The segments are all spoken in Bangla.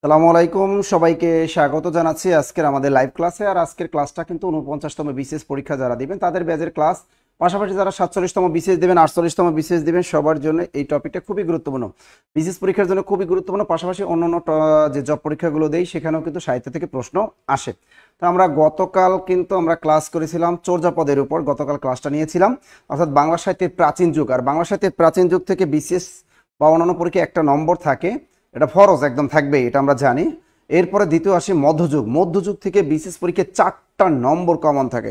আসসালামু আলাইকুম, সবাইকে স্বাগত জানাচ্ছি আজকের আমাদের লাইভ ক্লাসে। আর আজকের ক্লাসটা কিন্তু 49তম বিসিএস পরীক্ষা যারা দিবেন তাদের ব্যাচের ক্লাস, পাশাপাশি যারা 47তম বিসিএস দেবেন, 48তম বিসিএস দেবেন, সবার জন্য এই টপিকটা খুবই গুরুত্বপূর্ণ। বিসিএস পরীক্ষার জন্য খুবই গুরুত্বপূর্ণ, পাশাপাশি অন্যান্য যে জব পরীক্ষাগুলো দেই সেখানেও কিন্তু সাহিত্য থেকে প্রশ্ন আসে। তো আমরা গতকাল কিন্তু আমরা ক্লাস করেছিলাম চর্যাপদের উপর, গতকাল ক্লাসটা নিয়েছিলাম, অর্থাৎ বাংলা সাহিত্যের প্রাচীন যুগ। আর বাংলা সাহিত্যের প্রাচীন যুগ থেকে বিসিএস বা অন্যান্য পরীক্ষা একটা নম্বর থাকে, এটা ফরজ একদম থাকবে, এটা আমরা জানি। এরপরে দ্বিতীয় আসে মধ্যযুগ। মধ্যযুগ থেকে বিসিএস পরীক্ষায় 4টা নম্বর কমন থাকে।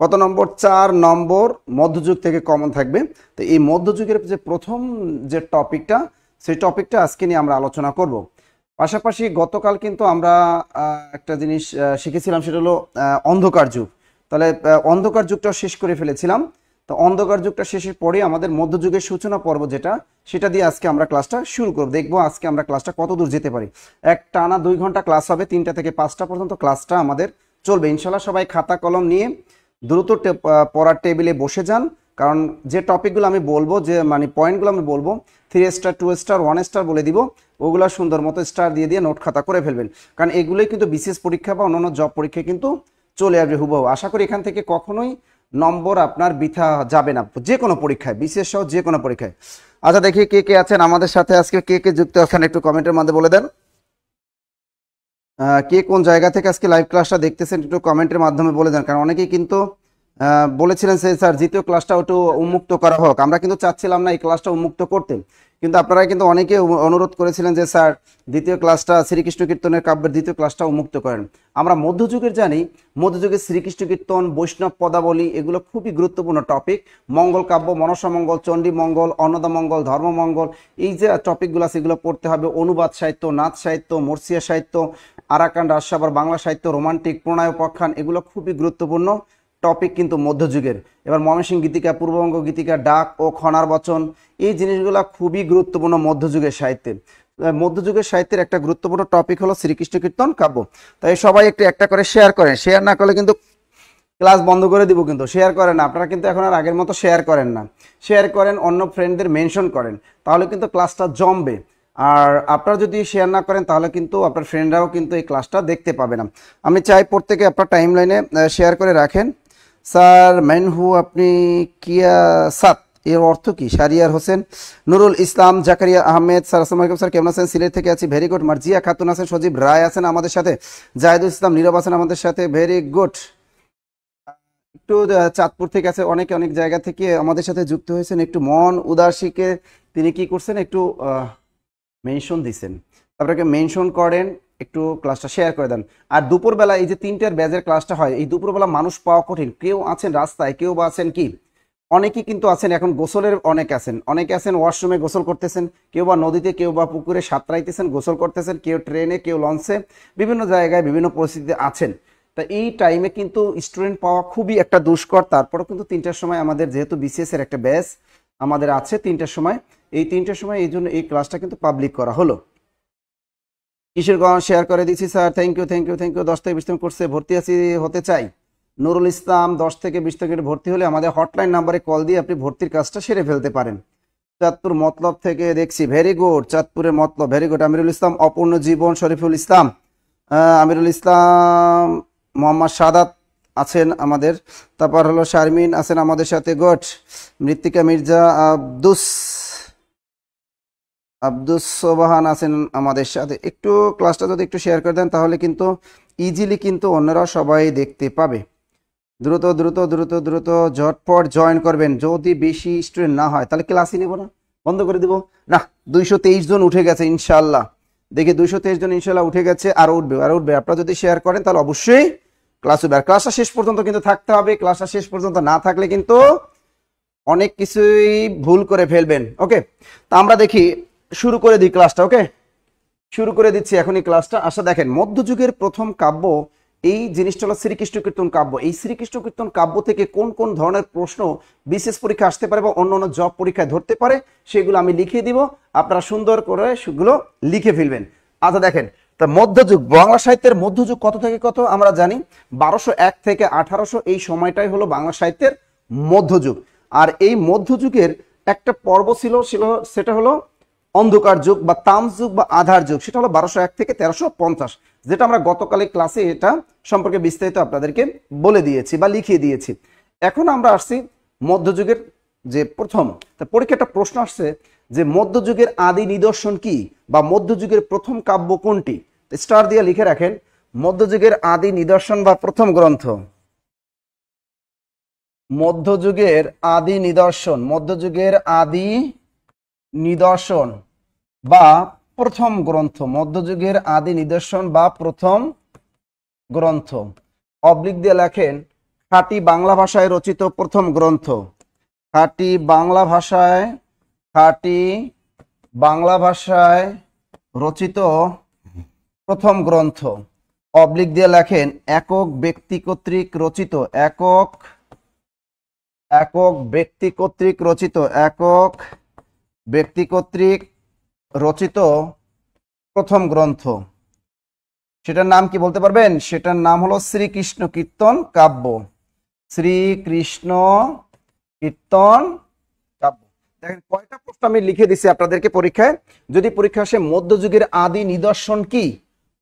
কত নম্বর? 4 নম্বর মধ্যযুগ থেকে কমন থাকবে। তো এই মধ্যযুগের যে প্রথম যে টপিকটা, সেই টপিকটা আজকে নিয়ে আমরা আলোচনা করব। পাশাপাশি গতকাল কিন্তু আমরা একটা জিনিস শিখেছিলাম, সেটা হলো অন্ধকার যুগ। তাহলে অন্ধকার যুগটাও শেষ করে ফেলেছিলাম। তো অন্ধকার যুগটা শেষের পরে আমাদের মধ্যযুগের সূচনা পর্ব যেটা, সেটা দিয়ে আজকে আমরা ক্লাসটা শুরু করব। দেখবো আজকে আমরা ক্লাসটা কত দূর যেতে পারি। এক টানা 2 ঘন্টা ক্লাস হবে, 3টা থেকে 5টা পর্যন্ত ক্লাসটা আমাদের চলবে ইনশাল্লাহ। সবাই খাতা কলম নিয়ে দ্রুত পড়ার টেবিলে বসে যান, কারণ যে টপিকগুলো আমি বলবো, যে মানে পয়েন্টগুলো আমি বলবো, 3 স্টার 2 স্টার 1 স্টার বলে দিব, ওগুলো সুন্দর মতো স্টার দিয়ে দিয়ে নোট খাতা করে ফেলবেন। কারণ এগুলোই কিন্তু বিসিএস পরীক্ষা বা অন্যান্য জব পরীক্ষায় কিন্তু চলে আসবে হুবহু। আশা করি এখান থেকে কখনোই নম্বর আপনার বৃথা যাবে না, যে কোনো পরীক্ষায়, বিশেষ সহ যে কোনো পরীক্ষায়। আচ্ছা, দেখি কে কে আছেন আমাদের সাথে আজকে, কে কে যুক্ত আছেন একটু কমেন্টের মধ্যে বলে দেন। কে কোন জায়গা থেকে আজকে লাইভ ক্লাসটা দেখতেছেন একটু কমেন্টের মাধ্যমে বলে দেন। কারণ অনেকেই কিন্তু বলেছিলেন স্যার দ্বিতীয় ক্লাসটা একটু উন্মুক্ত করা হোক। আমরা কিন্তু চাচ্ছিলাম না এই ক্লাসটা উন্মুক্ত করতে, কিন্তু আপনারা কিন্তু অনেকে অনুরোধ করেছিলেন যে স্যার দ্বিতীয় ক্লাসটা শ্রীকৃষ্ণ কীর্তনের কাব্যের দ্বিতীয় ক্লাসটা উন্মুক্ত করেন। আমরা মধ্যযুগের জানি, মধ্যযুগের শ্রীকৃষ্ণ কীর্তন, বৈষ্ণব পদাবলী, এগুলো খুবই গুরুত্বপূর্ণ টপিক। মঙ্গল কাব্য, মনসা মঙ্গল, চণ্ডী মঙ্গল, অন্নদা মঙ্গল, ধর্মমঙ্গল, এই যে টপিকগুলো আছে এগুলো পড়তে হবে। অনুবাদ সাহিত্য, নাথ সাহিত্য, মর্সিয়া সাহিত্য, আরাকান রাজসভার বাংলা সাহিত্য, রোমান্টিক, প্রণয় উপাখ্যান, এগুলো খুবই গুরুত্বপূর্ণ টপিক কিন্তু মধ্যযুগের। এবার ময়মনসিংহ গীতিকা, পূর্ববঙ্গ গীতিকা, ডাক ও খনার বচন, এই জিনিসগুলো খুবই গুরুত্বপূর্ণ মধ্যযুগের সাহিত্যে। মধ্যযুগের সাহিত্যের একটা গুরুত্বপূর্ণ টপিক হলো শ্রীকৃষ্ণ কীর্তন কাব্য। তাই সবাই একটু একটা করে শেয়ার করেন, শেয়ার না করলে কিন্তু ক্লাস বন্ধ করে দিব। কিন্তু শেয়ার করেন, আপনারা কিন্তু এখন আর আগের মতো শেয়ার করেন না। শেয়ার করেন, অন্য ফ্রেন্ডদের মেনশন করেন, তাহলে কিন্তু ক্লাসটা জমবে। আর আপনারা যদি শেয়ার না করেন তাহলে কিন্তু আপনার ফ্রেন্ডরাও কিন্তু এই ক্লাসটা দেখতে পাবে না। আমি চাই প্রত্যেকে আপনার টাইম লাইনে শেয়ার করে রাখেন। স্যার মেনহু আপনি কিয়া সাত, এর অর্থ কি? শারিয়ার হোসেন, নুরুল ইসলাম, জাকারিয়া আহমেদ, স্যার আসসালামু আলাইকুম স্যার, কেমন আছেন? সিলেট থেকে আছি, ভেরি গুড। মার্জিয়া খাতুন আছেন, সজীব রায় আছেন আমাদের সাথে, জাহিদুল ইসলাম, নীরব আছেন আমাদের সাথে, ভেরি গুড। একটু চাঁদপুর থেকে আছে, অনেক অনেক জায়গা থেকে আমাদের সাথে যুক্ত হয়েছেন। একটু মন উদাসীকে তিনি কি করছেন, একটু মেনশন দিছেন, আপনাকে মেনশন করেন, একটু ক্লাসটা শেয়ার করে দেন। আর দুপুরবেলা এই যে 3টার ব্যাচের ক্লাসটা হয়, এই দুপুরবেলা মানুষ পাওয়া কঠিন। কেউ আছেন রাস্তায়, কেউ বা আছেন কি, অনেকেই কিন্তু আছেন এখন গোসলের, অনেকে আছেন ওয়াশরুমে গোসল করতেছেন, কেউ বা নদীতে, কেউ বা পুকুরে সাঁতরাইতেছেন, গোসল করতেছেন, কেউ ট্রেনে, কেউ লঞ্চে, বিভিন্ন জায়গায় বিভিন্ন পরিস্থিতিতে আছেন। তা এই টাইমে কিন্তু স্টুডেন্ট পাওয়া খুবই একটা দুষ্কর। তারপরেও কিন্তু 3টার সময় আমাদের যেহেতু বিসিএস এর একটা ব্যাচ আমাদের আছে 3টার সময়, এই 3টার সময় এই জন্য এই ক্লাসটা কিন্তু পাবলিক করা হলো। কিশোরগঞ্জ শেয়ার করে দিচ্ছি sir, thank you thank you thank you. 10 থেকে 20 কোর্সে ভর্তি আছি, হতে চাই। নুরুল ইসলাম, 10 থেকে 20 থেকে ভর্তি হলে আমাদের হটলাইন নাম্বারে কল দিয়ে আপনি ভর্তির কাজটা সেরে ফেলতে পারেন। চাঁদপুর মতলব থেকে দেখছি, ভেরি গুড, চাঁদপুরের মতলব, ভেরি গুড। আমিরুল ইসলাম, অপূর্ণ জীবন, শরীফুল ইসলাম, আমিরুল ইসলাম, মোহাম্মদ সাদাত আছেন আমাদের, তারপর হলো শারমিন আছেন আমাদের সাথে, গুড। মৃত্তিকা মির্জা, আব্দুস সোবাহান আছেন আমাদের সাথে। একটু ক্লাসটা যদি একটু শেয়ার করে দেন তাহলে কিন্তু ইজিলি কিন্তু অন্যরা সবাই দেখতে পাবে। দ্রুত দ্রুত দ্রুত দ্রুত ঝটপট জয়েন করবেন। যদি বেশি স্টুডেন্ট না হয় তাহলে ক্লাসই নেব না, বন্ধ করে দিব না। 223 জন উঠে গেছে ইনশাল্লাহ, দেখি 223 জন ইনশাল্লাহ উঠে গেছে, আর উঠবে আর উঠবে। আপনারা যদি শেয়ার করেন তাহলে অবশ্যই ক্লাস উঠবে। আর ক্লাসটা শেষ পর্যন্ত কিন্তু থাকতে হবে, ক্লাসটা শেষ পর্যন্ত না থাকলে কিন্তু অনেক কিছুই ভুল করে ফেলবেন। ওকে, তা আমরা দেখি শুরু করে দিই ক্লাসটা। ওকে, শুরু করে দিচ্ছি এখনই ক্লাসটা। আচ্ছা দেখেন, মধ্যযুগের প্রথম কাব্য এই জিনিসটা হলো শ্রীকৃষ্ণ কীর্তন কাব্য। এই শ্রীকৃষ্ণ কীর্তন কাব্য থেকে কোন কোন ধরনের প্রশ্ন বিশেষ পরীক্ষা আসতে পারে বা অন্য অন্য জব পরীক্ষায় ধরতে পারে সেগুলো আমি লিখে দিব, আপনারা সুন্দর করে সেগুলো লিখে ফেলবেন। আচ্ছা দেখেন, তা মধ্যযুগ, বাংলা সাহিত্যের মধ্যযুগ কত থেকে কত আমরা জানি, 1201 থেকে 1800, এই সময়টাই হলো বাংলা সাহিত্যের মধ্যযুগ। আর এই মধ্যযুগের একটা পর্ব ছিল, সেটা হলো অন্ধকার যুগ বা তামস যুগ বা আধার যুগ, সেটা হলো 1201 থেকে 1350, যেটা আমরা গতকালের ক্লাসে এটা সম্পর্কে বিস্তারিত আপনাদেরকে বলে দিয়েছি বা লিখিয়ে দিয়েছি। এখন আমরা আসছি মধ্যযুগের যে প্রথম, তা পরীক্ষা একটা প্রশ্ন আসছে যে মধ্যযুগের আদি নিদর্শন কি বা মধ্যযুগের প্রথম কাব্য কোনটি? স্টার দিয়ে লিখে রাখেন মধ্যযুগের আদি নিদর্শন বা প্রথম গ্রন্থ। মধ্যযুগের আদি নিদর্শন, মধ্যযুগের আদি নিদর্শন বা প্রথম গ্রন্থ, মধ্যযুগের আদি নিদর্শন বা প্রথম গ্রন্থ। অবলিক দিয়ে লেখেন খাঁটি বাংলা ভাষায় রচিত প্রথম গ্রন্থ। খাঁটি বাংলা ভাষায়, খাঁটি বাংলা ভাষায় রচিত প্রথম গ্রন্থ। অবলিক দিয়ে লেখেন একক ব্যক্তি কর্তৃক রচিত, একক ব্যক্তি কর্তৃক রচিত, একক ব্যক্তি কর্তৃক রচিত প্রথম গ্রন্থ। সেটার নাম কি বলতে পারবেন? সেটার নাম হলো শ্রীকৃষ্ণ কীর্তন কাব্য। শ্রীকৃষ্ণ কীর্তন কাব্য। দেখেন কয়টা প্রশ্ন আমি লিখে দিছি আপনাদেরকে পরীক্ষায়। যদি পরীক্ষা আসে মধ্যযুগের আদি নিদর্শন কি,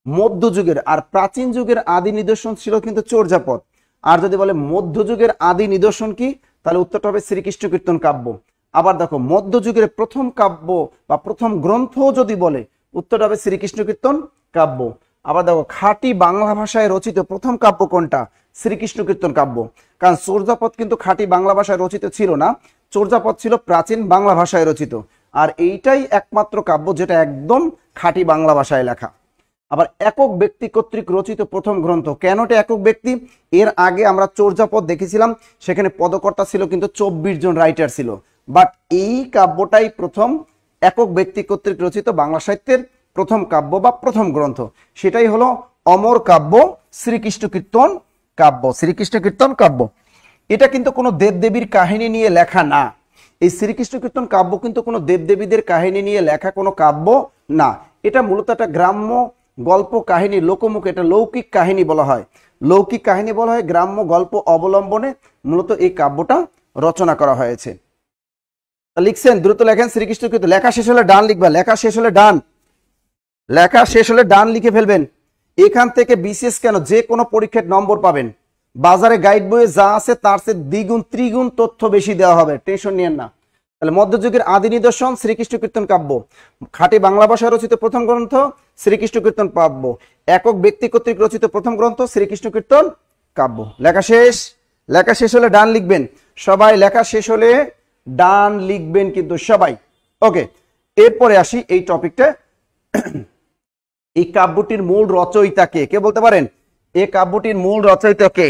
মধ্যযুগের আর প্রাচীন যুগের আদি নিদর্শন ছিল কিন্তু চর্যাপদ। আর যদি বলে মধ্যযুগের আদি নিদর্শন কি, তাহলে উত্তরটা হবে শ্রীকৃষ্ণ কীর্তন কাব্য। আবার দেখো মধ্যযুগের প্রথম কাব্য বা প্রথম গ্রন্থ যদি বলে, উত্তরটা হবে শ্রীকৃষ্ণ কীর্তন কাব্য। আবার দেখো খাঁটি বাংলা ভাষায় রচিত প্রথম কাব্য কোনটা? শ্রীকৃষ্ণ কীর্তন কাব্য। কারণ চর্যাপদ কিন্তু খাঁটি বাংলা ভাষায় রচিত ছিল না, চর্যাপদ ছিল প্রাচীন বাংলা ভাষায় রচিত। আর এইটাই একমাত্র কাব্য যেটা একদম খাঁটি বাংলা ভাষায় লেখা। আবার একক ব্যক্তি কর্তৃক রচিত প্রথম গ্রন্থ, কেন এটা একক ব্যক্তি? এর আগে আমরা চর্যাপদ দেখেছিলাম, সেখানে পদকর্তা ছিল কিন্তু 24 জন রাইটার ছিল। বাট এই কাব্যটাই প্রথম একক ব্যক্তি কর্তৃক রচিত বাংলা সাহিত্যের প্রথম কাব্য বা প্রথম গ্রন্থ। সেটাই হলো অমর কাব্য শ্রীকৃষ্ণ কীর্তন কাব্য। শ্রীকৃষ্ণ কীর্তন কাব্য এটা কিন্তু কোনো দেবদেবীর কাহিনী নিয়ে লেখা না। এই শ্রীকৃষ্ণ কীর্তন কাব্য কিন্তু কোনো দেবদেবীদের কাহিনী নিয়ে লেখা কোনো কাব্য না। এটা মূলত একটা গ্রাম্য গল্প কাহিনী, লোকমুখ, এটা লৌকিক কাহিনী বলা হয়। লৌকিক কাহিনী বলা হয়, গ্রাম্য গল্প অবলম্বনে মূলত এই কাব্যটা রচনা করা হয়েছে। লিখছেন, দ্রুত লেখেন শ্রীকৃষ্ণ কীর্তন। লেখা শেষ হলে ডান লিখবা, লেখা শেষ হলে ডান, লেখা শেষ হলে ডান লিখে ফেলবেন। এখান থেকে বিশেষ কেন যে কোনো পরীক্ষার নম্বর পাবেন। বাজারে গাইড বইয়ে যা আছে তার চেয়ে দ্বিগুণ ত্রিগুণ তথ্য বেশি দেওয়া হবে, টেনশন নিয়েন না। তাহলে মধ্যযুগের আদি নিদর্শন শ্রীকৃষ্ণ কীর্তন কাব্য, খাঁটি বাংলা ভাষায় রচিত প্রথম গ্রন্থ শ্রীকৃষ্ণ কীর্তন কাব্য, একক ব্যক্তি কর্তৃক রচিত প্রথম গ্রন্থ শ্রীকৃষ্ণ কীর্তন কাব্য। লেখা শেষ, লেখা শেষ হলে ডান লিখবেন সবাই, লেখা শেষ হলে ডান লিখবেন কিন্তু সবাই। ওকে, এরপরে আসি এই টপিকটা। এই কাব্যটির মূল রচয়িতা কে? কে বলতে পারেন এই কাব্যটির মূল রচয়িতা কে?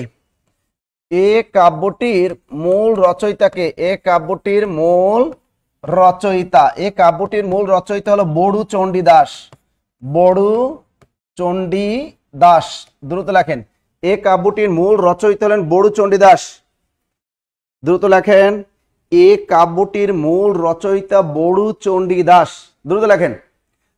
এ কাব্যটির মূল রচয়িতা কে? এ কাব্যটির মূল রচয়িতা, এ কাব্যটির মূল রচয়িতা হলো বড়ু চণ্ডী দাস। বড়ু চণ্ডী দাস, দ্রুত লেখেন। এ কাব্যটির মূল রচয়িতা হলেন বড়ু চণ্ডী দাস, দ্রুত লেখেন। এ কাব্যটির মূল রচয়িতা বড়ু চণ্ডী দাস, দ্রুত লেখেন।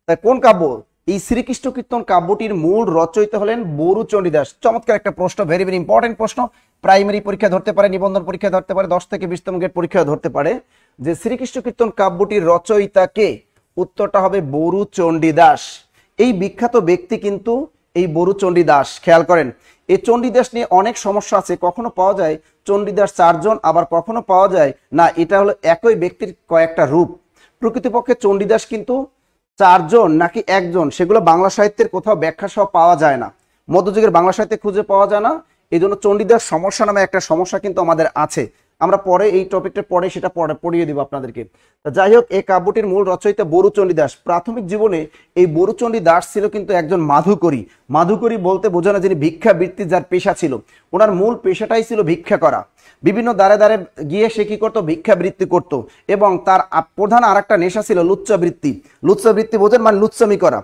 তাই কোন কাব্য? এই শ্রীকৃষ্ণ কীর্তন কাব্যটির মূল রচয়িতা হলেন বড়ু চণ্ডী দাস। চমৎকার একটা প্রশ্ন, ভেরি ভেরি ইম্পর্টেন্ট প্রশ্ন। প্রাইমারি পরীক্ষা ধরতে পারে, নিবন্ধন পরীক্ষা ধরতে পারে, 10 থেকে 20তম গ্রেড পরীক্ষা ধরতে পারে যে শ্রীকৃষ্ণ কীর্তন কাব্যটির রচয়িতা কে? উত্তরটা হবে বড়ু চণ্ডী দাস। এই বিখ্যাত ব্যক্তি কিন্তু এই বড়ু চণ্ডী দাস। খেয়াল করেন, এই চণ্ডীদাস নিয়ে অনেক সমস্যা আছে। কখনো পাওয়া যায় চণ্ডীদাস 4 জন, আবার কখনো পাওয়া যায় না এটা হলো একই ব্যক্তির কয়েকটা রূপ। প্রকৃতপক্ষে চণ্ডীদাস কিন্তু 4 জন নাকি 1 জন, সেগুলো বাংলা সাহিত্যের কোথাও ব্যাখ্যা সহ পাওয়া যায় না, মধ্যযুগের বাংলা সাহিত্যে খুঁজে পাওয়া যায় না। এই জন্য চণ্ডীদাস সমস্যা নামে একটা সমস্যা কিন্তু আমাদের আছে। আমরা পরে এই টপিকটা পরে সেটা পড়িয়ে দিব আপনাদেরকে। যাই হোক, এই কাব্যটির মূল রচয়িতা বড়ু চণ্ডী দাস। প্রাথমিক জীবনে এই বড়ু চণ্ডী দাস ছিল কিন্তু একজন মাধুকরী। মাধুকরী বলতে বোঝানো যিনি ভিক্ষাবৃত্তি যার পেশা ছিল। ওনার মূল পেশাটাই ছিল ভিক্ষা করা। বিভিন্ন দ্বারে দ্বারে গিয়ে সে কি করতো? ভিক্ষাবৃত্তি করত। এবং তার প্রধান আর একটা নেশা ছিল লুচ্চাবৃত্তি। লুচ্চাবৃত্তি বোঝেন, মানে লুচ্চামি করা।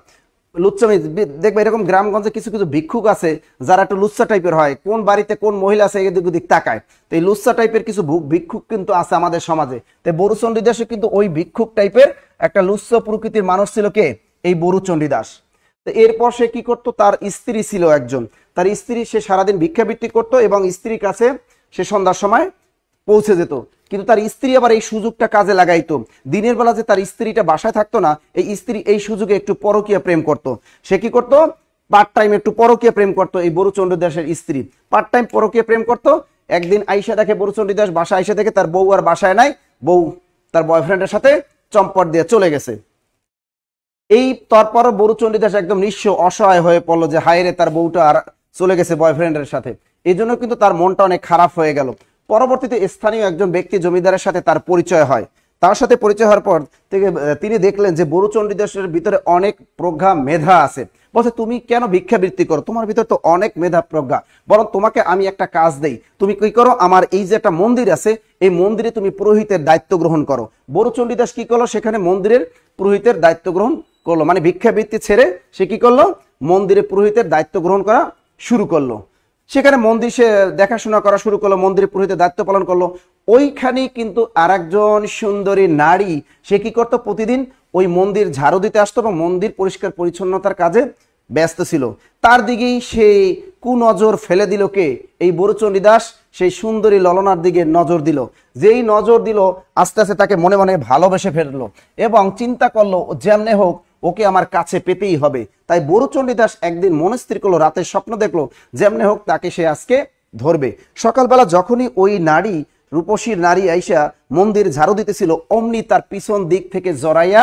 লুচ্চামি দেখবে এরকম গ্রামগঞ্জে কিছু কিছু ভিক্ষুক আছে যারা একটু লুচ্চা টাইপের হয়, কোন বাড়িতে কোন মহিলা আছে এদিক ওদিক তাকায়। তো এই লুচ্চা টাইপের কিছু ভিক্ষুক কিন্তু আছে আমাদের সমাজে। তো বড়ু চণ্ডী দাসে কিন্তু ওই ভিক্ষুক টাইপের একটা লুচ্চা প্রকৃতির মানুষ ছিল কে? এই বড়ু চণ্ডী দাস। তো এরপর সে কি করতো? তার স্ত্রী ছিল একজন, তার স্ত্রী, সে সারাদিন ভিক্ষাবৃত্তি করতো এবং স্ত্রীর কাছে সে সন্ধ্যার সময় পৌঁছে যেত। কিন্তু তার স্ত্রী আবার এই সুযোগটা কাজে লাগাইতো। দিনের বেলা যে তার স্ত্রীটা বাসায় থাকতো না, এই স্ত্রী এই সুযোগে একটু পরকীয়া প্রেম করত। সে কি করতো, পার্ট টাইম একটু পরকীয়া প্রেম করতো। এই বরুচন্ডী দাসের স্ত্রী পার্ট টাইম পরকীয়া প্রেম করতো। একদিন আইসা দেখে বরুচন্ডী দাস বাসায়, আইসা দেখে তার বউ আর বাসায় নাই, বউ তার বয়ফ্রেন্ডের সাথে চম্পট দিয়ে চলে গেছে। এই তারপর বরুচন্ডী দাস একদম নিঃস্ব অসহায় হয়ে পড়লো যে হায় রে, তার বউটা আর চলে গেছে বয়ফ্রেন্ডের সাথে। এই জন্য কিন্তু তার মনটা অনেক খারাপ হয়ে গেল। পরবর্তীতে স্থানীয় একজন ব্যক্তি জমিদারের সাথে তার পরিচয় হয়। তার সাথে পরিচয় হওয়ার পর থেকে তিনি দেখলেন যে বরুচন্ডী দাসের ভিতরে অনেক প্রজ্ঞা মেধা আছে। বলছে, তুমি কেন ভিক্ষাবৃত্তি করো, তোমার ভিতরে তো অনেক মেধা প্রজ্ঞা, বরং তোমাকে আমি একটা কাজ দেই, তুমি কি করো, আমার এই যে একটা মন্দির আছে, এই মন্দিরে তুমি পুরোহিতের দায়িত্ব গ্রহণ করো। বরুচন্ডী দাস কি করলো, সেখানে মন্দিরের পুরোহিতের দায়িত্ব গ্রহণ করলো। মানে ভিক্ষাবৃত্তি ছেড়ে সে কি করলো, মন্দিরে পুরোহিতের দায়িত্ব গ্রহণ করা শুরু করলো। সেখানে মন্দির সে দেখাশোনা করা শুরু করলো, মন্দিরে পুরোহিতের দায়িত্ব পালন করলো। ওইখানেই কিন্তু আরেকজন সুন্দরী নারী, সে কি করতো, প্রতিদিন ওই মন্দির ঝাড়ু দিতে আসতো এবং মন্দির পরিষ্কার পরিচ্ছন্নতার কাজে ব্যস্ত ছিল। তার দিকেই সে কুনজর ফেলে দিল কে, এই বরুচন্ডী দাস সেই সুন্দরী ললনার দিকে নজর দিল। যেই নজর দিল, আস্তে আস্তে তাকে মনে মনে ভালোবেসে ফেললো এবং চিন্তা করলো যেমনে হোক ওকে আমার কাছে পেতেই হবে। তাই বরুচন্ডী দাস একদিন মনস্থির করলো, রাতের স্বপ্ন দেখলো যেমনে হোক তাকে সে আজকে ধরবে। সকালবেলা যখনই ওই নারী, রূপসীর নারী আইসা মন্দির ঝাড়ু দিতেছিল, অমনি তার পিছন দিক থেকে জড়াইয়া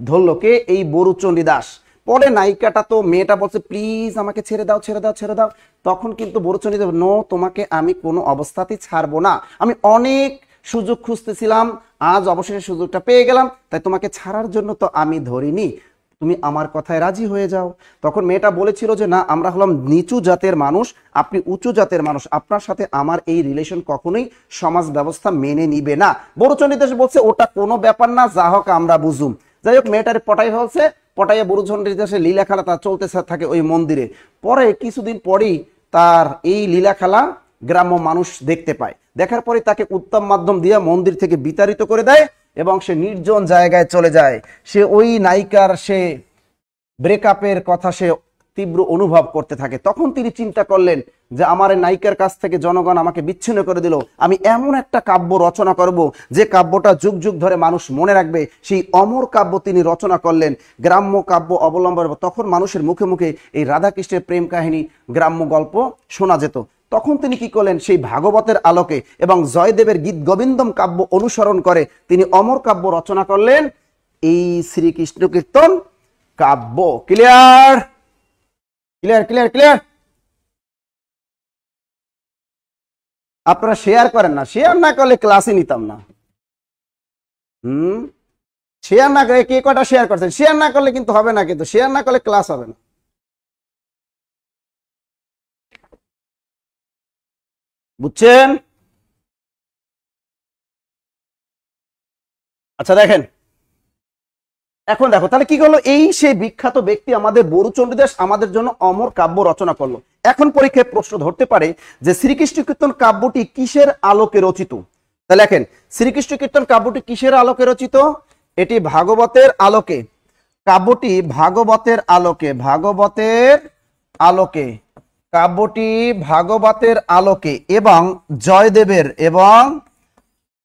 ধরলো কে, এই বরুচন্ডী দাস। পরে নায়িকাটা তো, মেয়েটা বলছে প্লিজ আমাকে ছেড়ে দাও, ছেড়ে দাও, ছেড়ে দাও। তখন কিন্তু বরুচন্ডী দাস, নো, তোমাকে আমি কোনো অবস্থাতেই ছাড়বো না, আমি অনেক সুযোগ খুঁজতেছিলাম, আজ অবশেষে সুযোগটা পেয়ে গেলাম, তাই তোমাকে ছাড়ার জন্য তো আমি ধরিনি, তুমি আমার কথায় রাজি হয়ে যাও। তখন মেয়েটা বলেছিল যে না, আমরা হলাম নিচু জাতের মানুষ, আপনি উঁচু জাতের মানুষ, আপনার সাথে আমার এই রিলেশন কখনোই সমাজ ব্যবস্থা মেনে নিবে না। বরুচন্ডী দাস বলছে ওটা কোনো ব্যাপার না, যা হোক আমরা বুঝুম। যাই হোক, মেয়েটারে পটাই ফেলছে, পটাইয়া বরুচন্ডী দাসের লীলা খেলা তার চলতে থাকে ওই মন্দিরে। পরে কিছুদিন পরেই তার এই লীলা খেলা গ্রাম্য মানুষ দেখতে পায়। দেখার পরে তাকে উত্তম মাধ্যম দিয়ে মন্দির থেকে বিতাড়িত করে দেয় এবং সে নির্জন জায়গায় চলে যায়। সে ওই নায়িকার সে ব্রেকআপের কথা সে তীব্র অনুভব করতে থাকে। তখন তিনি চিন্তা করলেন যে আমার এই নায়িকার কাছ থেকে জনগণ আমাকে বিচ্ছিন্ন করে দিল, আমি এমন একটা কাব্য রচনা করব যে কাব্যটা যুগ যুগ ধরে মানুষ মনে রাখবে। সেই অমর কাব্য তিনি রচনা করলেন, গ্রাম্য কাব্য অবলম্বন। তখন মানুষের মুখে মুখে এই রাধাকৃষ্ণের প্রেম কাহিনী, গ্রাম্য গল্প শোনা যেত। তখন তিনি কি করলেন, সেই ভাগবতের আলোকে এবং জয়দেবের গীত গোবিন্দম কাব্য অনুসরণ করে তিনি অমর কাব্য রচনা করলেন, এই শ্রীকৃষ্ণ কীর্তন কাব্য। Clear, clear, clear, clear. আপনারা শেয়ার করেন না, শেয়ার না করলে ক্লাসই নিতাম না। শেয়ার না করে কে কটা শেয়ার করছেন, শেয়ার না করলে কিন্তু হবে না, কিন্তু শেয়ার না করলে ক্লাস হবে না। বুঝছেন? আচ্ছা দেখেন, এখন দেখো তাহলে কি করলো, এই সেই বিখ্যাত ব্যক্তি আমাদের বরুচন্ডী দাস আমাদের জন্য অমর কাব্য রচনা করলো। এখন পরীক্ষায় প্রশ্ন ধরতে পারে যে শ্রীকৃষ্ণ কীর্তন কাব্যটি কিসের আলোকে রচিত। তাহলে দেখেন, শ্রীকৃষ্ণ কীর্তন কাব্যটি কিসের আলোকে রচিত, এটি ভাগবতের আলোকে। কাব্যটি ভাগবতের আলোকে, ভাগবতের আলোকে, কাব্যটি ভাগবতের আলোকে এবং জয়দেবের, এবং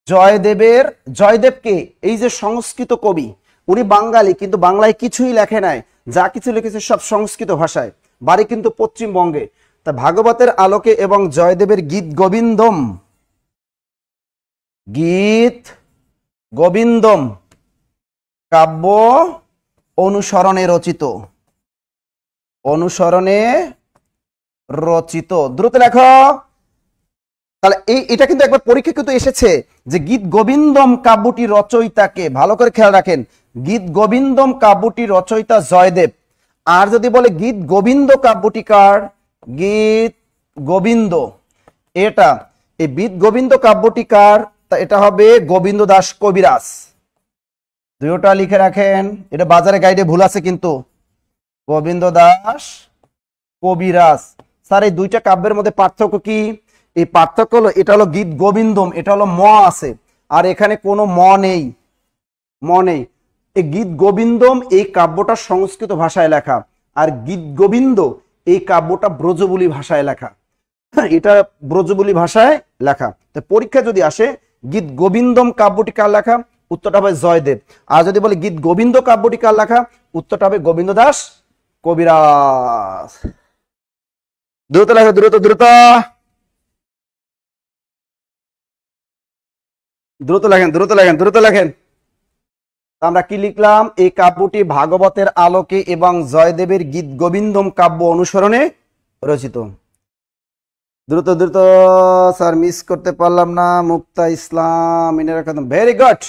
জয়দেবের, জয়দেবকে এই যে সংস্কৃত কবি, উনি বাঙালি কিন্তু বাংলায় কিছুই লেখে নাই, যা কিছু লিখেছে সব সংস্কৃত ভাষায়, বাড়ি কিন্তু পশ্চিমবঙ্গে। তা ভাগবতের আলোকে এবং জয়দেবের গীত গোবিন্দম, গীত গোবিন্দম কাব্য অনুসরণে রচিত, অনুসরণে রচিত। দ্রুত লেখো। তাহলে এটা কিন্তু একবার পরীক্ষা কিন্তু এসেছে যে গীত গোবিন্দম কাব্যটি রচয়িতাকে, ভালো করে খেয়াল রাখেন, গীত গোবিন্দম কাব্যটি রচয়িতা জয়দেব। আর যদি বলে গীত গোবিন্দ কাব্যটি কার, গীত গোবিন্দ, এটা এই গীত গোবিন্দ কাব্যটি কার, তা এটা হবে গোবিন্দ দাস কবিরাজ। দুইটা লিখে রাখেন, এটা বাজারে গাইডে ভুল আছে কিন্তু, গোবিন্দ দাস কবিরাজ। স্যার এই দুইটা কাব্যের মধ্যে পার্থক্য কি? এই পার্থক্য হলো, এটা হলো গীত গোবিন্দম, এটা হলো ম আছে, আর এখানে কোনো ম নেই, ম নেই। এই গীত গোবিন্দম এই কাব্যটা সংস্কৃত ভাষায় লেখা, আর গীত গোবিন্দ এই কাব্যটা ব্রজবুলি ভাষায় লেখা, এটা ব্রজবুলি ভাষায় লেখা। তো পরীক্ষা যদি আসে গীত গোবিন্দম কাব্যটি কার লেখা? উত্তরটা হবে জয়দেব। আর যদি বলি গীত গোবিন্দ কাব্যটি কার লেখা? উত্তরটা হবে গোবিন্দ দাস কবিরাজ। দ্রুত লেখো, দ্রুত দ্রুত দ্রুত লেখেন, দ্রুত লেখেন, দ্রুত লেখেন। আমরা কি লিখলাম? এই কাব্যটি ভাগবতের আলোকে এবং জয়দেবের গীত গোবিন্দম কাব্য অনুসরণে রচিত। দ্রুত দ্রুত, স্যার মিস করতে পারলাম না। মুক্তা ইসলাম, ভেরি গুড।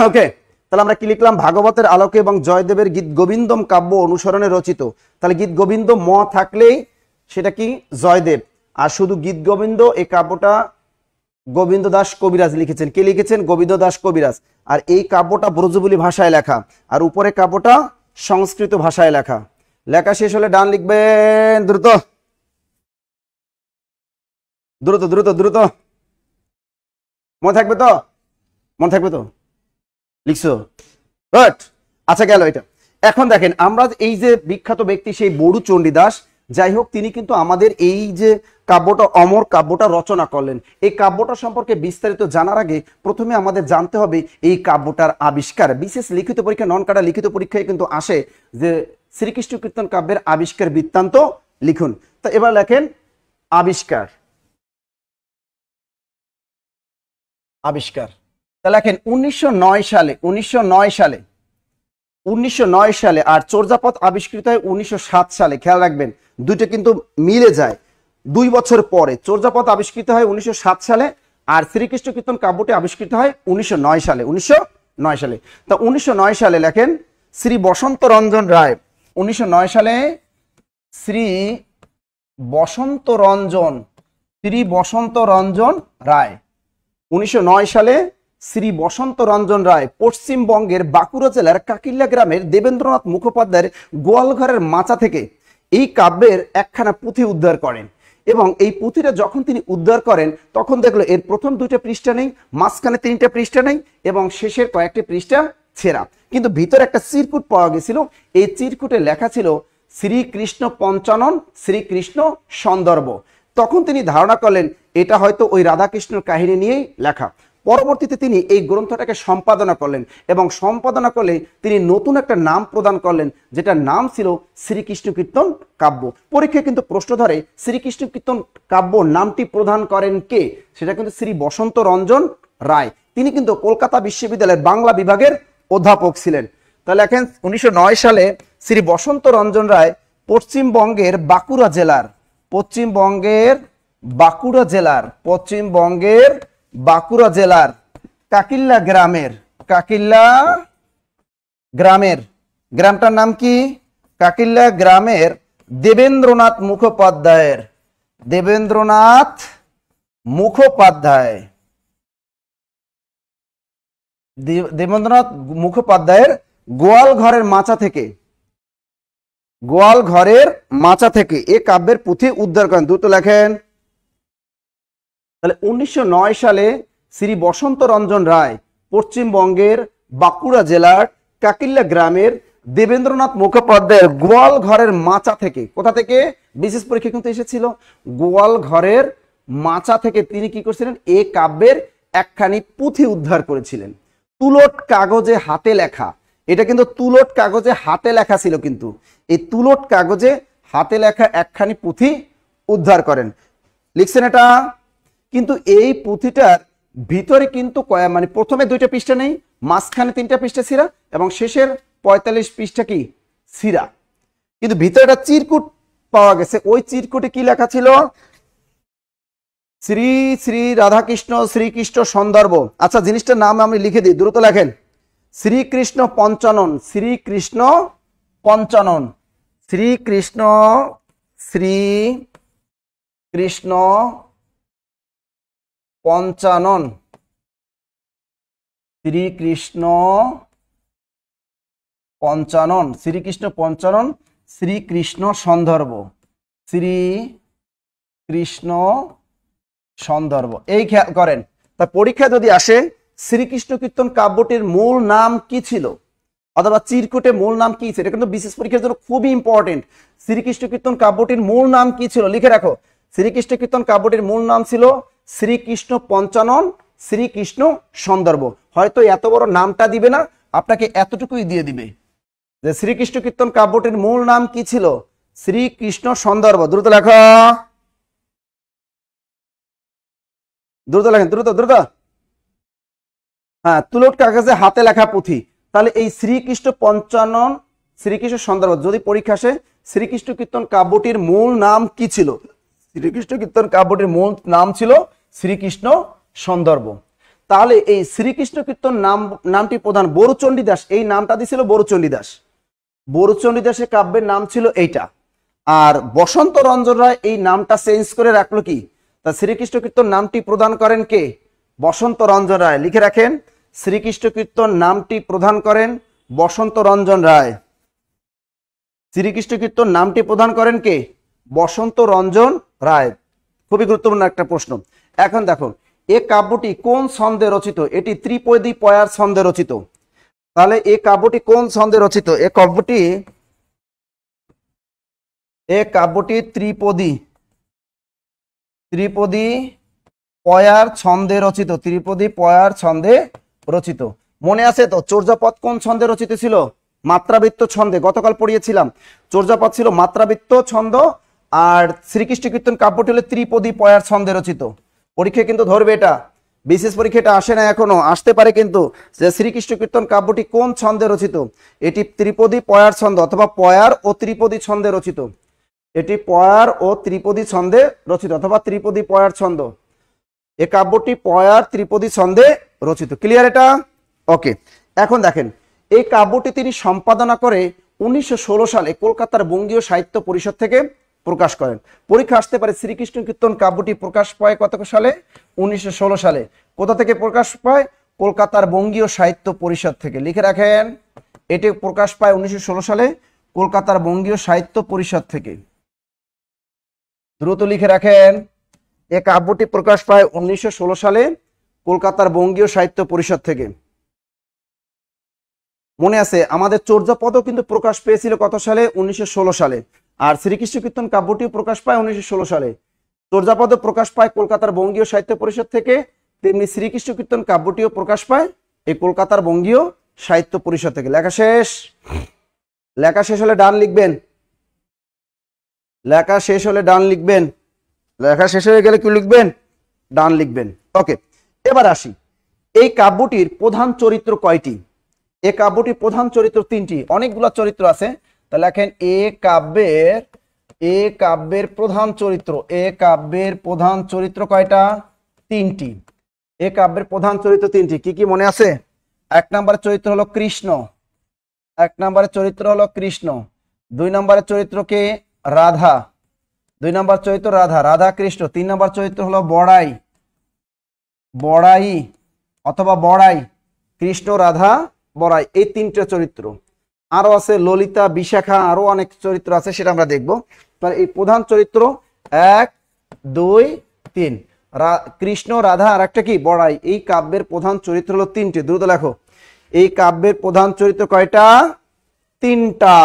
ওকে, তাহলে আমরা কি লিখলাম? ভাগবতের আলোকে এবং জয়দেবের গীত গোবিন্দম কাব্য অনুসরণে রচিত। তাহলে গীত গোবিন্দ ম থাকলেই সেটা কি? জয়দেব। আর শুধু গীত গোবিন্দ, এই কাব্যটা গোবিন্দ দাস কবিরাজ লিখেছেন। কে লিখেছেন? গোবিন্দ দাস কবিরাজ। আর এই কাব্যটা ব্রজবুলি ভাষায় লেখা, আর উপরে কাব্যটা সংস্কৃত ভাষায় লেখা। লেখা শেষ হলে ডান লিখবেন। দ্রুত দ্রুত দ্রুত দ্রুত, মনে থাকবে তো? মনে থাকবে তো? লিখছো? গুড। আচ্ছা, গেল এটা। এখন দেখেন, আমরা এই যে বিখ্যাত ব্যক্তি সেই বড়ু চণ্ডীদাস, যাই হোক, তিনি কিন্তু আমাদের এই যে কাব্যটা, অমর কাব্যটা রচনা করলেন। এই কাব্যটা সম্পর্কে বিস্তারিত জানার আগে প্রথমে আমাদের জানতে হবে এই কাব্যটার আবিষ্কার। বিশেষ লিখিত পরীক্ষা, নন কাটা লিখিত পরীক্ষায় কিন্তু আসে যে শ্রীকৃষ্ণ কীর্তন কাব্যের আবিষ্কার বৃত্তান্ত লিখুন। তো এবার লেখেন আবিষ্কার। আবিষ্কার তা লেখেন 1909 সালে। 1909 সালে। আর চর্যাপদ আবিষ্কৃত হয় 1907 সালে। খেয়াল রাখবেন, দুইটা কিন্তু মিলে যায়। 2 বছর পরে চর্যাপদ আবিষ্কৃত হয় 1907 সালে, আর শ্রীকৃষ্ণ কীর্তন কাব্যটি আবিষ্কৃত হয় 1909 সালে। 1909 সালে। তা 1909 সালে লেখেন শ্রী বসন্ত রঞ্জন রায়। 1909 সালে শ্রী বসন্ত রঞ্জন রায়। 1909 সালে শ্রী বসন্ত রঞ্জন রায় পশ্চিমবঙ্গের বাঁকুড়া জেলার কাকিল্লা গ্রামের দেবেন্দ্রনাথ মুখোপাধ্যায়ের গোয়ালঘরের মাচা থেকে এই কাব্যের একখানা পুঁথি উদ্ধার করেন। এবং এই পুঁথিটা যখন তিনি উদ্ধার করেন, তখন দেখলো এর প্রথম 2টা পৃষ্ঠা নেই, মাঝখানে 3টা পৃষ্ঠা নেই, এবং শেষের কয়েকটি পৃষ্ঠা ছেঁড়া। কিন্তু ভিতরে একটা চিরকুট পাওয়া গেছিল। এই চিরকুটে লেখা ছিল শ্রীকৃষ্ণ পঞ্চানন, শ্রীকৃষ্ণ সন্দর্ভ। তখন তিনি ধারণা করলেন এটা হয়তো ওই রাধাকৃষ্ণর কাহিনী নিয়েই লেখা। পরবর্তীতে তিনি এই গ্রন্থটাকে সম্পাদনা করলেন, এবং সম্পাদনা করলে তিনি নতুন একটা নাম প্রদান করলেন, যেটার নাম ছিল শ্রীকৃষ্ণ কীর্তন কাব্য। পরীক্ষায় কিন্তু প্রশ্ন ধরে শ্রীকৃষ্ণ কীর্তন কাব্য নামটি প্রদান করেন কে? সেটা কিন্তু শ্রী বসন্ত রঞ্জন রায়। তিনি কিন্তু কলকাতা বিশ্ববিদ্যালয়ের বাংলা বিভাগের অধ্যাপক ছিলেন। তাহলে লেখেন 1909 সালে শ্রী বসন্ত রঞ্জন রায় পশ্চিমবঙ্গের বাঁকুড়া জেলার কাকিল্লা গ্রামটার নাম কি? কাকিল্লা গ্রামের দেবেন্দ্রনাথ মুখোপাধ্যায়ের গোয়ালঘরের মাচা থেকে এ কাব্যের পুঁথি উদ্ধার করেন। দ্রুত লেখেন। তাহলে 1909 সালে শ্রী বসন্ত রঞ্জন রায় পশ্চিমবঙ্গের বাঁকুড়া জেলার কাকিল্লা গ্রামের দেবেন্দ্রনাথ মুখোপাধ্যায়ের গোয়াল ঘরের মাচা থেকে, কোথা থেকে? বিশেষ পরীক্ষা কিন্তু এসেছিল। গোয়াল ঘরের মাচা থেকে তিনি কি করছিলেন? এ কাব্যের একখানি পুঁথি উদ্ধার করেছিলেন। তুলট কাগজে হাতে লেখা। এটা কিন্তু তুলট কাগজে হাতে লেখা ছিল। কিন্তু এই তুলট কাগজে হাতে লেখা একখানি পুঁথি উদ্ধার করেন, লিখছেন এটা। কিন্তু এই পুঁথিটার ভিতরে কিন্তু মানে প্রথমে 2টা পৃষ্ঠা নেই, মাঝখানে 3টা পৃষ্ঠা ছিঁড়া, এবং শেষের 45 পৃষ্ঠা কি ছিঁড়া। কিন্তু ভিতরে একটা চিরকুট পাওয়া গেছে। ওই চিরকুটে কি লেখা ছিল? শ্রী শ্রী রাধাকৃষ্ণ শ্রীকৃষ্ণ সন্দর্ভ। আচ্ছা, জিনিসটার নাম আমি লিখে দিই, দ্রুত লেখেন। শ্রীকৃষ্ণ পঞ্চানন, শ্রীকৃষ্ণ পঞ্চানন, শ্রীকৃষ্ণ পঞ্চানন, শ্রীকৃষ্ণ পঞ্চানন, শ্রীকৃষ্ণ সন্দর্ভ, শ্রীকৃষ্ণ সন্দর্ভ। এই খেয়াল করেন। তা পরীক্ষা যদি আসে শ্রীকৃষ্ণ কীর্তন কাব্যটির মূল নাম কি ছিল, অথবা চিরকুটে মূল নাম কি ছিল, এটা কিন্তু বিশেষ পরীক্ষার জন্য খুবই ইম্পর্টেন্ট। শ্রীকৃষ্ণ কীর্তন কাব্যটির মূল নাম কি ছিল লিখে রাখো। শ্রীকৃষ্ণ কীর্তন কাব্যটির মূল নাম ছিল শ্রীকৃষ্ণ পঞ্চানন, শ্রীকৃষ্ণ সন্দর্ভ। হয়তো এত বড় নামটা দিবে না, আপনাকে এতটুকুই দিয়ে দিবে যে শ্রীকৃষ্ণ কীর্তন কাব্যটির মূল নাম কি ছিল? শ্রীকৃষ্ণ সন্দর্ভ। দ্রুত লেখো, দ্রুত লেখেন, দ্রুত দ্রুত। হ্যাঁ, তুলট কাগজে হাতে লেখা পুঁথি। তাহলে এই শ্রীকৃষ্ণ পঞ্চানন শ্রীকৃষ্ণ সন্দর্ভ যদি পরীক্ষা আসে, শ্রীকৃষ্ণ কীর্তন কাব্যটির মূল নাম কি ছিল? শ্রীকৃষ্ণ কীর্তন কাব্যটির মূল নাম ছিল শ্রীকৃষ্ণ সন্দর্ভ। তাহলে এই শ্রীকৃষ্ণ কীর্তন নামটি প্রধান বড়ুচণ্ডী দাস, এই নামটা দিয়েছিল বড়ুচণ্ডী দাস। বড়ুচণ্ডী দাসের কাব্যের নাম ছিল এইটা। আর বসন্ত রঞ্জন রায় এই নামটা চেঞ্জ করে রাখলো কি? তা শ্রীকৃষ্ণ কীর্তন নামটি প্রদান করেন কে? বসন্ত রঞ্জন রায়। লিখে রাখেন, শ্রীকৃষ্ণ কীর্তন নামটি প্রদান করেন বসন্ত রঞ্জন রায়। শ্রীকৃষ্ণ কীর্তন নামটি প্রদান করেন কে? বসন্ত রঞ্জন রায়। খুবই গুরুত্বপূর্ণ একটা প্রশ্ন। এখন দেখো, এ কাব্যটি কোন ছন্দে রচিত? এটি ত্রিপদী পয়ার ছন্দে রচিত। তাহলে এ কাব্যটি কোন ছন্দে রচিত? এ কাব্যটি ত্রিপদী পয়ার ছন্দে রচিত। ত্রিপদী পয়ার ছন্দে রচিত। মনে আছে তো চর্যাপদ কোন ছন্দে রচিত ছিল? মাত্রাবৃত্ত ছন্দে। গতকাল পড়িয়েছিলাম চর্যাপদ ছিল মাত্রাবৃত্ত ছন্দ, আর শ্রীকৃষ্ণ কীর্তন কাব্যটি হলো ত্রিপদী পয়ার ছন্দে রচিত। পরীক্ষা কিন্তু ধরবে এটা, বিশেষ পরীক্ষাটা আসে না এখনো, আসতে পারে কিন্তু, যে শ্রীকৃষ্ণ কীর্তন কাব্যটি কোন ছন্দে রচিত? এটি ত্রিপদী পয়ার ছন্দ অথবা পয়ার ও ত্রিপদী ছন্দে রচিত। এটি পয়ার ও ত্রিপদী ছন্দে রচিত অথবা ত্রিপদী পয়ার ছন্দ। এ কাব্যটি পয়ার ত্রিপদী ছন্দে রচিত। ক্লিয়ার এটা? ওকে। এখন দেখেন, এই কাব্যটি তিনি সম্পাদনা করে 1916 সালে কলকাতার বঙ্গীয় সাহিত্য পরিষদ থেকে প্রকাশ করেন। পরীক্ষা আসতে পারে, শ্রীকৃষ্ণ কীর্তন কাব্যটি প্রকাশ পায় কত সালে? 1916 সালে। কোথা থেকে প্রকাশ পায়? কলকাতার বঙ্গীয় সাহিত্য পরিষদ থেকে। লিখে রাখেন, এটি প্রকাশ পায় 1916 সালে কলকাতার বঙ্গীয় সাহিত্য পরিষদ থেকে। দ্রুত লিখে রাখেন, এ কাব্যটি প্রকাশ পায় 1916 সালে কলকাতার বঙ্গীয় সাহিত্য পরিষদ থেকে। মনে আছে আমাদের চর্যাপদও কিন্তু প্রকাশ পেয়েছিল কত সালে? 1916 সালে। আর শ্রীকৃষ্ণ কীর্তন কাব্যটিও প্রকাশ পায় 1916 সালে। চর্যাপদও প্রকাশ পায় কলকাতার বঙ্গীয় সাহিত্য পরিষদ থেকে, তেমনি শ্রীকৃষ্ণ কীর্তন কাব্যটিও প্রকাশ পায় এই কলকাতার বঙ্গীয় সাহিত্য পরিষদ থেকে। লেখা শেষ? লেখা শেষ হলে ডান লিখবেন। লেখা শেষ হলে ডান লিখবেন। লেখা শেষ হয়ে গেলে কি লিখবেন? ডান লিখবেন। ওকে, এবার আসি, এই কাব্যটির প্রধান চরিত্র কয়টি? এ কাব্যটির প্রধান চরিত্র 3টি। অনেকগুলো চরিত্র আছে, তা লেখেন এ কাব্যের প্রধান চরিত্র। এ কাব্যের প্রধান চরিত্র কয়টা? 3টি। এ কাব্যের প্রধান চরিত্র 3টি। কি কি মনে আছে? 1 নম্বরের চরিত্র হলো কৃষ্ণ। 1 নম্বরের চরিত্র হলো কৃষ্ণ। 2 নম্বরের চরিত্র কে? রাধা। 2 নম্বর চরিত্র রাধা, রাধা কৃষ্ণ। 3 নম্বর চরিত্র হলো বড়াই অথবা বড়াই, কৃষ্ণ রাধা বড়াই, এই 3টে চরিত্র। আরো আছে ললিতা, বিশাখা, আরো অনেক চরিত্র আছে, সেটা আমরা দেখব। তাহলে এই প্রধান চরিত্র 1, 2, 3, কৃষ্ণ, রাধা আর একটা কি? বড়াই। এই কাব্যের প্রধান চরিত্র হলো 3টে। দ্রুত লেখো, এই কাব্যের প্রধান চরিত্র কয়টা? 3টা।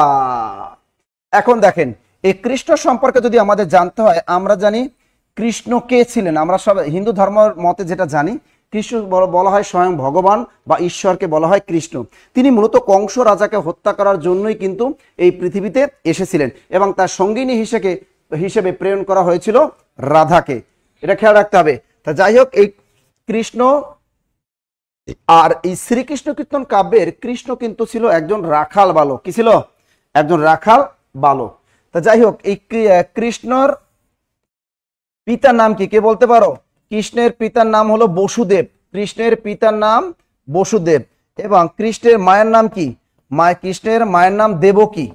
এখন দেখেন, এই কৃষ্ণ সম্পর্কে যদি আমাদের জানতে হয়, আমরা জানি কৃষ্ণ কে ছিলেন। আমরা সব হিন্দু ধর্মের মতে যেটা জানি, কৃষ্ণ বলা হয় স্বয়ং ভগবান বা ঈশ্বরকে বলা হয় কৃষ্ণ। তিনি মূলত কংস রাজাকে হত্যা করার জন্যই কিন্তু এই পৃথিবীতে এসেছিলেন, এবং তার সঙ্গিনী হিসেবে প্রেরণ করা হয়েছিল রাধাকে। এটা খেয়াল রাখতে হবে। তা যাই হোক, এই কৃষ্ণ আর এই শ্রীকৃষ্ণ কীর্তন কাব্যের কৃষ্ণ কিন্তু ছিল একজন রাখাল বালক। কি ছিল? একজন রাখাল বালক। তা যাই হোক, এই কৃষ্ণর পিতার নাম কি? কে বলতে পারো? কৃষ্ণের পিতার নাম হলো বসুদেব। কৃষ্ণের পিতার নাম বসুদেব। এবং কৃষ্ণের মায়ের নাম কি? কৃষ্ণের মায়ের নাম দেবকী।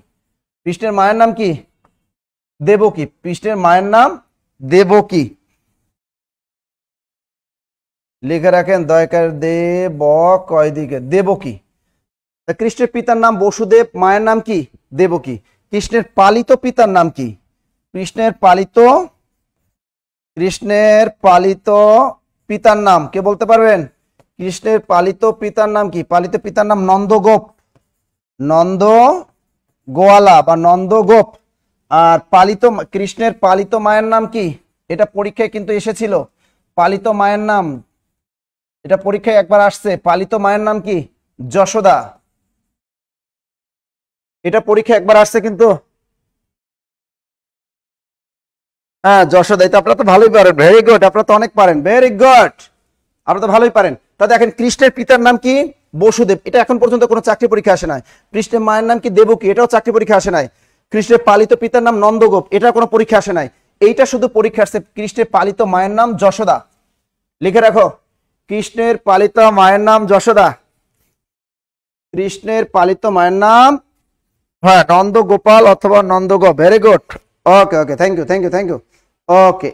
কৃষ্ণের মায়ের নাম কি? দেবকী। কৃষ্ণের মায়ের নাম দেবকী। লিখে রাখেন দয়াকার, কয়দিকে দেবকী। কৃষ্ণের পিতার নাম বসুদেব, মায়ের নাম কি? দেবকী। কৃষ্ণের পালিত পিতার নাম কি? কৃষ্ণের পালিত পিতার নাম কে বলতে পারবেন? কৃষ্ণের পালিত পিতার নাম কি? পালিত পিতার নাম নন্দগোপ, নন্দগোয়ালা বা নন্দগোপ। আর কৃষ্ণের পালিত মায়ের নাম কি? এটা পরীক্ষায় কিন্তু এসেছিল। পালিত মায়ের নাম এটা পরীক্ষায় একবার আসছে, পালিত মায়ের নাম কি? যশোদা। এটা পরীক্ষা একবার আসছে কিন্তু। হ্যাঁ, যশোদা। এটা আপনারা তো ভালোই পারেন, ভেরি গুড, আপনারা তো অনেক পারেন, ভেরি গুড, আপনারা তো ভালোই পারেন। তা দেখেন, কৃষ্ণের পিতার নাম কি? বসুদেব, এটা এখন পর্যন্ত কোনো চাকরি পরীক্ষা আসে নাই। কৃষ্ণের মায়ের নাম কি? দেবকী, এটাও চাকরি পরীক্ষা আসে নাই। কৃষ্ণের পালিত পিতার নাম নন্দগোপ, এটা কোনো পরীক্ষা আসে নাই। এইটা শুধু পরীক্ষা আসছে, কৃষ্ণের পালিত মায়ের নাম যশোদা। লিখে রাখো, কৃষ্ণের পালিত মায়ের নাম যশোদা। কৃষ্ণের পালিত মায়ের নাম, হ্যাঁ, নন্দগোপাল অথবা Nandagop. Very good, okay okay, thank you thank you thank you. Okay,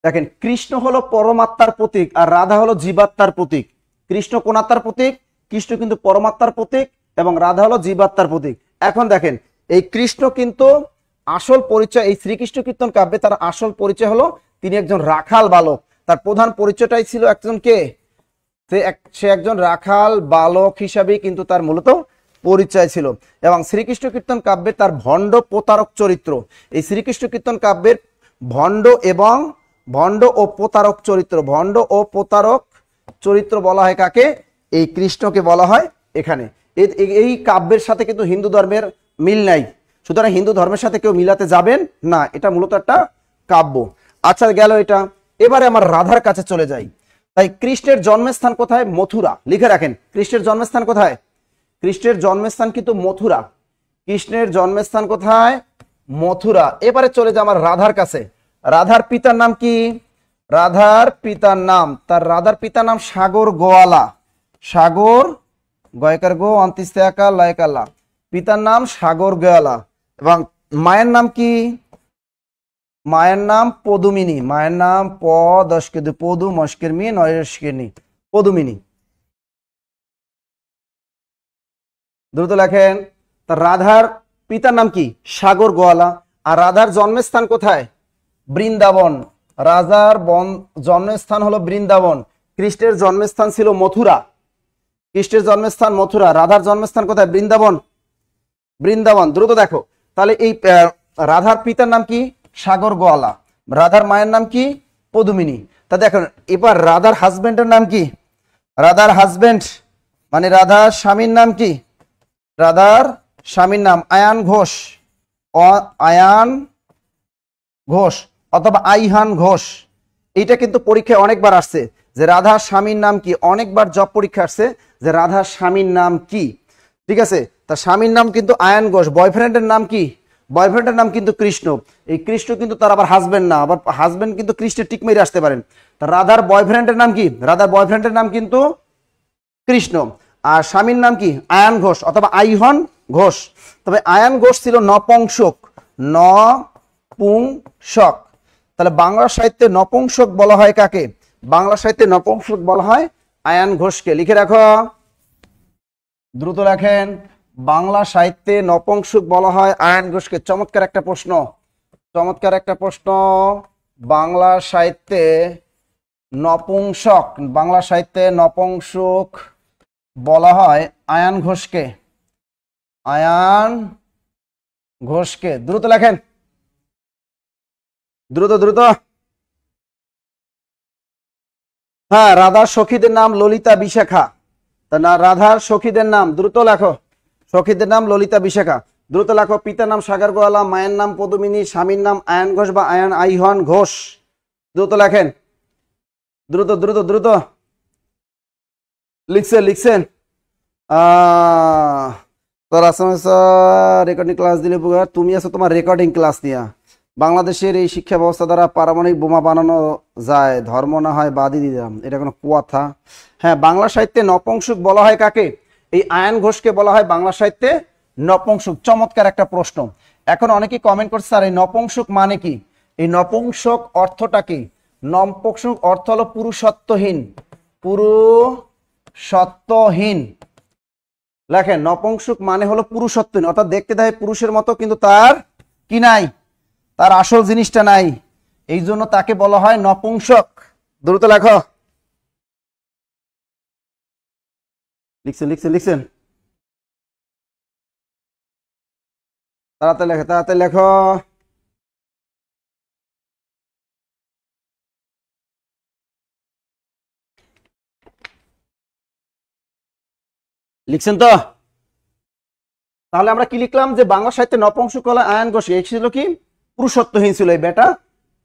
দেখেন, কৃষ্ণ হলো পরমাত্মার প্রতীক আর রাধা হলো জীবাত্মার প্রতীক। কৃষ্ণ কোন আত্মার প্রতীক? কৃষ্ণ কিন্তু পরমাত্মার প্রতীক এবং রাধা হলো জীবাত্মার প্রতীক। এখন দেখেন, এই কৃষ্ণ কিন্তু আসল পরিচয়, এই শ্রীকৃষ্ণ কীর্তন কাব্যে তার আসল পরিচয় হলো তিনি একজন রাখাল বালক। তার প্রধান পরিচয়টাই ছিল একজন কে? সে একজন রাখাল বালক হিসাবেই কিন্তু তার মূলত পরিচয় ছিল। এবং শ্রীকৃষ্ণ কীর্তন কাব্যে তার ভণ্ড প্রতারক চরিত্র, এই শ্রীকৃষ্ণ কীর্তন কাব্যের ভণ্ড ও প্রতারক চরিত্র, ভণ্ড ও প্রতারক চরিত্র বলা হয় কাকে? এই কৃষ্ণকে বলা হয় এখানে। এই কাব্যের সাথে কিন্তু হিন্দু ধর্মের মিল নাই, সুতরাং হিন্দু ধর্মের সাথে কেউ মিলাতে যাবেন না, এটা মূলত একটা কাব্য। আচ্ছা, গেল এটা। এবারে আমার রাধার কাছে চলে যাই। তাই কৃষ্ণের জন্মস্থান কোথায়? মথুরা। লিখে রাখেন, কৃষ্ণের জন্মস্থান কোথায়? কৃষ্ণের জন্মস্থান কিন্তু মথুরা। কৃষ্ণের জন্মস্থান কোথায়? মথুরা। এবারে চলে যায় আমার রাধার কাছে। রাধার পিতার নাম কি? রাধার পিতার নাম, রাধার পিতার নাম সাগর গোয়ালা। সাগর, গয়কার গো, অন্তিস্তেয়াকা লয়কালা। পিতার নাম সাগর গোয়ালা। এবং মায়ের নাম কি? মায়ের নাম পদুমিনী। মায়ের নাম পদু মস্কের মি নয়স্কের পদুমিনী। দ্রুত লেখেন। তার রাধার পিতার নাম কি? সাগর গোয়ালা। আর রাধার জন্মস্থান কোথায়? বৃন্দাবন। রাজার জন্মস্থান হলো বৃন্দাবন। কৃষ্ণের জন্মস্থান ছিল মথুরা। কৃষ্ণের জন্মস্থান মথুরা, রাধার জন্মস্থান কোথায়? বৃন্দাবন। বৃন্দাবন। দ্রুত দেখো, তাহলে এই রাধার পিতার নাম কি? সাগর গোয়ালা। রাধার মায়ের নাম কি? পদুমিনী। তা দেখো, এবার রাধার হাজবেন্ডের নাম কি? রাধার হাজবেন্ড মানে রাধার স্বামীর নাম কি? রাধার স্বামীর নাম আয়ান ঘোষ। আয়ান ঘোষ অথবা আইহান ঘোষ। এইটা কিন্তু পরীক্ষায় অনেকবার আসছে যে রাধার স্বামীর নাম কি। অনেকবার জব পরীক্ষা আসছে যে রাধার স্বামীর নাম কি। ঠিক আছে, তার স্বামীর নাম কিন্তু আয়ান ঘোষ। বয়ফ্রেন্ডের নাম কি? বয়ফ্রেন্ডের নাম কিন্তু কৃষ্ণ। এই কৃষ্ণ কিন্তু তার আবার হাজবেন্ড না, আবার হাজবেন্ড কিন্তু কৃষ্ণের টিক মেরে আসতে পারেন। তা রাধার বয়ফ্রেন্ডের নাম কি? রাধার বয়ফ্রেন্ডের নাম কিন্তু কৃষ্ণ। আর স্বামীর নাম কি? আয়ান ঘোষ অথবা আইহন ঘোষ। তবে আয়ান ঘোষ ছিল নপুংসক। নপুংসক। তাহলে বাংলা সাহিত্যে নপুংসক বলা হয় কাকে? বাংলা সাহিত্যে নপুংসক বলা হয় আয়ান ঘোষকে। লিখে রাখো, দ্রুত লেখেন। বাংলা সাহিত্যে নপুংসক বলা হয় আয়ান ঘোষকে। চমৎকার একটা প্রশ্ন, চমৎকার একটা প্রশ্ন। বাংলা সাহিত্যে নপুংসক, বাংলা সাহিত্যে নপুংসক বলা হয় আয়ান ঘোষকে। আয়ান ঘোষকে। দ্রুত লেখেন, দ্রুত দ্রুত। হ্যাঁ, রাধার সখীদের নাম ললিতা বিশাখা। তা না, রাধার সখীদের নাম দ্রুত লেখো। সখীদের নাম ললিতা বিশাখা। দ্রুত লেখো। পিতার নাম সাগর গোয়ালা, মায়ের নাম পদুমিনী, স্বামীর নাম আয়ান ঘোষ বা আয়ান আইহন ঘোষ। দ্রুত লেখেন, দ্রুত দ্রুত দ্রুত। লিখছেন লিখছেন। তোর রেকর্ডিং ক্লাস দিলে তুমি আছো তোমার রেকর্ডিং ক্লাস নিয়ে। বাংলাদেশের এই শিক্ষা ব্যবস্থা দ্বারা পারমাণবিক বোমা বানানো যায়, ধর্ম না হয় বাদই দিলাম, এটা কোনো কথা? হ্যাঁ, বাংলা সাহিত্যে নপুংসক বলা হয় কাকে? এই আয়ান ঘোষকে বলা হয় বাংলা সাহিত্যে নপুংসক। চমৎকার একটা প্রশ্ন। এখন অনেকেই কমেন্ট করছে, স্যার এই নপুংসক মানে কি? এই নপুংসক অর্থটা কি? নপুংসক অর্থ হলো পুরুষত্বহীন। পুরুষত্বহীন। লেখেন, নপুংসক মানে হলো পুরুষত্বহীন, অর্থাৎ দেখতে দেয় পুরুষের মতো কিন্তু তার কি নাই? তার আসল জিনিসটা নাই, এই জন্য তাকে বলা হয় নপুংসক। দ্রুত লেখো। লিখছেন লিখছেন লিখছেন। তাড়াতাড়ি লেখো, তাড়াতাড়ি লেখো। লিখছেন তো? তাহলে আমরা কি লিখলাম যে বাংলা সাহিত্যে নপুংসক আয়ন ঘোষ এই ছিল কি পুরুষত্বহীন ছিল এই বেটা।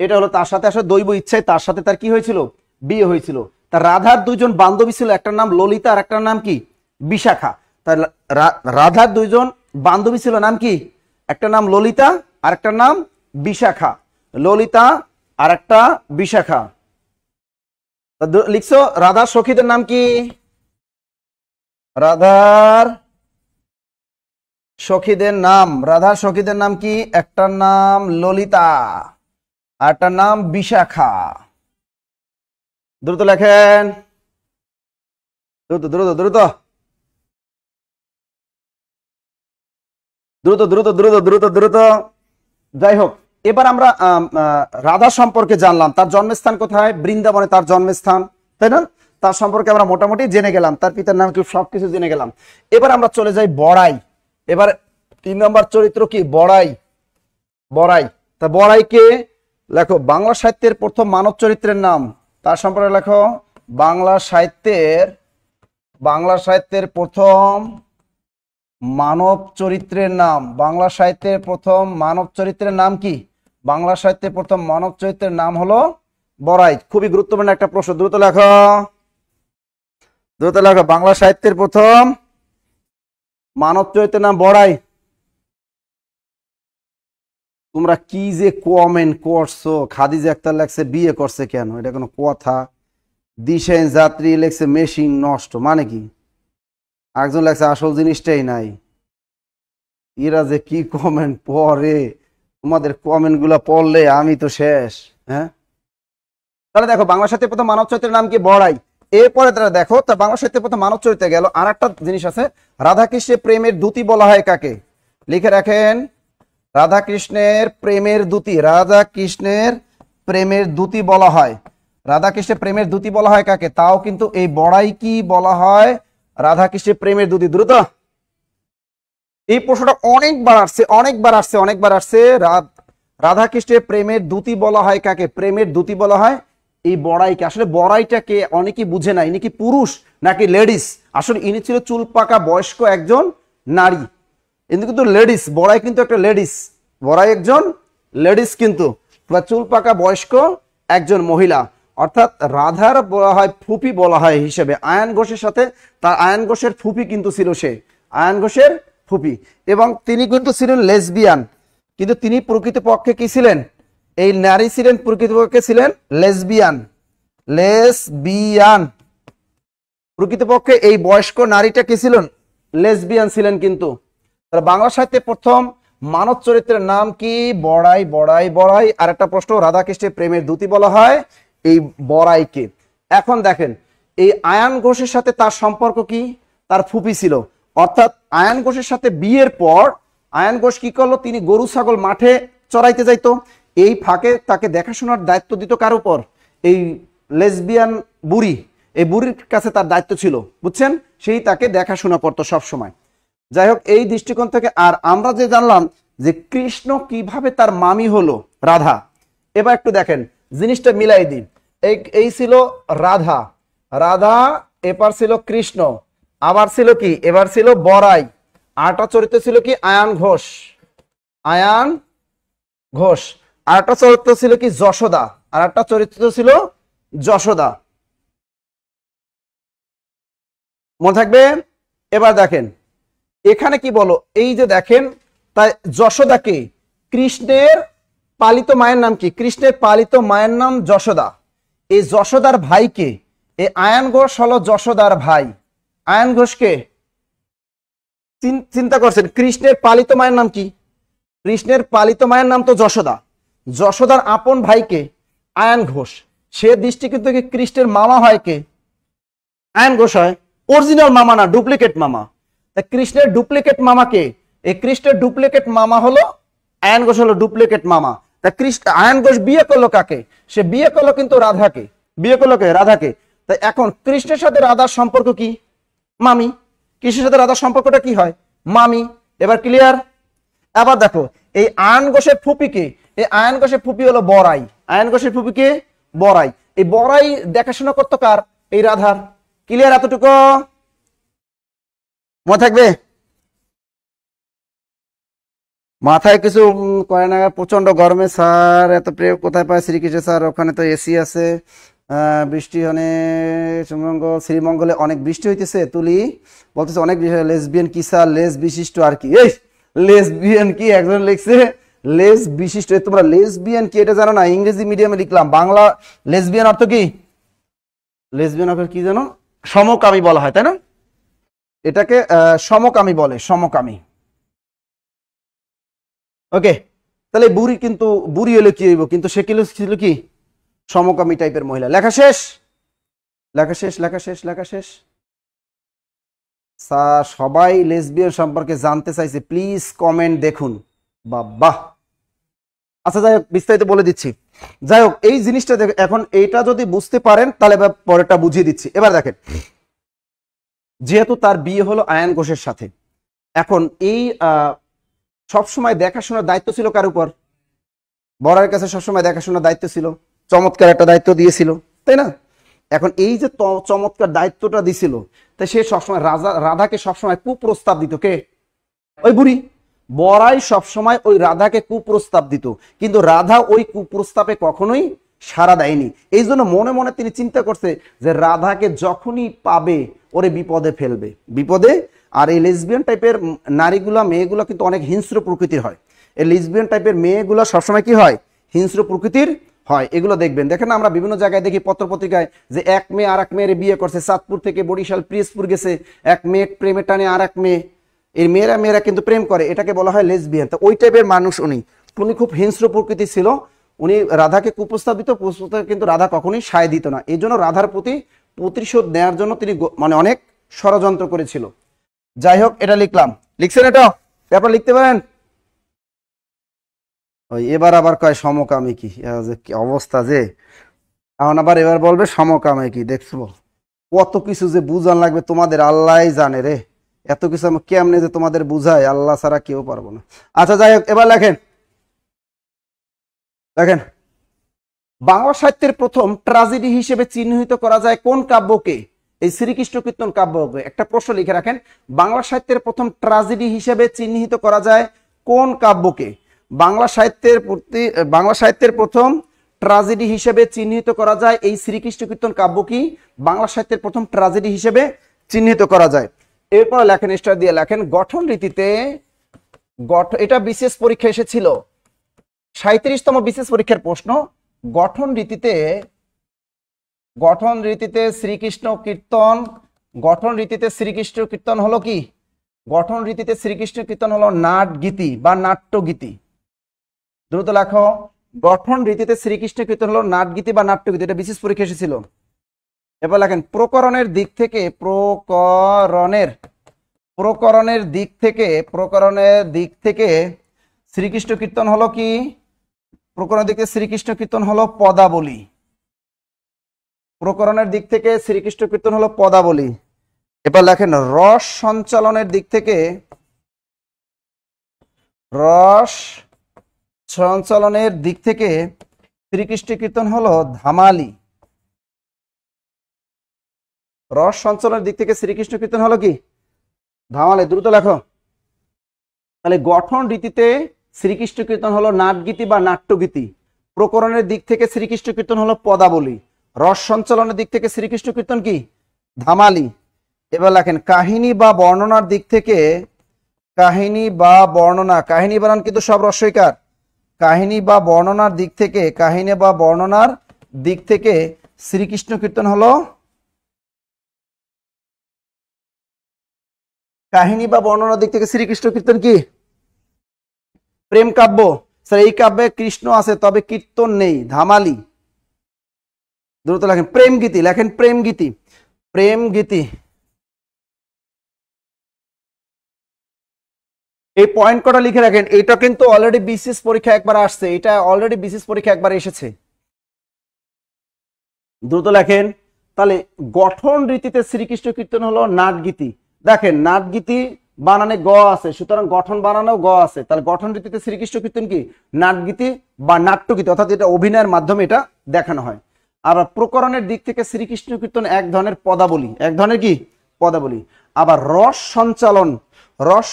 এটা হলো তার সাথে আসলে দৈব ইচ্ছায় তার সাথে তার কি হয়েছিল, বিয়ে হয়েছিল। তার রাধার দুইজন বান্ধবী ছিল, একটার নাম ললিতা আর একটার নাম কি বিশাখা। তার রাধার দুইজন বান্ধবী ছিল, নাম কি, একটা নাম ললিতা আর একটা নাম বিশাখা। ললিতা আর একটা বিশাখা। লিখছো রাধার সখীদের নাম কি? রাধার সখীদের নাম কি? একটার নাম ললিতা আর একটার নাম বিশাখা। দ্রুত লেখেন, দ্রুত দ্রুত দ্রুত দ্রুত দ্রুত দ্রুত দ্রুত দ্রুত। যাই হোক, এবার আমরা রাধা সম্পর্কে জানলাম। তার জন্মস্থান কোথায়? বৃন্দাবনে তার জন্মস্থান, তাই না? তার সম্পর্কে আমরা মোটামুটি জেনে গেলাম, তার পিতার নাম কি, সবকিছু জেনে গেলাম। এবার আমরা চলে যাই বড়াই। এবার 3 নম্বর চরিত্র কি? বড়াই। বড়াই। তা বড়াইকে লেখো বাংলা সাহিত্যের প্রথম মানব চরিত্রের নাম। তার সম্পর্কে লেখো বাংলা সাহিত্যের প্রথম মানব চরিত্রের নাম। বাংলা সাহিত্যের প্রথম মানব চরিত্রের নাম কি? বাংলা সাহিত্যের প্রথম মানব চরিত্রের নাম হলো বড়াই। খুবই গুরুত্বপূর্ণ একটা প্রশ্ন, দ্রুত লেখো, দ্রুত লেখো। বাংলা সাহিত্যের প্রথম মানব চরিত্রের নাম বড়াই। তোমরা কি যে কমেন্ট করছো! খাদিজা আক্তার লেখছে বিয়ে করছে কেন, এটা কোনো কথা? দিশাইন যাত্রী লেখছে মেশিন নষ্ট, মানে কি? একজন লেখছে আসল জিনিসটাই নাই। এরা যে কি কমেন্ট পড়ে, তোমাদের কমেন্ট গুলা পড়লে আমি তো শেষ। হ্যাঁ, তাহলে দেখো বাংলা সাহিত্যের প্রথম মানব চরিত্রের নাম কি? বড়াই। এরপরে তারা দেখো, তা বাংলা সাহিত্যের প্রথম মানব চরিত্রে গেল। আর একটা জিনিস আছে, রাধাকৃষ্ণের প্রেমের দূতি বলা হয় কাকে? লিখে রাখেন, রাধাকৃষ্ণের প্রেমের দূতি। রাধাকৃষ্ণের প্রেমের দূতি বলা হয়। রাধাকৃষ্ণের প্রেমের দূতি বলা হয় কাকে? তাও কিন্তু এই বড়াই কি বলা হয়? রাধাকৃষ্ণের প্রেমের দূতি। দ্রুত, এই প্রশ্নটা অনেকবার আসছে। রাধাকৃষ্ণের প্রেমের দূতি বলা হয় কাকে? প্রেমের দূতি বলা হয় এই বড়াইকে। আসলে বড়াইটাকে অনেকেই বুঝে না, ইনি কি পুরুষ নাকি লেডিস? আসলে ইনি ছিল চুল পাকা বয়স্ক একজন নারী, কিন্তু লেডিস। বড়াই কিন্তু একটা লেডিস, বড়াই একজন লেডিস, কিন্তু চুল পাকা বয়স্ক একজন মহিলা। অর্থাৎ রাধার বলা হয় ফুপি বলা হয় হিসেবে। আয়ন ঘোষের সাথে তার আয়ন ঘোষের ফুপি কিন্তু ছিল, সে আয়ন ঘোষের ফুপি। এবং তিনি কিন্তু ছিলেন লেসবিয়ান, কিন্তু তিনি প্রকৃতপক্ষে কি ছিলেন? এই নারী ছিলেন প্রকৃতপক্ষে ছিলেন লেসবিয়ান। প্রকৃতপক্ষে এই বয়স্ক নারীটা কি ছিলেন? লেসবিয়ান ছিলেন। কিন্তু বাংলা সাহিত্যে প্রথম মানব চরিত্রের নাম কি? বড়াই, বড়াই, বড়াই। আর একটা প্রশ্ন, রাধাকৃষ্ণের প্রেমের দূতি বলা হয় এই বড়াইকে। এখন দেখেন, এই আয়ন ঘোষের সাথে তার সম্পর্ক কি? তার ফুপি ছিল। অর্থাৎ আয়ন ঘোষের সাথে বিয়ের পর আয়ন ঘোষ কি করলো? তিনি গরু ছাগল মাঠে চড়াইতে যাইতো। এই ফাঁকে তাকে দেখাশোনার দায়িত্ব দিত কার উপর? এই লেসবিয়ান বুড়ি, এই বুড়ির কাছে তার দায়িত্ব ছিল, বুঝছেন? সেই তাকে দেখাশোনা করতো সব সময়। যাই হোক, এই দৃষ্টিকোণ থেকে আর আমরা যে জানলাম যে কৃষ্ণ কিভাবে তার মামি হলো রাধা। এবার একটু দেখেন, জিনিসটা মিলাই দিন। এই ছিল রাধা, এবার ছিল কৃষ্ণ, আবার ছিল কি? এবার ছিল বড়াই। আরেকটা চরিত্র ছিল কি? আয়ন ঘোষ। আরেকটা চরিত্র ছিল কি? যশোদা। আর একটা চরিত্র ছিল যশোদা, মনে থাকবে? এবার দেখেন এখানে কি বলো, এই যে দেখেন, তাই যশোদাকে কৃষ্ণের পালিত মায়ের নাম কি? কৃষ্ণের পালিত মায়ের নাম যশোদা। এই যশোদার ভাইকে, এই আয়ন ঘোষ হলো যশোদার ভাই। আয়ন ঘোষকে চিন্তা করছেন, কৃষ্ণের পালিত মায়ের নাম কি? কৃষ্ণের পালিত মায়ের নাম তো যশোদা। যশোদার আপন ভাইকে আয়ন ঘোষ, সে দৃষ্টিকোণ থেকে কৃষ্ণের মামা হয় কে? আয়ন ঘোষ হয়। অরিজিনাল মামা না, ডুপ্লিকেট মামা। তা কৃষ্ণের ডুপ্লিকেট মামাকে, এই কৃষ্ণের ডুপ্লিকেট মামা হলো আয়ন ঘোষ, হলো ডুপ্লিকেট মামা। তা আয়ন ঘোষ বিয়ে করলো কাকে? সে বিয়ে করলো কিন্তু রাধাকে। বিয়ে করলো কে? রাধাকে। তাই এখন কৃষ্ণের সাথে রাধার সম্পর্ক কি? মামি। কৃষ্ণের সাথে রাধার সম্পর্কটা কি হয়? মামি। এবার ক্লিয়ার? আবার দেখো, এই আয়ন ঘোষের ফুপিকে, এই আয়ন ঘোষের ফুপি হলো বড়াই। আয়ন ঘোষের ফুপিকে বড়াই। এই বড়াই দেখাশোনা করতো কার? এই রাধার। ক্লিয়ার এতটুকু? মনে থাকবে? মাথায় কিছু করে না, প্রচন্ড গরমে স্যার এত প্রেম কোথায় পায় শ্রীকৃষ্ণ স্যার? ওখানে তো এসি আছে। বৃষ্টি শ্রীমঙ্গলে অনেক বৃষ্টি হইতেছে। তুলি বলতেছে অনেক লেসবিয়ান কি স্যার? লেস বিশিষ্ট আর কি? এই লেসবিয়ান কি একজন লিখছে, লেস বিশিষ্ট। তোমরা লেসবিয়ান কি এটা জানো না? ইংরেজি মিডিয়ামে লিখলাম, বাংলা লেসবিয়ান অর্থ কি? লেসবিয়ান অর্থ কি জানো? সমকামী বলা হয়, তাই না? এটাকে সমকামী বলে, সমকামী। ওকে, তাহলে বুড়ি কিন্তু বুড়ি হলে কি হইব? কিন্তু সে ছিল কি? সমকামী টাইপের মহিলা। লেখা শেষ, লেখা শেষ, লেখা শেষ, লেখা শেষ। স্যার সবাই লেসবিয়ান সম্পর্কে জানতে চাইছে, প্লিজ কমেন্ট দেখুন। বাবা, আচ্ছা যাই হোক, বিস্তারিত বলে দিচ্ছি। যাই হোক, এই জিনিসটা এখন এইটা যদি বুঝতে পারেন তাহলে পরেরটা বুঝিয়ে দিচ্ছি। এবার দেখেন, যেহেতু তার বিয়ে হলো আয়ান ঘোষের সাথে, এখন এই সবসময় দেখাশোনার দায়িত্ব ছিল কার উপর? বরের কাছে সবসময় দেখাশোনার দায়িত্ব ছিল, চমৎকার একটা দায়িত্ব দিয়েছিল, তাই না? এখন এই যে চমৎকার দায়িত্বটা দিছিল, তাই সে সবসময় রাধাকে সবসময় কুপ্রস্তাব দিত। কে? ওই বুড়ি। বড়াই সবসময় ওই রাধাকে কুপ্রস্তাব দিত, কিন্তু রাধা ওই কুপ্রস্তাবে কখনোই সাড়া দেয়নি। এই জন্য মনে মনে তিনি চিন্তা করছে যে রাধাকে যখনই পাবে ওরে বিপদে ফেলবে, বিপদে। আর এই লেসবিয়ান টাইপের নারীগুলা, মেয়েগুলা কিন্তু অনেক হিংস্র প্রকৃতির হয়। এই লেসবিয়ান টাইপের মেয়েগুলা সবসময় কি হয়? হিংস্র প্রকৃতির হয়। এগুলো দেখবেন, দেখেন আমরা বিভিন্ন জায়গায় দেখি পত্রপত্রিকায় যে এক মেয়ে আর এক মেয়ের বিয়ে করছে, চাঁদপুর থেকে বরিশাল পিরোজপুর গেছে, এক মেয়ে প্রেমে টানে আর এক মেয়ে, এই মেয়েরা কিন্তু প্রেম করে, এটাকে বলা হয় লেসবিয়ান। তো ওই টাইপের মানুষ উনি খুব হিংস্র প্রকৃতি ছিল। উনি রাধাকে কুপ্রস্তাব দিত, কিন্তু রাধা কখনোই সায় দিত না। এই জন্য রাধার প্রতি প্রতিশোধ নেওয়ার জন্য তিনি মানে অনেক ষড়যন্ত্র করেছিল। যাই হোক, এটা লিখলাম। লিখছেন? এটা পেপার লিখতে পারেন? ওই এবার আবার কয় সমকামী কি? কি অবস্থা যে! এখন আবার এবার বলবে সমকামী কি। দেখছো কত কিছু যে বুঝান লাগবে তোমাদের, আল্লাহ জানে রে। এত কিছু আমি কেমনে যে তোমাদের বুঝাই, আল্লাহ ছাড়া কেউ পারবো না। আচ্ছা যাই হোক, এবার লেখেন, দেখেন, বাংলা সাহিত্যের প্রথম ট্রাজেডি হিসেবে চিহ্নিত করা যায় কোন কাব্যকে? এই শ্রীকৃষ্ণ কীর্তন কাব্যকে। একটা প্রশ্ন লিখে রাখেন, বাংলা সাহিত্যের প্রথম ট্রাজেডি হিসেবে চিহ্নিত করা যায় কোন কাব্যকে? বাংলা সাহিত্যের প্রথম ট্রাজেডি হিসেবে চিহ্নিত করা যায় এই শ্রীকৃষ্ণ কীর্তন কাব্য কি? বাংলা সাহিত্যের প্রথম ট্রাজেডি হিসেবে চিহ্নিত করা যায়। এরপর লেখেন, স্টার দিয়ে লেখেন, গঠন রীতিতে, এটা বিশেষ পরীক্ষা এসেছিল, 37তম বিশেষ পরীক্ষার প্রশ্ন। গঠন রীতিতে শ্রীকৃষ্ণ কীর্তন হলো কি? গঠন রীতিতে শ্রীকৃষ্ণ কীর্তন হলো নাটগীতি বা নাট্যগীতি। দ্রুত লেখো, গঠন রীতিতে শ্রীকৃষ্ণ কীর্তন হলো নাটগীতি বা নাট্যগীতি। এটা বিশেষ পরীক্ষা এসেছিল। এবার লেখেন, প্রকরণের দিক থেকে শ্রীকৃষ্ণ কীর্তন হলো কি? প্রকরণের দিক থেকে শ্রীকৃষ্ণ কীর্তন হলো পদাবলী। প্রকরণের দিক থেকে শ্রীকৃষ্ণ কীর্তন হলো পদাবলী। এবার লেখেন, রস সঞ্চালনের দিক থেকে শ্রীকৃষ্ণ কীর্তন হলো ধামালি। রস সঞ্চালনের দিক থেকে শ্রীকৃষ্ণ কীর্তন হলো কি? ধামালি। দ্রুত লেখো। তাহলে গঠন রীতিতে শ্রীকৃষ্ণ কীর্তন হলো নাটগীতি বা নাট্যগীতি। প্রকরণের দিক থেকে শ্রীকৃষ্ণ কীর্তন হলো পদাবলী। রস সঞ্চালনের দিক থেকে শ্রীকৃষ্ণ কীর্তন কি? ধামালি। এবার লেখেন, কাহিনী বা বর্ণনার দিক থেকে, কাহিনী বানান কিন্তু সব রস্বইকার। কাহিনী বা বর্ণনার দিক থেকে শ্রীকৃষ্ণ কীর্তন হলো, কাহিনী বা বর্ণনার দিক থেকে শ্রীকৃষ্ণ কীর্তন কি? প্রেম কাব্য। স্যার এই কাব্যে কৃষ্ণ আছে তবে কীর্তন নেই, ধামালি। দ্রুত লেখেন, প্রেমগীতি। লেখেন প্রেমগীতি। এই পয়েন্ট কটা লিখে রাখেন। এটা কিন্তু অলরেডি বিসিএস পরীক্ষা একবার আসছে, এসেছে। দ্রুত লেখেন। তাহলে গঠন রীতিতে শ্রীকৃষ্ণ কীর্তন হলো নাটগীতি। দেখেন, নাটগীতি বানানে গ আছে, সুতরাং গঠন বানানো গ আছে। তাহলে গঠন রীতিতে শ্রীকৃষ্ণ কীর্তন কি? নাটগীতি বা নাট্যগীতি, অর্থাৎ এটা অভিনয়ের মাধ্যমে এটা দেখানো হয়। আর প্রকরণের দিক থেকে শ্রীকৃষ্ণ কীর্তন এক ধরনের পদাবলী, এক ধরনের কি? পদাবলী। আবার রস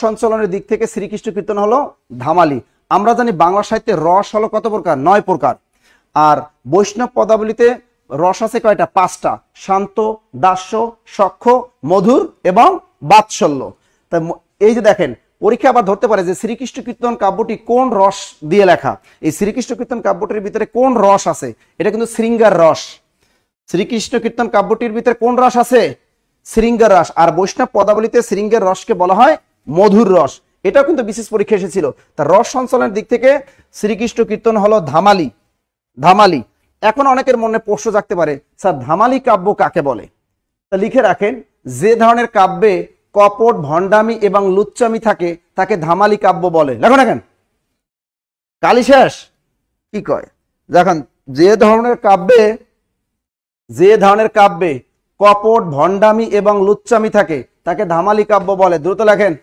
সঞ্চালনের দিক থেকে শ্রীকৃষ্ণ কীর্তন হলো ধামালি। আমরা জানি বাংলা সাহিত্যে রস হলো কত প্রকার? 9 প্রকার। আর বৈষ্ণব পদাবলীতে রস আছে কয়টা? 5টা। শান্ত, দাস্য, সখ্য, মধুর এবং বাৎসল্য। তা এই যে দেখেন, পরীক্ষা আবার ধরতে পারে যে শ্রীকৃষ্ণ কীর্তন কাব্যটি কোন রস দিয়ে লেখা। এই শ্রীকৃষ্ণ কীর্তন কাব্যটির ভিতরে কোন রস আছে? এটা কিন্তু শৃঙ্গার রস। শ্রীকৃষ্ণ কীর্তন কাব্যটির ভিতরে কোন রস আছে? শৃঙ্গার রস। আর বৈষ্ণব পদাবলীতে শৃঙ্গের রসকে বলা হয় মধুর রস। এটাও কিন্তু বিশেষ পরীক্ষা এসেছিল। তার রস সঞ্চালনের দিক থেকে শ্রীকৃষ্ণ কীর্তন হলো ধামালি। এখন অনেকের মনে প্রশ্ন জাগতে পারে, স্যার ধামালি কাব্য কাকে বলে? তা লিখে রাখেন, যে ধরনের কাব্যে কপট, ভণ্ডামি এবং লুচ্চামি থাকে তাকে ধামালি কাব্য বলে। দেখেন কালি শেষ কি কয়, দেখেন যে ধরনের কাব্যে কপট, ভণ্ডামি এবং লুচ্চামি থাকে তাকে ধামালি কাব্য বলে। দ্রুত লেখেন,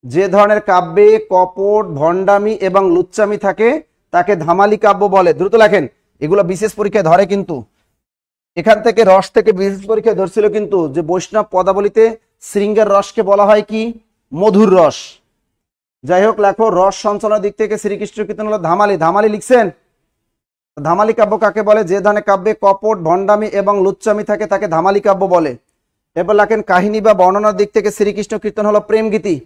যে ধরনের কাব্যে কপট, ভণ্ডামি এবং লুচ্চামি থাকে তাকে ধামালি কাব্য বলে। দ্রুত লেখেন, এগুলো বিশেষ পরীক্ষায় ধরে কিন্তু। এখান থেকে রস থেকে বিশেষ পরীক্ষায় ধরছিল কিন্তু যে বৈষ্ণব পদাবলীতে শৃঙ্গের রসকে বলা হয় কি? মধুর রস। যাই হোক, লেখো রস সঞ্চালনের দিক থেকে শ্রীকৃষ্ণ কীর্তন হলো ধামালি লিখছেন। ধামালি কাব্য কাকে বলে? যে ধরনের কাব্যে কপট, ভণ্ডামি এবং লুচ্চামি থাকে তাকে ধামালি কাব্য বলে। এরপর লেখেন, কাহিনী বা বর্ণনার দিক থেকে শ্রীকৃষ্ণ কীর্তন হলো প্রেম গীতি।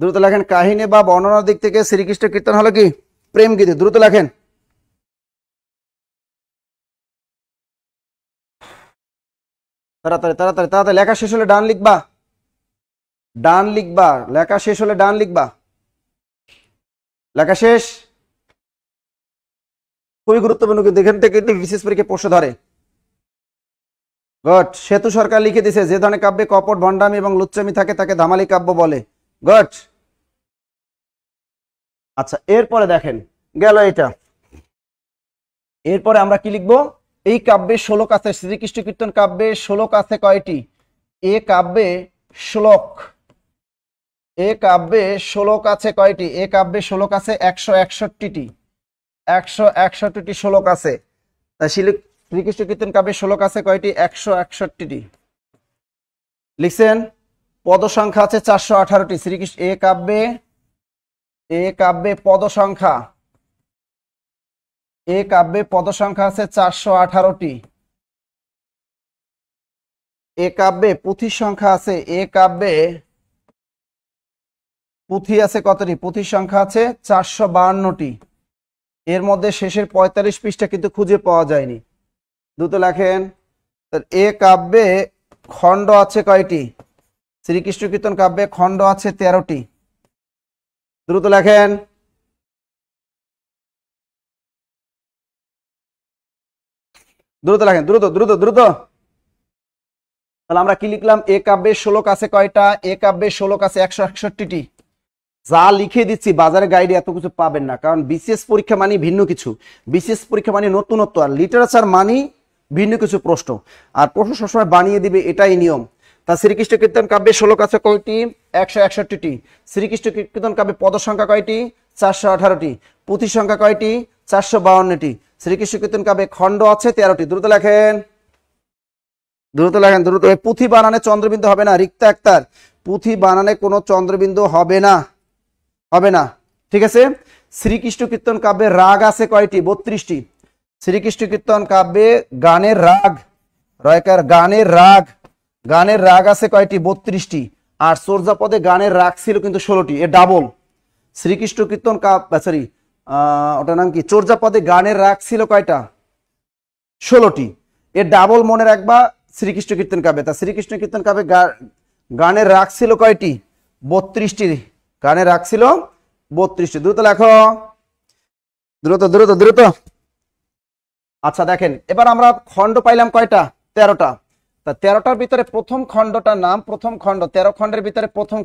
দ্রুত লেখেন, কাহিনী বা বর্ণনার দিক থেকে শ্রীকৃষ্ণ কীর্তন হলো কি? প্রেম গীতি। দ্রুত লেখেন, তাড়াতাড়ি লেখা শেষ হলে ডান লিখবা। লেখা শেষ হলে ডান লিখবা। লেখা শেষ। খুবই গুরুত্বপূর্ণ কিন্তু এখান থেকে বিশেষ পরীক্ষায় প্রশ্ন ধরে। গট সেতু সরকার লিখে দিছে, যে ধরনের কাব্যে কপট, ভণ্ডামি এবং লুচ্চামি থাকে তাকে ধামালি কাব্য বলে। গট। আচ্ছা, এরপরে দেখেন গেল এটা। এরপরে আমরা কি লিখবো? এই কাব্যে শ্লোক আছে, শ্রীকৃষ্ণ কীর্তন কাব্যে শ্লোক আছে কয়টি? এ কাব্যে শ্লোক আছে কয়টি? এ কাব্যে শ্লোক আছে 161টি। 161টি শ্লোক আছে। তাই শ্রীকৃষ্ণ কীর্তন কাব্যে শ্লোক আছে কয়টি? 161টি। লিখছেন, পদ সংখ্যা আছে 418টি। শ্রীকৃষ্ণ এ কাব্যে পদ সংখ্যা আছে 418টি। এ কাব্যে পুঁথির সংখ্যা আছে, পুঁথি আছে কতটি? পুঁথির সংখ্যা আছে 452টি। এর মধ্যে শেষের 45 পৃষ্ঠা কিন্তু খুঁজে পাওয়া যায়নি। দ্রুত লেখেন, এ কাব্যে খণ্ড আছে কয়টি? শ্রীকৃষ্ণ কীর্তন কাব্যে খণ্ড আছে 13টি। দ্রুত লেখেন, দ্রুত। তাহলে আমরা কি লিখলাম? এ কাব্যে শ্লোক আছে কয়টা? এ কাব্যে শ্লোক আছে 161টি। যা লিখে দিচ্ছি বাজারে গাইডে এত কিছু পাবেন না, কারণ বিশেষ পরীক্ষা মানে ভিন্ন কিছু। বিশেষ পরীক্ষা মানে নতুনত্ব, আর লিটারেচার মানে ভিন্ন কিছু প্রশ্ন। আর প্রশ্ন সবসময় বানিয়ে দিবে, এটাই নিয়ম। তা শ্রীকৃষ্ণ কীর্তন কাব্যে শ্লোক আছে কয়টি? 161টি। শ্রীকৃষ্ণ কীর্তন কাব্যে পদ সংখ্যা কয়টি? 418টি। পুঁথি সংখ্যা কয়টি? 452টি। শ্রীকৃষ্ণ কীর্তন কাব্যে খণ্ড আছে 13টি। দ্রুত লেখেন। পুঁথি বানানে চন্দ্রবিন্দু হবে না, রিক্তা আক্তার। পুঁথি বানানে কোনো চন্দ্রবিন্দু হবে না। ঠিক আছে। শ্রীকৃষ্ণ কীর্তন কাব্যে রাগ আছে কয়টি? 32টি। শ্রীকৃষ্ণ কীর্তন কাব্যে গানের রাগ আছে কয়টি? 32টি। আর চর্যাপদে গানের রাগ ছিল কিন্তু 16টি। এ ডাবল। শ্রীকৃষ্ণ কীর্তন ওটার নাম কি? চর্যাপদে গানের রাগ ছিল কয়টা? 16টি। এর ডাবল মনে রাখবা শ্রীকৃষ্ণ কীর্তন কাব্যে। তা শ্রীকৃষ্ণ কীর্তন কাব্যে গানের রাগ ছিল কয়টি? 32টি। গানের রাগ ছিল 32টি। দ্রুত লেখো, দ্রুত। আচ্ছা দেখেন, এবার আমরা খণ্ড পাইলাম কয়টা? 13টা। তা 13টার ভিতরে প্রথম খণ্ডটার নাম, 13 খণ্ডের ভিতরে প্রথম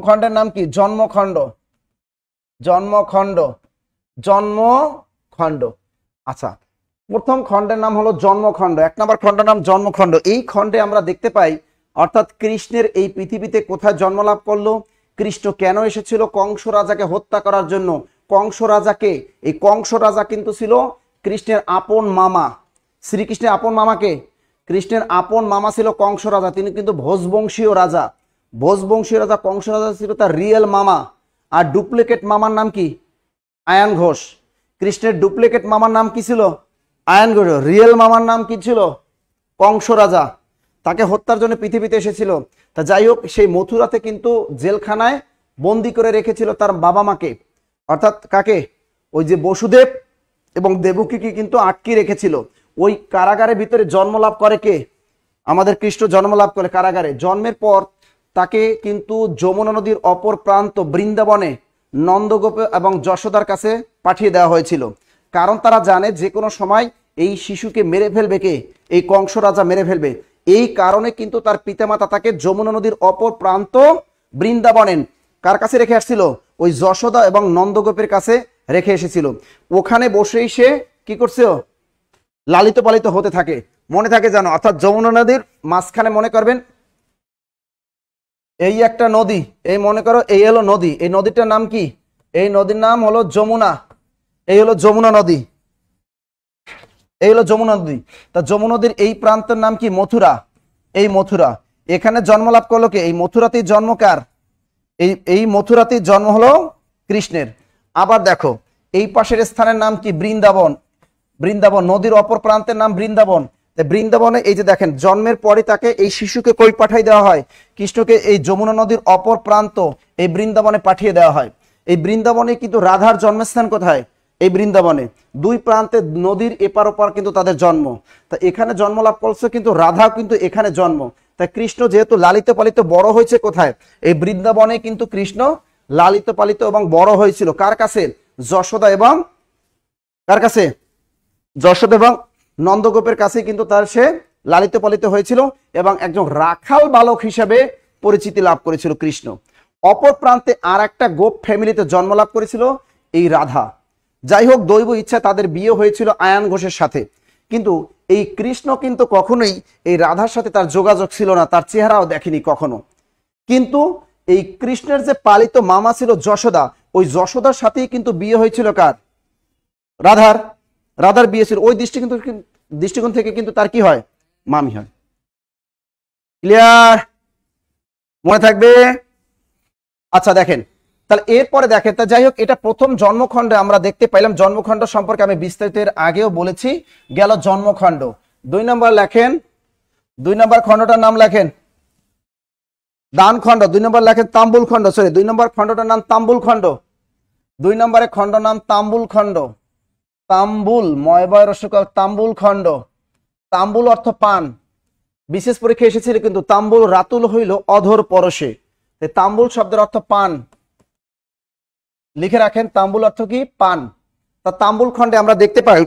খণ্ডের নাম কি? জন্মখণ্ড। আচ্ছা, প্রথম খণ্ডের নাম হলো জন্মখণ্ড। 1 নম্বর খণ্ডের নাম জন্মখণ্ড। এই খণ্ডে আমরা দেখতে পাই অর্থাৎ কৃষ্ণের এই পৃথিবীতে কোথায় জন্ম লাভ করলো, কৃষ্ণ কেন এসেছিল কংস রাজাকে হত্যা করার জন্য। কংস রাজা কিন্তু ছিল কৃষ্ণের আপন মামা। শ্রীকৃষ্ণের আপন মামাকে, কৃষ্ণের আপন মামা ছিল কংস রাজা, তিনি কিন্তু ভোজবংশীয় রাজা। ভোজবংশীয় রাজা কংস রাজা ছিল তার রিয়েল মামা। আর ডুপ্লিকেট মামার নাম কি? আয়ান ঘোষ। কৃষ্ণের ডুপ্লিকেট মামার নাম কি ছিল? আয়ান ঘোষ। রিয়েল মামার নাম কি ছিল? কংস রাজা। তাকে হত্যার জন্য পৃথিবীতে এসেছিল। তা যাই হোক, সেই মথুরাতে কিন্তু জেলখানায় বন্দি করে রেখেছিল তার বাবা মাকে, অর্থাৎ কাকে? ওই যে বসুদেব এবং দেবকীকে কিন্তু আটকে রেখেছিল। ওই কারাগারের ভিতরে জন্মলাভ করে কে? আমাদের কৃষ্ণ জন্মলাভ করে কারাগারে। জন্মের পর তাকে কিন্তু যমুনা নদীর অপর প্রান্ত বৃন্দাবনে নন্দগোপ এবং যশোদার কাছে পাঠিয়ে দেওয়া হয়েছিল। কারণ তারা জানে যে কোনো সময় এই শিশুকে মেরে ফেলবে কে? এই কংস রাজা মেরে ফেলবে। এই কারণে কিন্তু তার পিতামাতা তাকে যমুনা নদীর অপর প্রান্ত বৃন্দাবনে কার কাছে রেখে আসছিল? ওই যশোদা এবং নন্দগোপের কাছে রেখে এসেছিল। ওখানে বসেই সে কি করছে? লালিত পালিত হতে থাকে। মনে থাকে জানো, অর্থাৎ যমুনা নদীর মাঝখানে মনে করবেন এই একটা নদী, এই মনে করো এই হলো নদী। এই নদীটার নাম কি? এই নদীর নাম হলো যমুনা। এই হলো যমুনা নদী, এই হলো যমুনা নদী। তা যমুনা নদীর এই প্রান্তের নাম কি? মথুরা। এই মথুরা, এখানে জন্মলাভ করলো কে? এই মথুরাতেই জন্ম কার? এই মথুরাতেই জন্ম হলো কৃষ্ণের। আবার দেখো এই পাশের স্থানের নাম কি? বৃন্দাবন। বৃন্দাবন, নদীর অপর প্রান্তের নাম বৃন্দাবন। বৃন্দাবনে এই যে দেখেন, জন্মের পরে তাকে এই শিশুকে কই পাঠাই দেওয়া হয়? কৃষ্ণকে এই যমুনা নদীর অপর প্রান্ত এই বৃন্দাবনে পাঠিয়ে দেওয়া হয়। এই বৃন্দাবনে কিন্তু রাধার জন্মস্থান কোথায়? এই বৃন্দাবনে। দুই প্রান্তে নদীর এপার ওপার কিন্তু তাদের জন্ম। তা এখানে জন্মলাভ করছে কিন্তু রাধা কিন্তু এখানে জন্ম। তাই কৃষ্ণ যেহেতু লালিত পালিত বড় হয়েছে কোথায়? এই বৃন্দাবনে কিন্তু কৃষ্ণ লালিত পালিত এবং বড় হয়েছিল। কার কাছে? যশোদা এবং কার কাছে? যশোদা এবং নন্দগোপের কাছে কিন্তু তার সে লালিত পালিত হয়েছিল এবং একজন রাখাল বালক হিসেবে পরিচিতি লাভ করেছিল কৃষ্ণ। অপর প্রান্তে আর একটা গোপ ফ্যামিলিতে জন্মলাভ করেছিল এই রাধা। যাই হোক, দৈব ইচ্ছা তাদের বিয়ে হয়েছিল আয়ান ঘোষের সাথে। কিন্তু এই কৃষ্ণ কিন্তু কখনোই এই রাধার সাথে তার যোগাযোগ ছিল না, তার চেহারাও দেখেনি কখনো। কিন্তু এই কৃষ্ণের যে পালিত মামা ছিল যশোদা, ওই যশোদার সাথেই কিন্তু বিয়ে হয়েছিল কার? রাধার। রাধার বিয়ে ছিল। ওই দৃষ্টিকোণ থেকে কিন্তু তার কি হয়? মামি হয়। ক্লিয়ার? মনে থাকবে? আচ্ছা দেখেন, তাহলে এরপরে দেখেন, তা যাই হোক, এটা প্রথম জন্মখণ্ডে আমরা দেখতে পাইলাম। জন্মখণ্ড সম্পর্কে আমি বিস্তারিত আগেও বলেছি। গেল জন্মখণ্ড। 2 নম্বর লেখেন, 2 নম্বর খণ্ডটার নাম লেখেন দান খণ্ড। 2 নম্বর লেখেন তাম্বুল খণ্ড। সরি, 2 নম্বর খণ্ডটার নাম তাম্বুল খণ্ড। 2 নম্বরের খণ্ড নাম তাম্বুল খণ্ড। তাম্বুল, ময়বয় রসকাল, তাম্বুল খণ্ড। তাম্বুল অর্থ পান। বিশেষ পরীক্ষা এসেছিল কিন্তু। তাম্বুল রাতুল হইল অধর পরশে। তাম্বুল শব্দের অর্থ পান। লিখে রাখেন, তাম্বুল অর্থ কি? পান। তা তাম্বুল খণ্ডে আমরা দেখতে পাই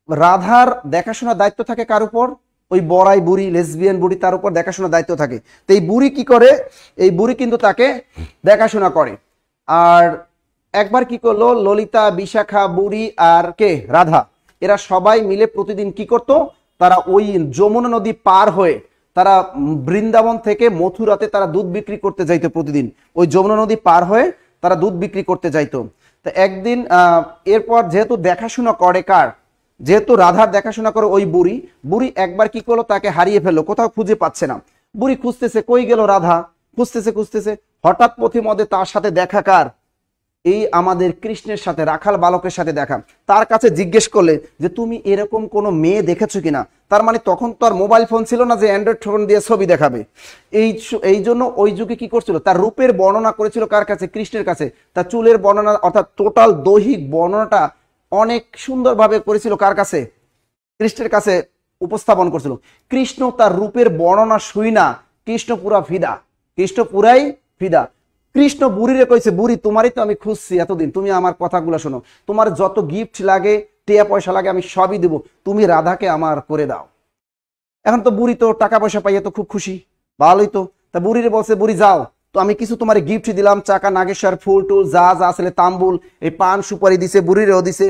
রাধার দেখাশোনার দায়িত্ব থাকে কার উপর? ওই বড়াই বুড়ি, লেসবিয়ান বুড়ি, তার উপর দেখাশোনার দায়িত্ব থাকে। তো এই বুড়ি কি করে? এই বুড়ি কিন্তু তাকে দেখাশোনা করে। আর একবার কি করলো, ললিতা, বিশাখা, বুড়ি আর কে? রাধা, এরা সবাই মিলে প্রতিদিন কি করত? তারা ওই যমুনা নদী পার হয়ে তারা বৃন্দাবন থেকে মথুরাতে তারা দুধ বিক্রি করতে যাইতো প্রতিদিন। ওই যমুনা নদী পার হয়ে তারা দুধ বিক্রি করতে যাইতো। তো একদিন এরপর যেহেতু দেখাশোনা করে কার? যেহেতু রাধার দেখাশোনা করে ওই বুড়ি, বুড়ি একবার কি করলো, তাকে হারিয়ে ফেললো, কোথাও খুঁজে পাচ্ছে না। বুড়ি খুঁজতেছে, কই গেল রাধা, খুঁজতেছে খুঁজতেছে, হঠাৎ পথিমধ্যে তার সাথে দেখা কার? এই আমাদের কৃষ্ণের সাথে, রাখাল বালকের সাথে দেখা। তার কাছে জিজ্ঞেস করলে যে তুমি এরকম কোনো মেয়ে দেখেছো কিনা? তার মানে তখন তো আর মোবাইল ফোন ছিল না যে অ্যান্ড্রয়েড ফোন দিয়ে ছবি দেখাবে। এই জন্য ওই যুগে কি করছিল, তার রূপের বর্ণনা করেছিল কার কাছে? কৃষ্ণের কাছে। তার চুলের বর্ণনা অর্থাৎ টোটাল দৈহিক বর্ণনাটা অনেক সুন্দরভাবে করেছিল কার কাছে? কৃষ্ণের কাছে উপস্থাপন করছিল। কৃষ্ণ তার রূপের বর্ণনা শুই না, কৃষ্ণ পুরা ফিদা। কৃষ্ণ পুরাই ফিদা। কৃষ্ণ বুড়িরে কইছে, বুড়ি তোমারই তো আমি খুঁজছি এতদিন, তুমি আমার কথাগুলো শোনো, তোমার যত গিফট লাগে, টিয়া পয়সা লাগে, আমি সবই দেবো, তুমি রাধাকে আমার করে দাও। এখন তো বুড়ি তো টাকা পয়সা পাইয়ে তো খুব খুশি, ভালোই তো। তা বুড়িরে বলছে, বুড়ি যাও তো, আমি কিছু তোমার গিফট দিলাম, চাকা, নাগেশ্বর, ফুল টুল যা যা আসলে, তাম্বুল, এই পান সুপারি দিছে, বুড়িরেও দিছে।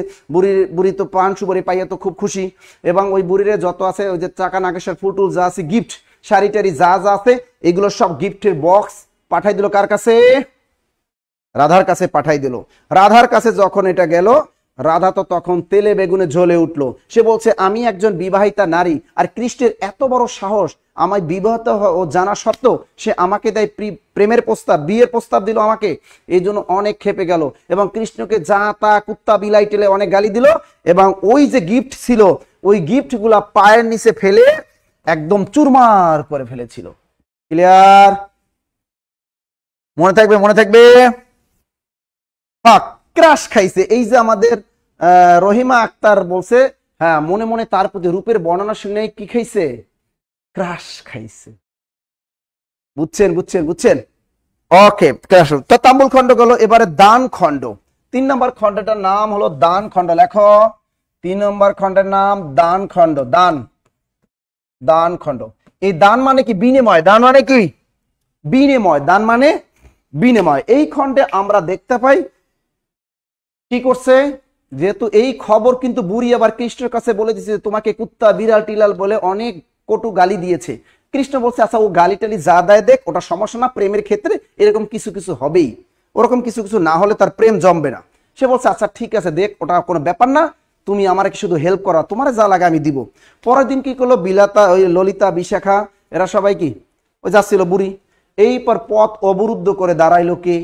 বুড়ি তো পান সুপারি পাইয়ে তো খুব খুশি। এবং ওই বুড়িরে যত আছে, ওই যে চাকা, নাগেশ্বর, ফুল টুল যা আছে, গিফট, শাড়ি টাড়ি যা যা আছে, এগুলো সব গিফটের বক্স পাঠাই দিল কার কাছে? রাধার কাছে পাঠাই দিল। রাধার কাছে যখন এটা গেল, রাধা তো তখন তেলে বেগুনে জ্বলে উঠলো। সে বলছে আমি একজন বিবাহিতা নারী, আর কৃষ্ণের এত বড় সাহস, আমায় বিবাহিত ও জানা সত্ত্বেও সে আমাকে দেয় প্রেমের প্রস্তাব, বিয়ের প্রস্তাব দিল আমাকে। এই জন্য অনেক ক্ষেপে গেল এবং কৃষ্ণকে যা তা কুত্তা বিলাই টেলে অনেক গালি দিল, এবং ওই যে গিফট ছিল ওই গিফটগুলা পায়ের নিচে ফেলে একদম চুরমার করে ফেলেছিল। ক্লিয়ার? মনে থাকবে, মনে থাকবে। ক্রাশ খাইছে। এই যে আমাদের রহিমা আক্তার বলছে, হ্যাঁ মনে মনে তার প্রতি রূপের বর্ণনা শুনে কি খাইছে? ক্রাশ খাইছে। বুঝছেন বুঝছেন বুঝছেন? ওকে, ক্রাশ। তো তাম্বুল খণ্ড গেল, এবারে দান খণ্ড। 3 নম্বর খণ্ডটার নাম হলো দান খণ্ড। লেখো 3 নম্বর খণ্ডের নাম দান খণ্ড। দান, দান খণ্ড। এই দান মানে কি? বিনিময়। দান মানে কি? বিনিময়। দান মানে বিনিময়। এই খণ্ডে আমরা দেখতে পাই কি করছে, যেহেতু এই খবর কিন্তু বুড়ি আবার কৃষ্ণের কাছে বলে দিয়েছে তোমাকে কুত্তা বিড়াল টিলাল বলে অনেক কটু গালি দিয়েছে। কৃষ্ণ বলছে আচ্ছা ও গালি টালি যা দেয় দেখ, ওটা সমস্যা না, প্রেমের ক্ষেত্রে এরকম কিছু কিছু হবেই, ওরকম কিছু কিছু না হলে তার প্রেম জমবে না। সে বলছে আচ্ছা ঠিক আছে দেখ, ওটা কোনো ব্যাপার না, তুমি আমার কি শুধু হেল্প করা, তোমার যা লাগে আমি দিব। পরের দিন কি করলো, বিলাতা ওই ললিতা বিশাখা এরা সবাই কি ওই যাচ্ছিল বুড়ি, এই পর পথ অবরুদ্ধ করে দাঁড়াইলো কে?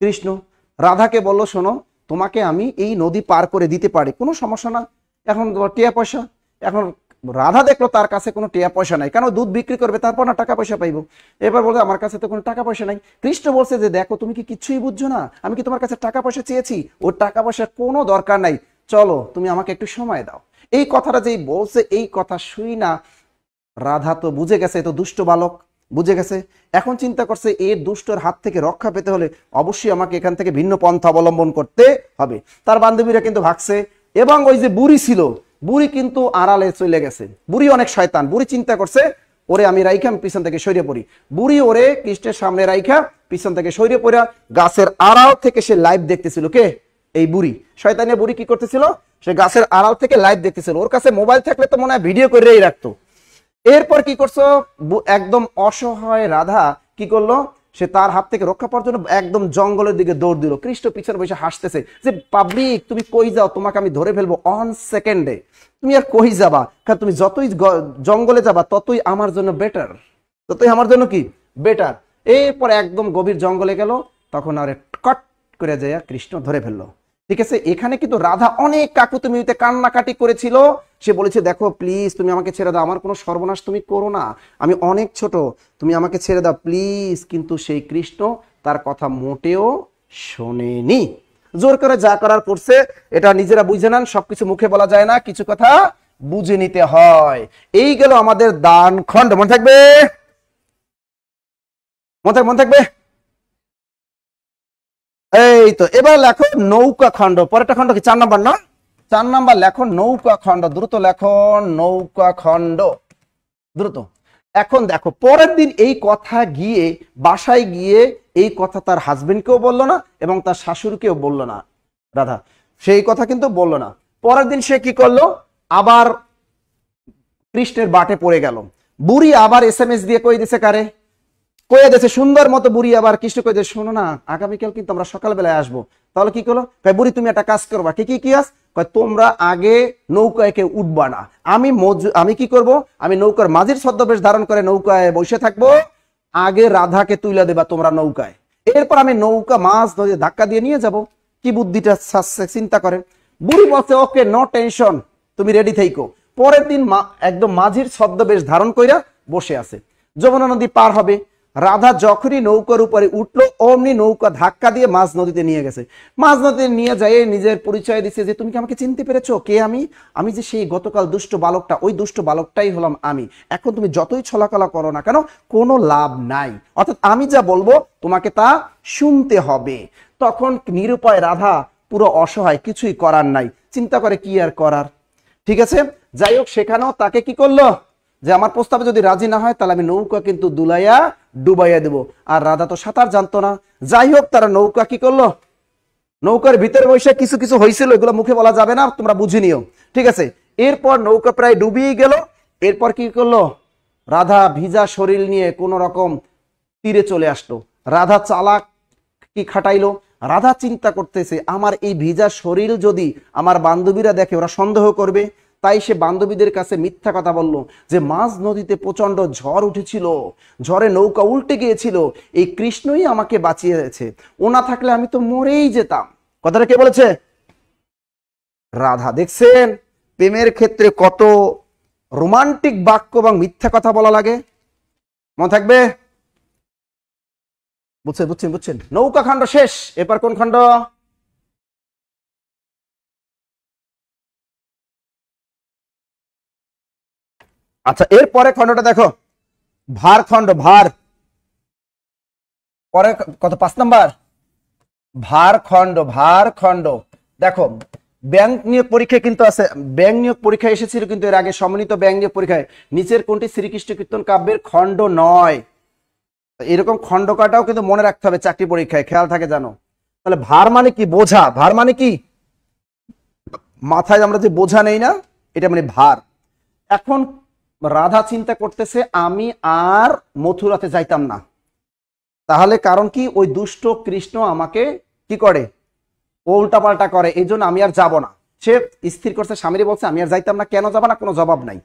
কৃষ্ণ। রাধাকে বলল শোনো তোমাকে আমি এই নদী পার করে দিতে পারি, কোনো সমস্যা না, এখন টিয়া পয়সা। এখন রাধা দেখলো তার কাছে কোনো টিয়া পয়সা নাই, কেন দুধ বিক্রি করবে তারপর না টাকা পয়সা পাইবো। এবার বলছে আমার কাছে তো কোনো টাকা পয়সা নাই। কৃষ্ণ বলছে যে দেখো তুমি কি কিছুই বুঝছো না, আমি কি তোমার কাছে টাকা পয়সা চেয়েছি? ওর টাকা পয়সার কোনো দরকার নাই, চলো তুমি আমাকে একটু সময় দাও। এই কথাটা যেই বলছে, এই কথা শুই না রাধা তো বুঝে গেছে, তো দুষ্ট বালক বুঝে গেছে। এখন চিন্তা করছে এই দুষ্টর হাত থেকে রক্ষা পেতে হলে অবশ্যই আমাকে এখান থেকে ভিন্ন পন্থা অবলম্বন করতে হবে। তার বান্ধবীরা কিন্তু ভাগছে, এবং ওই যে বুড়ি ছিল, বুড়ি কিন্তু আড়ালে চলে গেছে। বুড়ি অনেক শয়তান। বুড়ি চিন্তা করছে ওরে আমি রাইখা আমি পিছন থেকে সরিয়ে পড়ি। বুড়ি ওরে কৃষ্ণের সামনে রাইখা পিছন থেকে সরিয়ে পড়া গাছের আড়াল থেকে সে লাইভ দেখতেছিল। কে? এই বুড়ি। শয়তানের বুড়ি কি করতেছিল? সে গাছের আড়াল থেকে লাইভ দেখতেছিল। ওর কাছে মোবাইল থাকলে তো মনে হয় ভিডিও করেই রাখতো। এরপর কি করছো, একদম অসহায় রাধা কি করলো, সে তার হাত থেকে রক্ষা পাওয়ার জন্য একদম জঙ্গলের দিকে দৌড় দিল। কৃষ্ণ পিছনে বসে হাসতেছে যে পাবলিক তুমি কই যাও, তোমাকে আমি ধরে ফেলবো অন সেকেন্ডে, তুমি আর কই যাবা, কারণ তুমি যতই জঙ্গলে যাবা ততই আমার জন্য বেটার, ততই আমার জন্য কি বেটার। এরপর একদম গভীর জঙ্গলে গেল, তখন আরে কট করে যায় কৃষ্ণ ধরে ফেললো। ঠিক আছে, এখানে কিন্তু রাধা অনেক কাকুতুমিতে কান্নাকাটি করেছিল। সে বলেছে দেখো প্লিজ তুমি আমাকে ছেড়ে দাও, আমার কোনো সর্বনাশ তুমি করো না, আমি অনেক ছোট, তুমি আমাকে ছেড়ে দাও প্লিজ। কিন্তু সেই কৃষ্ণ তার কথা মোটেও শোনেনি। জোর করে যা করার করছে, এটা নিজেরা বুঝে নেন, সবকিছু মুখে বলা যায় না, কিছু কথা বুঝে নিতে হয়। এই গেল আমাদের দান খণ্ড। মনে থাকবে, মনে থাকবে। এই তো এবার লেখো নৌকা খণ্ড। পরেরটা খণ্ড কি 4 নাম্বার না? 4 নাম্বার লেখো নৌকা খণ্ড। দ্রুত লেখো নৌকা খণ্ড, দ্রুত। এখন দেখো পরের দিন এই কথা গিয়ে বাসায় গিয়ে এই কথা তার হাজবেন্ডকেও বললো না এবং তার শাশুড়িকেও বললো না রাধা, সেই কথা কিন্তু বললো না। পরের দিন সে কি করলো, আবার কৃষ্ণের বাটে পড়ে গেল। বুড়ি আবার SMS দিয়ে কই দিছে কারে, কয়ে দিয়েছে সুন্দর মতো। বুড়ি আবার কৃষ্ণ কয়ে দিয়েছে শোনো না আগামীকাল কিন্তু আমরা সকালবেলায় আসবো। তাহলে কি করলো, বুড়ি তুমি একটা কাজ করবা। কি কি কাজ? তোমরা আগে নৌকায় কেউ উঠবা না, আমি কি করব, আমি নৌকার মাঝির ছদ্মবেশ ধারণ করে নৌকায় বসে থাকবো, আগে রাধাকে তুলে দেবা তোমরা নৌকায়, এরপর আমি নৌকা মাছ ধরে ধাক্কা দিয়ে নিয়ে যাব। কি বুদ্ধিটা চিন্তা করেন। বুড়ি বলছে ওকে নো টেনশন, তুমি রেডি থেইকো। পরের দিন একদম মাঝির ছদ্মবেশ ধারণ কইরা বসে আছে। যমুনা নদী পার হবে, রাধা যখনই নৌকার উপরে উঠলো অমনি নৌকা ধাক্কা দিয়ে মাঝ নদীতে নিয়ে গেছে। মাঝ নদীতে নিয়ে যায় নিজের পরিচয় দিচ্ছে যে তুমি কি আমাকে চিনতে পেরেছো, কে আমি? আমি যে সেই গতকাল দুষ্ট বালকটা, ওই দুষ্ট বালকটাই হলাম আমি। এখন তুমি যতই ছলাকলা করো না কেন কোনো লাভ নাই, অর্থাৎ আমি যা বলবো তোমাকে তা শুনতে হবে। তখন নিরুপায় রাধা পুরো অসহায়, কিছুই করার নাই, চিন্তা করে কি আর করার। ঠিক আছে, যাই হোক সেখানেও তাকে কি করলো যে আমার প্রস্তাবে যদি রাজি না হয় তাহলে আমি নৌকা কিন্তু দুলাইয়া ডুবাইয়া দেব। আর রাধা তো সাঁতার জানতো না। যাই হোক তারা নৌকা কি করলো, নৌকার ভিতরে বসে কিছু কিছু হয়েছিল, এগুলো মুখে বলা যাবে না, তোমরা বুঝে নিও। ঠিক আছে, এরপর নৌকা প্রায় ডুবিয়ে গেল। এরপর কি করলো, রাধা ভিজা শরীর নিয়ে কোন রকম তীরে চলে আসলো। রাধা চালাক কি খাটাইলো, রাধা চিন্তা করতেছে আমার এই ভিজা শরীর যদি আমার বান্ধবীরা দেখে ওরা সন্দেহ করবে, তাই সে বান্ধবীদের কাছে মিথ্যা কথা বলল যে মাঝ নদীতে প্রচন্ড ঝড় উঠেছিল, ঝড়ে নৌকা উল্টে গিয়েছিল, এই কৃষ্ণই আমাকে বাঁচিয়েছে, ও না থাকলে আমি তো মরেই যেতাম। কথাটা কে বলেছে? রাধা। দেখছেন প্রেমের ক্ষেত্রে কত রোমান্টিক বাক্য এবং মিথ্যা কথা বলা লাগে। মনে থাকবে? বুঝছেন বুঝছেন বুঝছেন। নৌকা খণ্ড শেষ, এবার কোন খণ্ড? আচ্ছা এরপরে খণ্ডটা দেখো, ভার খণ্ড। ভার পরে কত, 5 নাম্বার ভার খণ্ড। ভার খণ্ড দেখো, ব্যাংক নিয়োগ পরীক্ষায় কিন্তু আছে, ব্যাংক নিয়োগ পরীক্ষায় এসেছিল কিন্তু এর আগে সম্মিলিত ব্যাংক নিয়োগ পরীক্ষায়। নিচের কোনটি শ্রীকৃষ্ণ কীর্তন কাব্যের খণ্ড নয়? এরকম খণ্ড কাটাও কিন্তু মনে রাখতে হবে চাকরি পরীক্ষায়, খেয়াল থাকে জানো। তাহলে ভার মানে কি? বোঝা। ভার মানে কি? মাথায় আমরা যে বোঝা নেই না, এটা মানে ভার। এখন রাধা চিন্তা করতেছে আমি আর মথুরাতে যাইতাম না, তাহলে কারণ কি? ওই দুষ্ট কৃষ্ণ আমাকে কি করে? উল্টাপাল্টা করে, এই জন্য আমি আর যাব না। সে স্থির করছে, স্বামীরে বলছে আমি আর যাইতাম না। কেন যাব না? কোনো জবাব নাই।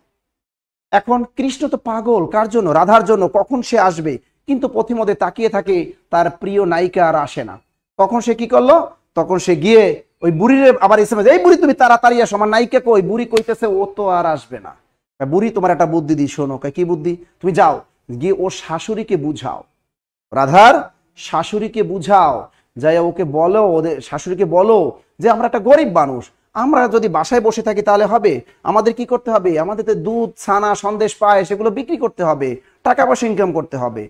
এখন কৃষ্ণ তো পাগল, কার জন্য? রাধার জন্য। কখন সে আসবে? কিন্তু পথিমধ্যে তাকিয়ে থাকে, তার প্রিয় নায়িকা আর আসে না। তখন সে কি করলো? তখন সে গিয়ে ওই বুড়ির আবার এসএমএস, এই বুড়ি তুমি তাড়াতাড়ি আসো, আমার নায়িকা কই? বুড়ি কইতেছে ও তো আর আসবে না। বুড়ি তোমার একটা বুদ্ধি দিই, শোনো। কি বুদ্ধি? তুমি যাও গিয়ে ওর শাশুড়িকে বুঝাও, রাধার শাশুড়িকে বুঝাও, যাই ওকে বলো, ওদের শাশুড়িকে বলো যে আমরা একটা গরিব মানুষ, আমরা যদি বাসায় বসে থাকি তাহলে হবে? আমাদের কি করতে হবে? আমাদের তো দুধ, ছানা, সন্দেশ, পায় সেগুলো বিক্রি করতে হবে, টাকা পয়সা ইনকাম করতে হবে।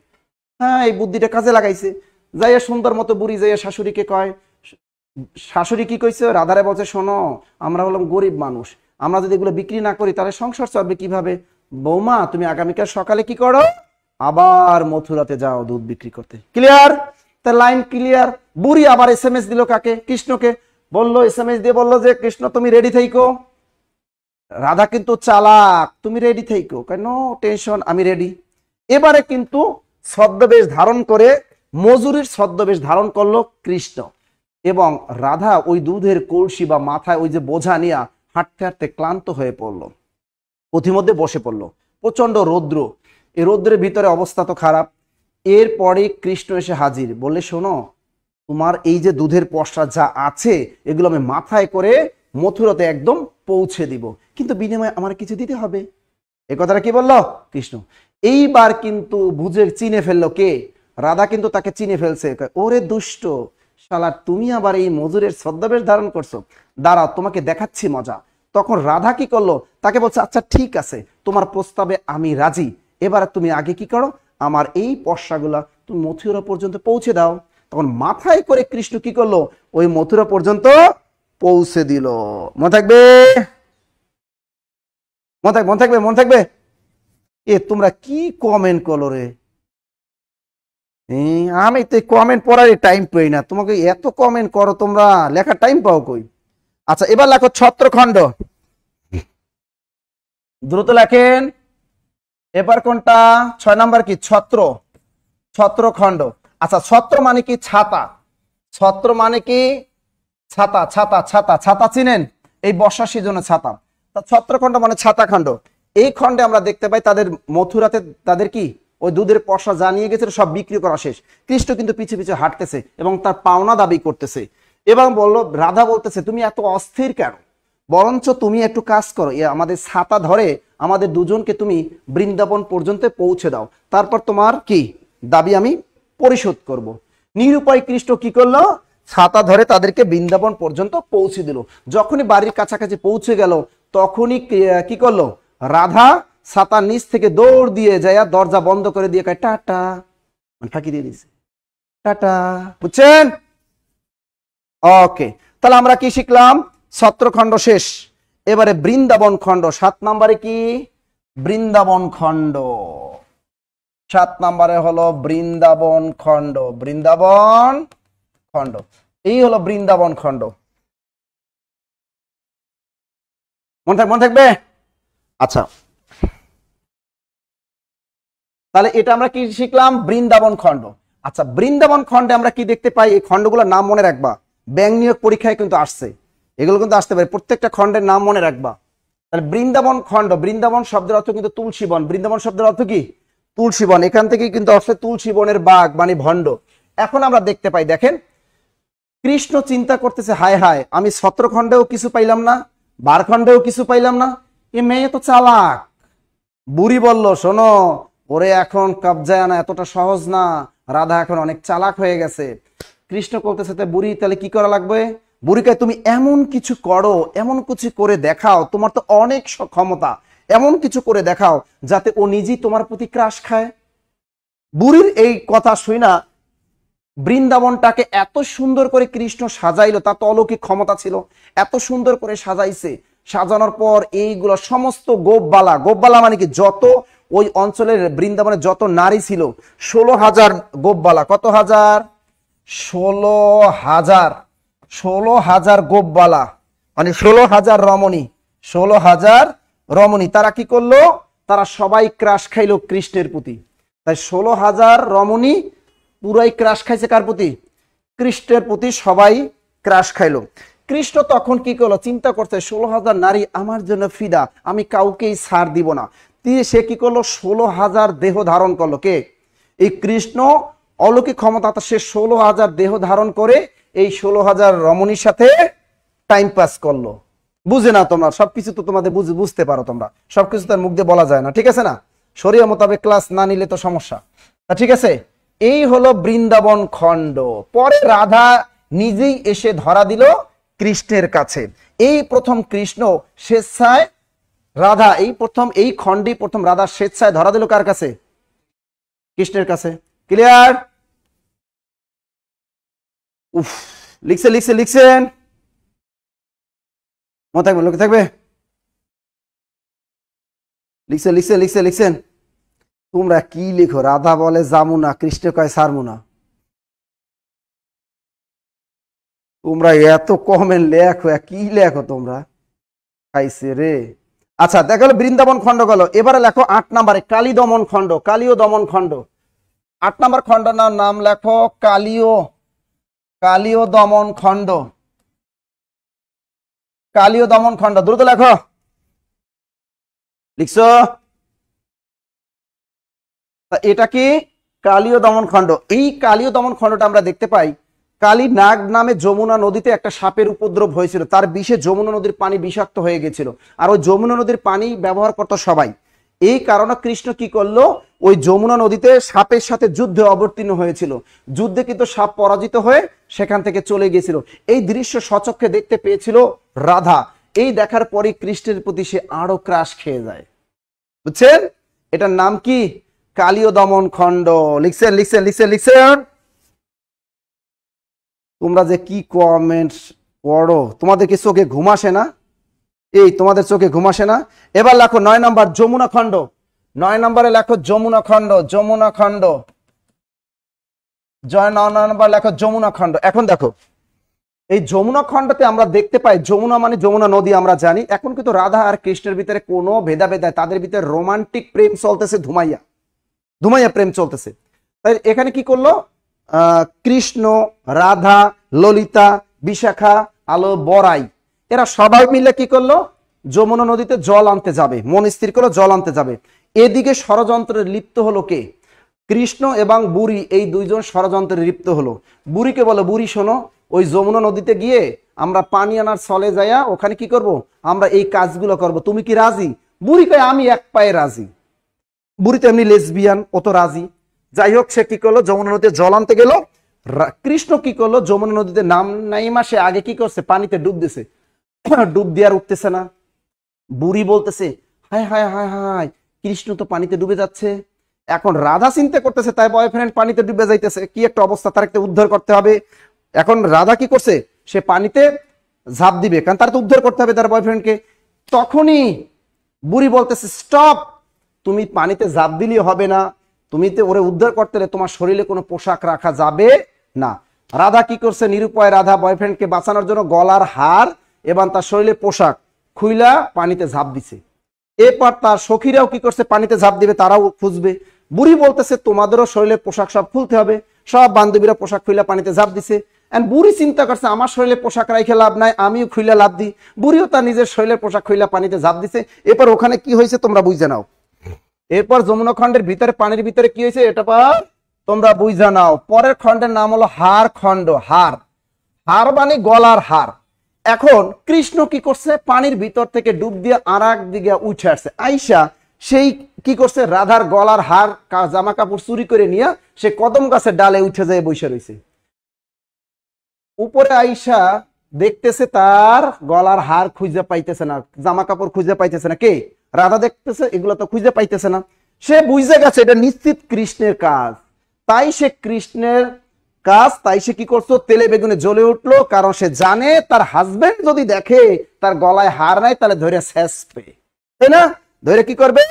হ্যাঁ, এই বুদ্ধিটা কাজে লাগাইছে। যাইয়া সুন্দর মতো বুড়ি যাইয়া শাশুড়িকে কয়, শাশুড়ি কি কইছে? রাধারে বলছে শোনো, আমরা হলাম গরিব মানুষ, আমরা যদি এগুলো বিক্রি না করি তাহলে সংসার চলবে কিভাবে? বৌমা তুমি আগামীকাল সকালে কি করো? আবার মথুরাতে যাও দুধ বিক্রি করতে। ক্লিয়ার? তার লাইন ক্লিয়ার। বুড়ি আবার এসএমএস দিল কাকে? কৃষ্ণকে। বললো, এসএমএস দিয়ে বললো যে কৃষ্ণ তুমি রেডি থেইকো। রাধা কিন্তু চালাক, তুমি রেডি থেইকো, কেন টেনশন, আমি রেডি। এবারে কিন্তু ছদ্মবেশ ধারণ করে, মজুরির ছদ্মবেশ ধারণ করলো কৃষ্ণ, এবং রাধা ওই দুধের কলসি বা মাথায় ওই যে বোঝা নিয়ে হাঁটতে হাঁটতে ক্লান্ত হয়ে পড়লো, পথিমধ্যে বসে পড়লো। প্রচন্ড রৌদ্র, এই রৌদ্রের ভিতরে অবস্থা তো খারাপ। এরপরে কৃষ্ণ এসে হাজির, বললে শোনো, তোমার এই যে দুধের পসরা যা আছে এগুলো আমি মাথায় করে মথুরাতে একদম পৌঁছে দিব, কিন্তু বিনিময়ে আমার কিছু দিতে হবে। এ কথাটা কি বললো কৃষ্ণ? এইবার কিন্তু বুঝে চিনে ফেললো কে? রাধা কিন্তু তাকে চিনে ফেলছে। ওরে দুষ্ট শালা, তুমি আবার এই মজুরের ছদ্মবেশ ধারণ করছো, দাঁড়াও তোমাকে দেখাচ্ছি মজা। তখন রাধা কি করলো? তাকে বলছে আচ্ছা ঠিক আছে, তোমার প্রস্তাবে আমি রাজি, এবার তুমি আগে কি করো, আমার এই পসরাগুলা তুমি মথুরা পর্যন্ত পৌঁছে দাও। তখন মাথায় করে কৃষ্ণ কি করলো? ওই মথুরা পর্যন্ত পৌঁছে দিল। মনে থাকবে? মনে থাকবে? মনে থাকবে? মনে থাকবে? এ তোমরা কি কমেন্ট করো রে? আমি তো কমেন্ট পড়ার টাইম পাই না, তোমাকে এত কমেন্ট করো তোমরা, লেখার টাইম পাও কই? আচ্ছা এবার লেখো ছত্রখণ্ড, দ্রুত লেখেন। এবার কোনটা? 6 নাম্বার কি? ছত্র, ছত্রখণ্ড। আচ্ছা ছত্র মানে কি? ছাতা। ছত্র মানে কি? ছাতা। ছাতা ছাতা ছাতা চিনেন? এই বর্ষার সিজনে ছাতা। তা ছত্রখণ্ড মানে ছাতা খণ্ড। এই খণ্ডে আমরা দেখতে পাই তাদের মথুরাতে তাদের কি ওই দুধের পসরা জানিয়ে গেছিল সব বিক্রি করা শেষ। কৃষ্ণ কিন্তু পিছে পিছে হাঁটতেছে এবং তার পাওনা দাবি করতেছে, এবং বলল, রাধা বলতেছে তুমি এত অস্থির কেন, বরঞ্চ তুমি একটু কাজ করো, আমাদের ছাতা ধরে আমাদের দুজনকে তুমি বৃন্দাবন পর্যন্ত পৌঁছে দাও, তারপর তোমার কি দাবি আমি পরিশোধ করব। নিরুপায় কৃষ্ণ কি করলো? ছাতা ধরে তাদেরকে বৃন্দাবন পর্যন্ত পৌঁছে দিল। যখনই বাড়ির কাছাকাছি পৌঁছে গেল তখনই কি করলো? রাধা ছাতার নিচ থেকে দৌড় দিয়ে যায় দরজা বন্ধ করে দিয়ে কয় টাটা, ফাঁকি দিয়ে দিছে টাটা। বুঝছেন? ওকে, তাহলে আমরা কি শিখলাম? ছত্রখণ্ড শেষ, এবারে বৃন্দাবন খণ্ড। 7 নম্বরে কি? বৃন্দাবন খণ্ড। 7 নম্বরে হলো বৃন্দাবন খণ্ড। বৃন্দাবন খণ্ড, এই হলো বৃন্দাবন খণ্ড। মনে থাকবে? আচ্ছা তাহলে এটা আমরা কি শিখলাম? বৃন্দাবন খণ্ড। আচ্ছা, বৃন্দাবন খণ্ডে আমরা কি দেখতে পাই? এই খণ্ডগুলোর নাম মনে রাখবা, ব্যাংক নিয়োগ পরীক্ষায় কিন্তু আসছে, এগুলো কিন্তু আসতে পারে, প্রত্যেকটা খণ্ডের নাম মনে রাখবা। তাহলে বৃন্দাবন খণ্ড, বৃন্দাবন শব্দের অর্থ কিন্তু তুলসী বন। বৃন্দাবন শব্দের অর্থ কি? তুলসী বন। এখান থেকেই কিন্তু আসলে তুলসী বনের বাঘ মানে ভণ্ড। এখন আমরা দেখতে পাই, দেখেন কৃষ্ণ চিন্তা করতেছে, হায় হায় আমি 17 খণ্ডেও কিছু পাইলাম না, 12 খণ্ডেও কিছু পাইলাম না, এ মেয়ে তো চালাক। বুড়ি বলল, শোনো ওরে এখন কবজায় আনা এতটা সহজ না, রাধা এখন অনেক চালাক হয়ে গেছে। কৃষ্ণ বলতেছে, বুড়ি তাহলে কি করা লাগবে? বুড়িকে তুমি এমন কিছু করো, এমন কিছু করে দেখাও, তোমার তো অনেক ক্ষমতা, এমন কিছু করে দেখাও যাতে ও নিজেই তোমার প্রতি ক্রাশ খায়। বুড়ির এই কথা শুই না, বৃন্দাবনটাকে এত সুন্দর করে কৃষ্ণ সাজাইলো, তার তো অলৌকিক ক্ষমতা ছিল, এত সুন্দর করে সাজাইছে। সাজানোর পর এইগুলো সমস্ত গোপবালা, গোপবালা মানে কি, যত ওই অঞ্চলের বৃন্দাবনে যত নারী ছিল 16,000 গোপবালা। কত হাজার? 16,000। 16,000 গোপবালা মানে 16,000 রমণী। 16,000 রমণী তারা কি করলো? তারা সবাই ক্রাশ খাইলো কৃষ্ণের প্রতি। তাই 16,000 রমণী পুরাই ক্রাশ খাইছে কার প্রতি? কৃষ্ণের প্রতি সবাই ক্রাশ খাইলো। কৃষ্ণ তখন কি করলো? চিন্তা করছে 16,000 নারী আমার জন্য ফিদা, আমি কাউকেই ছাড় দিব না। সে কি করলো? 16,000 দেহ ধারণ করলো। কে? এই কৃষ্ণ অলৌকিক ক্ষমতা, সে 16,000 দেহ ধারণ করে এই 16,000 রমণীর সাথে টাইম পাস করলো। বুঝে না তোমরা? সবকিছু তো তোমাদের বুঝতে পারো তোমরা, সবকিছু তার মুখ দিয়ে বলা যায় না, ঠিক আছে না? শরীয়ত মোতাবেক ক্লাস না নিলে তো সমস্যা। ঠিক আছে, এই হলো বৃন্দাবন খণ্ড। পরে রাধা নিজেই এসে ধরা দিল কৃষ্ণের কাছে। এই প্রথম কৃষ্ণ স্বেচ্ছায়, রাধা এই প্রথম, এই খণ্ডে প্রথম রাধা স্বেচ্ছায় ধরা দিল কার কাছে? কৃষ্ণের কাছে। ক্লিয়ার? উফ, লিখছেন মনে থাকবে, লোকে থাকবে, লিখছেন। তোমরা কি লিখো? রাধা বলে যামু না, কৃষ্ণ কয় ছাড়মু না। তোমরা এত কমেন্ট লেখো, কি লেখো তোমরা? খাইছে রে। আচ্ছা, দেখা গেল বৃন্দাবন খণ্ড গেল। এবারে লেখো 8 নম্বরে কালী দমন খণ্ড। কালীয় দমন খণ্ড 8 নম্বর খণ্ড নাম লেখো কালীয় দমন খণ্ড। কালীয় দমন খণ্ড দ্রুত লেখো। লিখছো? এটা কি? কালীয় দমন খণ্ড। এই কালীয় দমন খণ্ডটা আমরা দেখতে পাই, কালী নাগ নামে যমুনা নদীতে একটা সাপের উপদ্রব হয়েছিল, তার বিষে যমুনা নদীর পানি বিষাক্ত হয়ে গেছিল, আর ওই যমুনা নদীর পানি ব্যবহার করতো সবাই। এই কারণে কৃষ্ণ কি করলো? ওই যমুনা নদীতে সাপের সাথে যুদ্ধে অবতীর্ণ হয়েছিল। যুদ্ধে কিন্তু সাপ পরাজিত হয়ে সেখান থেকে চলে গিয়েছিল। এই দৃশ্য স্বচক্ষে দেখতে পেয়েছিল রাধা। এই দেখার পরে কৃষ্ণের প্রতি সে আরো ক্রাশ খেয়ে যায়। বুঝছেন? এটার নাম কি? কালীয় দমন খণ্ড। লিখছেন। তোমরা যে কি কমেন্টস পড়ো, তোমাদের কি চোখে ঘুম আসে না? এই তোমাদের চোখে ঘুম আসে না? এবার লেখো 9 নম্বর যমুনা খণ্ড। 9 নম্বরে লেখো যমুনা খণ্ড। 9 নম্বর লেখো যমুনা খণ্ড। এখন দেখো, এই যমুনা খণ্ডতে আমরা দেখতে পাই, যমুনা মানে যমুনা নদী আমরা জানি। এখন কিন্তু রাধা আর কৃষ্ণের ভিতরে কোনো ভেদাভেদ নাই, তাদের ভিতরে রোমান্টিক প্রেম চলতেছে, ধুমাইয়া প্রেম চলতেছে। তাই এখানে কি করলো? কৃষ্ণ, রাধা, ললিতা, বিশাখা, আলো, বরাই, এরা সবাই মিলে কি করলো? যমুনা নদীতে জল আনতে যাবে, মন স্থির করলো জল আনতে যাবে। এদিকে ষড়যন্ত্রে লিপ্ত হলো কে? কৃষ্ণ এবং বুড়ি, এই দুইজন ষড়যন্ত্রে লিপ্ত হলো। বুড়িকে বলো, বুড়ি শোনো, ওই যমুনা নদীতে গিয়ে আমরা পানি আনার চলে যাইয়া ওখানে কি করব? আমরা এই কাজগুলো করব, তুমি কি রাজি? বুড়ি কয় আমি এক পায়ে রাজি। বুড়ি তো এমনি লেসবিয়ান, ও তো রাজি। যাই হোক, সে কি করলো? যমুনা নদীতে জল আনতে গেল। কৃষ্ণ কি করলো? যমুনা নদীতে নাম নাই মাসে আগে কি করছে? পানিতে ডুব দিছে। ডুব দেওয়ার উঠতেছে না। বুড়ি বলতেছে, হায় হায় হায় হায়, কৃষ্ণ তো পানিতে ডুবে যাচ্ছে। এখন রাধা চিন্তা করতেছে তাই বয়ফ্রেন্ড পানিতে ডুবে যাইতেছে, কি একটা অবস্থা, তার একটা উদ্ধার করতে হবে। এখন রাধা কি করছে? সে পানিতে ঝাঁপ দিবে, কারণ তার তো উদ্ধার করতে হবে তার বয়ফ্রেন্ডকে। তখনই বুড়ি বলতেছে, স্টপ, তুমি পানিতে ঝাঁপ দিলেই হবে না, তুমি তো ওরে উদ্ধার করতে হলে তোমার শরীরে কোনো পোশাক রাখা যাবে না। রাধা কি করছে? নিরুপায় রাধা বয়ফ্রেন্ডকে বাঁচানোর জন্য গলার হার এবং তার শরীরে পোশাক খুইলা পানিতে ঝাঁপ দিছে। এরপর তার সখীরাও কি করছে? পানিতে ঝাঁপ দিবে, তারাও খুঁজবে। বুড়ি বলতেছে তোমাদেরও শরীরে পোশাক সব খুলতে হবে, সব বান্ধবীরা পোশাক খুইলা পানিতে ঝাঁপ দিছে। এন্ড বুড়ি চিন্তা করছে আমার শরীরে পোশাক রাইখে লাভ নাই, আমিও খুইলা লাভ দিই। বুড়িও তার নিজের শরীরের পোশাক খুইলা পানিতে ঝাঁপ দিছে। এরপর ওখানে কি হয়েছে তোমরা বুঝে নাও। এরপর যমুনা খণ্ডের ভিতরে পানির ভিতরে কি হয়েছে এটা তোমরা বুঝে নাও। পরের খণ্ডের নাম হলো হার খণ্ড। হার, হার মানে গলার হার। এখন কৃষ্ণ কি করছে, পানির ভিতর থেকে ডুব দিয়ে আর এক দিকে উঠে আসছে। আইসা সেই কি করছে, রাধার গলার হার জামা কাপড় চুরি করে নিয়ে সে কদম গাছের ডালে উঠে যায় বসে রয়েছে। উপরে আইসা দেখতেছে তার গলার হার খুঁজে পাইতেছে না, জামা কাপড় খুঁজে পাইতেছে না। কে? রাধা দেখতেছে এগুলো তো খুঁজে পাইতেছে না। সে বুঝে গেছে এটা নিশ্চিত কৃষ্ণের কাজ, তাই সে কৃষ্ণের কাজ, তাই সে কি করছো, তেলে বেগুনে জ্বলে উঠলো। কারণ সে জানে তার হাজবেন্ড যদি দেখে তার গলায় হার নাই তাহলে ধরে শেষ পে, তাই না? ধরে কি করবে?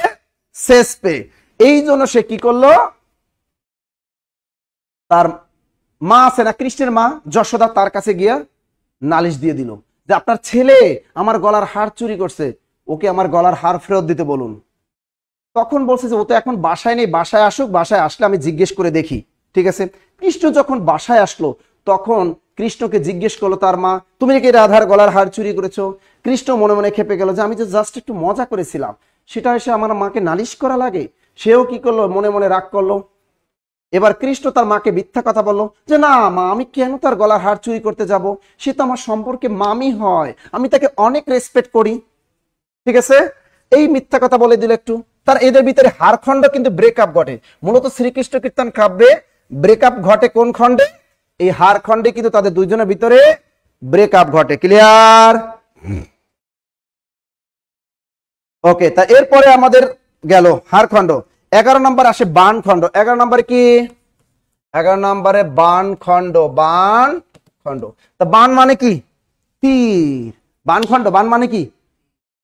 শেষ পে। এই জন্য সে কি করলো, তার মা আছে না কৃষ্ণের মা যশোদা, তার কাছে গিয়া নালিশ দিয়ে দিল যে আপনার ছেলে আমার গলার হার চুরি করছে, ওকে আমার গলার হার ফেরত দিতে বলুন। তখন বলছে যে ও তো এখন বাসায় নেই, বাসায় আসুক, বাসায় আসলে আমি জিজ্ঞেস করে দেখি। ঠিক আছে, কৃষ্ণ যখন বাসায় আসলো তখন কৃষ্ণকে জিজ্ঞেস করলো তার মা, তুমি নাকি রাধার গলার হার চুরি করেছো? কৃষ্ণ মনে মনে খেপে গেল যে আমি যে জাস্ট একটু মজা করেছিলাম, সেটা এসে আমার মাকে নালিশ করা লাগে। সেও কি করলো, মনে মনে রাগ করলো। এবার কৃষ্ণ তার মাকে মিথ্যা কথা বললো যে না মা, আমি কেন তার গলার হার চুরি করতে যাব, সে তো আমার সম্পর্কে মামি হয়, আমি তাকে অনেক রেসপেক্ট করি। ঠিক আছে, এই মিথ্যা কথা বলে দিল একটু। তার এদের ভিতরে হারখণ্ড কিন্তু ব্রেকআপ ঘটে। মূলত শ্রীকৃষ্ণ কীর্তন কাব্যে ব্রেকআপ ঘটে কোন খণ্ডে? এই হার খণ্ডে কিন্তু তাদের দুইজনের ভিতরে ব্রেকআপ ঘটে। ক্লিয়ার? ওকে, তা এরপরে আমাদের গেল হারখণ্ড। 11 নম্বর আসে বাণ খণ্ড। 11 নম্বরে কি? 11 নম্বরে বাণ খণ্ড। বাণ খণ্ড, তা বাণ মানে কি? তীর। বাণ খণ্ড, বাণ মানে কি?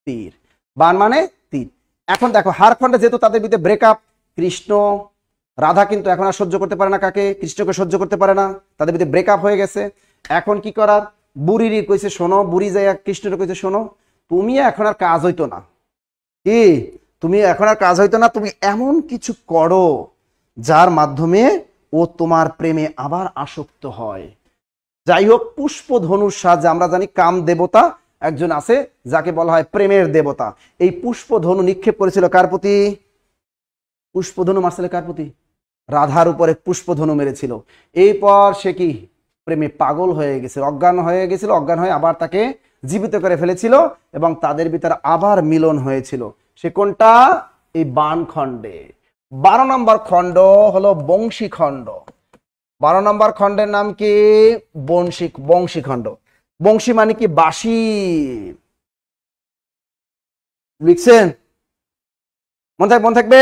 তীর। বাণ মানে তীর। এখন দেখো হারখণ্ডে যেহেতু তাদের ভিতরে ব্রেকআপ, কৃষ্ণ রাধা কিন্তু এখন আর সহ্য করতে পারে না কাকে? কৃষ্ণকে সহ্য করতে পারে না, তাদের ভিতরে ব্রেকআপ হয়ে গেছে। এখন কি করার? বুড়িরই কইছে শোনো, বুড়ি যাইয়া কৃষ্ণের কইছে শোনো, তুমি এখন আর কাজ হইতো না। কি? তুমি এখন আর কাজ হইতো না, তুমি এমন কিছু করো যার মাধ্যমে ও তোমার প্রেমে আবার আসক্ত হয়। যাই হোক, পুষ্পধনুর সাহায্যে, আমরা জানি কাম দেবতা একজন আছে যাকে বলা হয় প্রেমের দেবতা। এই পুষ্পধনু নিক্ষেপ করেছিল কার প্রতি? পুষ্পধনু মারছিল কার প্রতি? রাধার উপরে পুষ্পধনু মেরেছিল। এরপর সে কি প্রেমে পাগল হয়ে গেছিল, অজ্ঞান হয়ে গেছিল। অজ্ঞান হয়ে আবার তাকে জীবিত করে ফেলেছিল এবং তাদের ভিতরে আবার মিলন হয়েছিল। সে কোনটা? এই বাণ খণ্ডে। 12 নম্বর খণ্ড হলো বংশী খণ্ড। 12 নম্বর খণ্ডের নাম কি? বংশী খণ্ড। বংশী মানে কি? বাঁশি। লিখছেন? মনে থাকবে।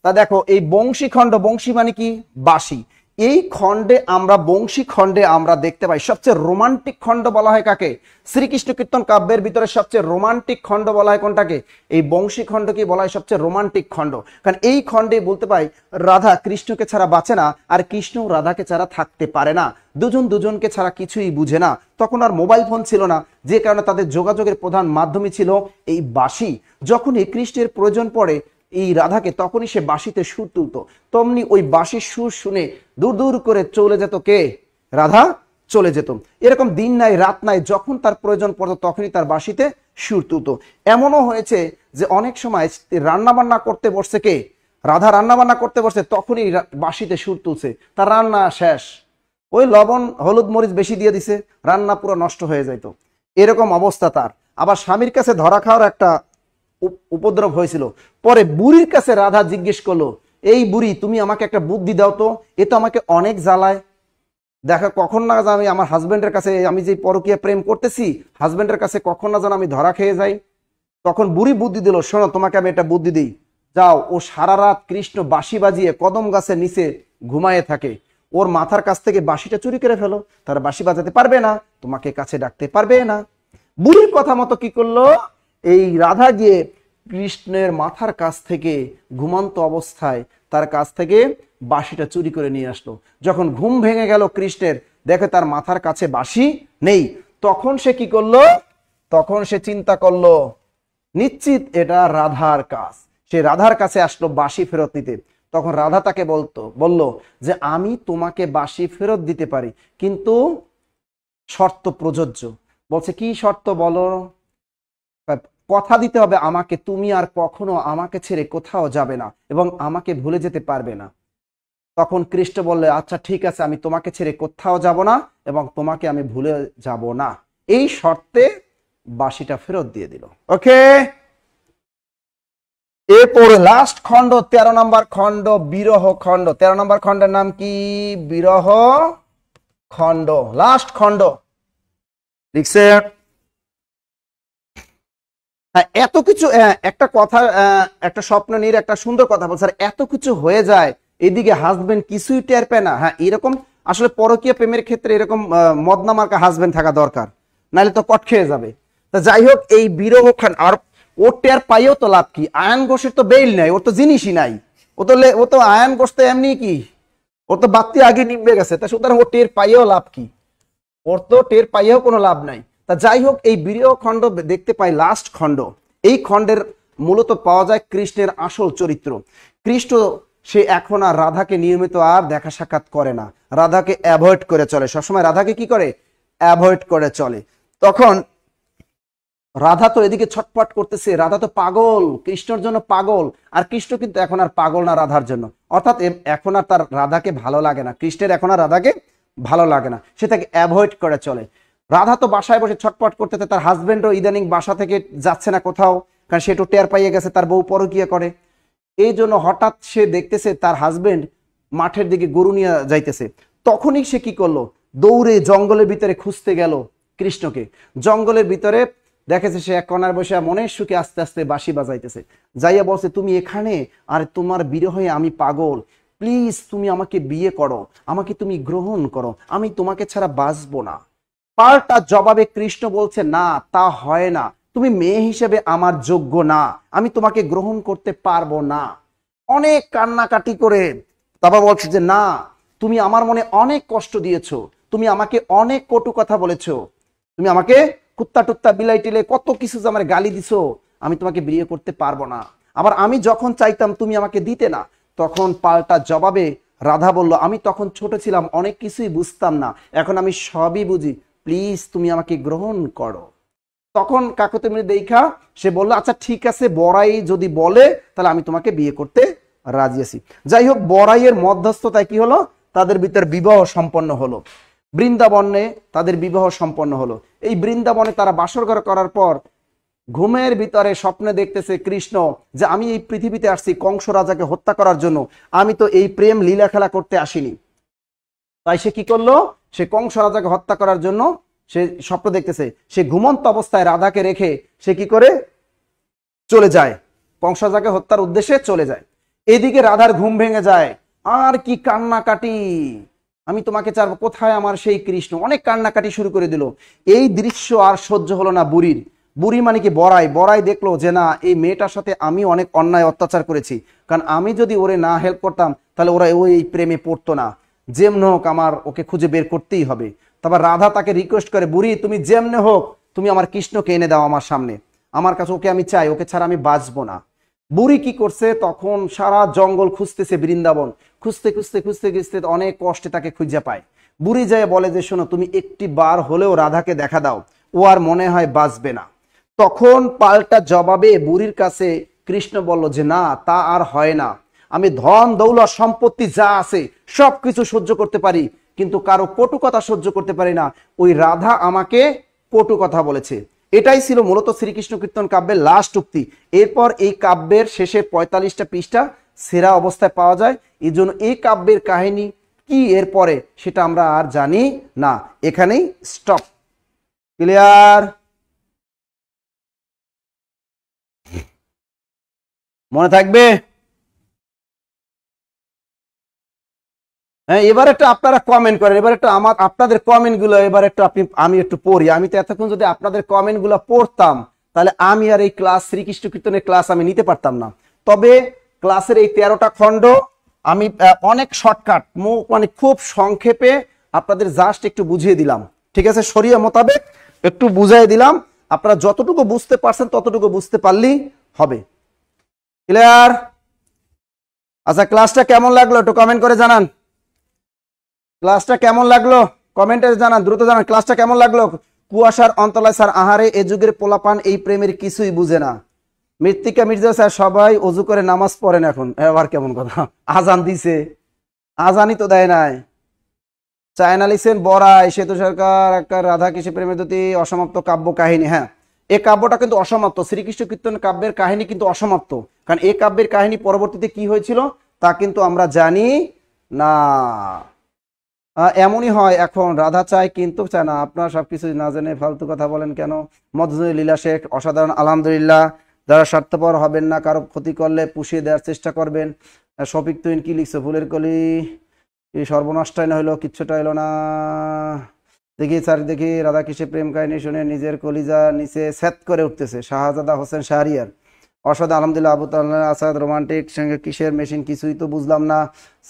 তা দেখো এই বংশী খণ্ড, বংশী মানে কি? বাঁশি। এই খণ্ডে আমরা, বংশী খণ্ডে আমরা দেখতে পাই সবচেয়ে রোমান্টিক খণ্ড বলা হয় কাকে? শ্রীকৃষ্ণ কীর্তন কাব্যের ভিতরে সবচেয়ে রোমান্টিক খণ্ড বলা হয় কোনটাকে? এই বংশী খণ্ডকে বলা হয় সবচেয়ে রোমান্টিক খণ্ড। কারণ এই খণ্ডে বলতে পাই রাধা কৃষ্ণকে ছাড়া বাঁচে না, আর কৃষ্ণ রাধাকে ছাড়া থাকতে পারে না। দুজন দুজনকে ছাড়া কিছুই বুঝে না। তখন আর মোবাইল ফোন ছিল না, যে কারণে তাদের যোগাযোগের প্রধান মাধ্যমই ছিল এই বাঁশি। যখনই কৃষ্ণের প্রয়োজন পড়ে এই রাধাকে, তখনই সে বাঁশিতে সুর তুলতো। তেমনি ওই বাঁশির সুর শুনে দূর দূর করে চলে যেত কে? রাধা চলে যেত। এরকম দিন নাই রাত নাই, যখন তার প্রয়োজন পড়তো তখনই তার বাঁশিতে সুর তুলতো। এমনও হয়েছে যে অনেক সময় রান্না বান্না করতে বসছে কে? রাধা রান্না বান্না করতে বসছে, তখনই বাঁশিতে সুর তুলছে। তার রান্না শেষ, ওই লবণ হলুদ মরিচ বেশি দিয়ে দিছে, রান্না পুরো নষ্ট হয়ে যাইতো। এরকম অবস্থা তার। আবার স্বামীর কাছে ধরা খাওয়ার একটা উপদ্রব হয়েছিল। পরে বুড়ির কাছে রাধা জিজ্ঞেস করলো, এই বুড়ি তুমি আমাকে একটা বুদ্ধি দাও তো, এ তো আমাকে অনেক জ্বালায়। দেখা কখন না আমি আমার হাজবেন্ডের কাছে, আমি যে পরকীয়া প্রেম করতেছি, হাজবেন্ডের কাছে কখন না যেন আমি ধরা খেয়ে যাই। তখন বুড়ি বুদ্ধি দিল, শোনো তোমাকে আমি একটা বুদ্ধি দিই, যাও ও সারা রাত কৃষ্ণ বাঁশি বাজিয়ে কদম গাছের নিচে ঘুমায়ে থাকে, ওর মাথার কাছ থেকে বাঁশিটা চুরি করে ফেলো, তার বাঁশি বাজাতে পারবে না, তোমাকে কাছে ডাকতে পারবে না। বুড়ির কথা মতো কি করলো, এই রাধা গিয়ে কৃষ্ণের মাথার কাছ থেকে ঘুমন্ত অবস্থায় তার কাছ থেকে বাঁশিটা চুরি করে নিয়ে আসলো। যখন ঘুম ভেঙে গেল কৃষ্ণের, দেখে তার মাথার কাছে বাঁশি নেই, তখন সে কি করলো, তখন সে চিন্তা করলো নিশ্চিত এটা রাধার কাজ। সে রাধার কাছে আসলো বাঁশি ফেরত নিতে। তখন রাধা তাকে বলল যে আমি তোমাকে বাঁশি ফেরত দিতে পারি, কিন্তু শর্ত প্রযোজ্য। বলছে কি শর্ত বলো? কথা দিতে হবে আমাকে তুমি আর কখনো আমাকে ছেড়ে কোথাও যাবে না এবং আমাকে ভুলে যেতে পারবে না। তখন কৃষ্ণ বললে আচ্ছা ঠিক আছে, আমি তোমাকে ছেড়ে কোথাও যাব না এবং তোমাকে আমি ভুলে যাব না, এই শর্তে বাঁশিটা ফেরত দিয়ে দিল। ওকে, এরপরে লাস্ট খণ্ড 13 নম্বর খণ্ড, বিরহ খণ্ড। 13 নম্বর খণ্ডের নাম কি? বিরহ খণ্ড, লাস্ট খণ্ড লিখছে। এত কিছু, একটা কথা, একটা স্বপ্ন নিয়ে একটা সুন্দর কথা বলছে, এত কিছু হয়ে যায় এদিকে হাজবেন্ড কিছুই টের পায় না। হ্যাঁ, এরকম আসলে পরকীয় প্রেমের ক্ষেত্রে এরকম মদনা মার্কা হাজবেন্ড থাকা দরকার, নাহলে তো কট খেয়ে যাবে। তা যাই হোক, এই বিরহ খান আর ওর টের পাইও তো লাভ কি? আয়ন ঘোষের তো বেইল নাই, ওর তো জিনিসই নাই। ও তো আয়ন ঘোষ তো এমনি কি, ওর তো বাতি আগে নিভে গেছে, তা সুতরাং ওর টের পাইও লাভ কি? ওর তো টের পাইও কোনো লাভ নাই। তা যাই হোক, এই বিরহ খণ্ড দেখতে পাই লাস্ট খণ্ড। এই খণ্ডের মূলত পাওয়া যায় কৃষ্ণের আসল চরিত্র। কৃষ্ণ সে এখন আর রাধাকে নিয়মিত আর দেখা সাক্ষাৎ করে না, রাধাকে অ্যাভয়েড করে চলে, সবসময় রাধাকে কি করে? অ্যাভয়েড করে চলে। তখন রাধা তো এদিকে ছটপট করতেছে, রাধা তো পাগল, কৃষ্ণর জন্য পাগল। আর কৃষ্ণ কিন্তু এখন আর পাগল না রাধার জন্য, অর্থাৎ এখন আর তার রাধাকে ভালো লাগে না, কৃষ্ণের এখন আর রাধাকে ভালো লাগে না, সে তাকে অ্যাভয়েড করে চলে। রাধা তো বাসায় বসে ছটপট করতেছে, তার হাজবেন্ডও ইদানিং বাসা থেকে যাচ্ছে না কোথাও, কারণ সে একটু টের পাইয়ে গেছে তার বউ পরকীয়া করে। এই জন্য হঠাৎ সে দেখতেছে তার হাজবেন্ড মাঠের দিকে গরু নিয়ে যাইতেছে। তখনই সে কি করলো? দৌড়ে জঙ্গলের ভিতরে খুঁজতে গেল কৃষ্ণকে। জঙ্গলের ভিতরে দেখেছে সে এক কোণার বসে মনের সুখে আস্তে আস্তে বাঁশি বাজাইতেছে। যাইয়া বলছে, তুমি এখানে, আর তোমার বিরহে আমি পাগল, প্লিজ তুমি আমাকে বিয়ে করো, আমাকে তুমি গ্রহণ করো, আমি তোমাকে ছাড়া বাঁচবো না। পাল্টা জবাবে কৃষ্ণ বলছে, না তা হয় না, তুমি মেয়ে হিসেবে আমার যোগ্য না, আমি তোমাকে গ্রহণ করতে পারবো না। অনেক কান্নাকাটি করে তারপর বলছে যে না, তুমি আমার মনে অনেক কষ্ট দিয়েছো, তুমি আমাকে অনেক কটু কথা বলেছো, তুমি আমাকে কুত্তা টুত্তা বিলাই টিলে কত কিছু যে আমার গালি দিছো, আমি তোমাকে বিয়ে করতে পারবো না। আবার আমি যখন চাইতাম তুমি আমাকে দিতে না। তখন পাল্টা জবাবে রাধা বলল, আমি তখন ছোট ছিলাম, অনেক কিছুই বুঝতাম না, এখন আমি সবই বুঝি, প্লিজ তুমি আমাকে গ্রহণ করো। তখন কাকুতি মিনতি দেখা সে বলল, আচ্ছা ঠিক আছে, বড়াই যদি বলে তাহলে আমি তোমাকে বিয়ে করতে রাজি আছি। যাই হোক, বড়াইয়ের মধ্যস্থতায় কি হলো? তাদের ভিতর বিবাহ সম্পন্ন হলো, বৃন্দাবনে তাদের বিবাহ সম্পন্ন হলো। এই বৃন্দাবনে তারা বাসর ঘর করার পর ঘুমের ভিতরে স্বপ্নে দেখতেছে কৃষ্ণ যে আমি এই পৃথিবীতে আসছি কংস রাজাকে হত্যা করার জন্য, আমি তো এই প্রেম লীলা খেলা করতে আসিনি। তাই সে কি করলো? সে কংস রাজাকে হত্যা করার জন্য সে স্বপ্ন দেখতেছে, সে ঘুমন্ত অবস্থায় রাধাকে রেখে সে কি করে চলে যায়, কংস রাজাকে হত্যার উদ্দেশ্যে চলে যায়। এদিকে রাধার ঘুম ভেঙে যায়, আর কি কান্নাকাটি, আমি তোমাকে চাইবো, কোথায় আমার সেই কৃষ্ণ, অনেক কান্নাকাটি শুরু করে দিল। এই দৃশ্য আর সহ্য হলো না বুড়ির। বুড়ি মানে কি বড়াই দেখলো যে না, এই মেয়েটার সাথে আমি অনেক অন্যায় অত্যাচার করেছি, কারণ আমি যদি ওরে না হেল্প করতাম তাহলে ওরা ওই প্রেমে পড়তো না, যেমন হোক আমার ওকে খুঁজে বের করতেই হবে। তারপর রাধা তাকে রিকোয়েস্ট করে, বুড়ি তুমি যেমনে হোক তুমি আমার কৃষ্ণকে এনে দাও আমার সামনে, আমার কাছে ওকে আমি চাই, ওকে ছাড়া আমি বাঁচবো না। বুড়ি কি করছে? তখন সারা জঙ্গল খুঁজতেছে, বৃন্দাবন খুঁজতে খুঁজতে খুঁজতে খুঁজতে অনেক কষ্টে তাকে খুঁজে পায়। বুড়ি যায় বলে যে শোনো, তুমি একটি বার হলেও রাধাকে দেখা দাও, ও আর মনে হয় বাঁচবে না। তখন পাল্টা জবাবে বুড়ির কাছে কৃষ্ণ বলল যে না, তা আর হয় না, আমি ধন দৌলত সম্পত্তি যা আছে সবকিছু সহ্য করতে পারি, কিন্তু কারো কটু কথা সহ্য করতে পারি না। ওই রাধা আমাকে কটু কথা বলেছে। এটাই ছিল মূলত শ্রীকৃষ্ণ কীর্তন কাব্যের লাস্ট উক্তি। এরপর এই কাব্যের শেষের 45টা পৃষ্ঠা সেরা অবস্থায় পাওয়া যায়। এই জন্য এই কাব্যের কাহিনী কি এরপরে সেটা আমরা আর জানি না, এখানেই স্টপ। ক্লিয়ার? মনে থাকবে? হ্যাঁ, এবার একটু আপনারা কমেন্ট করেন, এবার একটু আপনাদের কমেন্ট গুলো এবার একটু আমি একটু পড়ি। আমি তো এতক্ষণ যদি আপনাদের কমেন্ট গুলো পড়তাম তাহলে আমি আর এই ক্লাস শ্রীকৃষ্ণ কীর্তনের ক্লাস আমি নিতে পারতাম না। তবে ক্লাসের এই 13টা খণ্ড আমি অনেক শর্টকাট মানে খুব সংক্ষেপে আপনাদের জাস্ট একটু বুঝিয়ে দিলাম, ঠিক আছে? শরিয়া মোতাবেক একটু বুঝিয়ে দিলাম, আপনারা যতটুকু বুঝতে পারছেন ততটুকু বুঝতে পারলেই হবে। ক্লিয়ার? আচ্ছা, ক্লাসটা কেমন লাগলো একটু কমেন্ট করে জানান। ক্লাসটা কেমন লাগলো কমেন্টে জানান, দ্রুত জানান ক্লাসটা কেমন লাগলো। কুয়াশার অন্তলায় স্যার আহারে এ যুগের পোলাপান এই প্রেমের কিছুই বুঝে না। মৃত্তিকা মির্জা স্যার সবাই অজু করে নামাজ পড়েন এখন। এবার কেমন কথা, আজান দিছে, আজানই তো দেয় নাই। চায়না লিখছেন বড়াই সেতু সরকার একটা রাধা কৃষ্ণ প্রেমের দুটি অসমাপ্ত কাব্য কাহিনী। হ্যাঁ, এই কাব্যটা কিন্তু অসমাপ্ত, শ্রীকৃষ্ণ কীর্তন কাব্যের কাহিনী কিন্তু অসমাপ্ত, কারণ এই কাব্যের কাহিনী পরবর্তীতে কি হয়েছিল তা কিন্তু আমরা জানি না। এমনই হয় এখন, রাধা চায় কিন্তু চায় না। আপনার সবকিছু না জেনে ফালতু কথা বলেন কেন? মধুজনী লীলা শেখ অসাধারণ, আলহামদুলিল্লাহ। যারা স্বার্থপর হবেন না, কারো ক্ষতি করলে পুষিয়ে দেওয়ার চেষ্টা করবেন। শফিক তুইন কি লিখছো? ফুলের কলি এই সর্বনষ্টই না হইলো, কিচ্ছুটা হইলো না। দেখি স্যার, দেখি রাধাকৃষ্ণের প্রেম কাহিনী শুনে নিজের কলিজা নিচে স্যাত করে উঠতেছে। শাহজাদা হোসেন শাহরিয়ার অসাধারণ, আলহামদুলিল্লাহ। আবু তাল্লাহ আসাদ রোমান্টিক সঙ্গে কিসের মেশিন, কিছুই তো বুঝলাম না।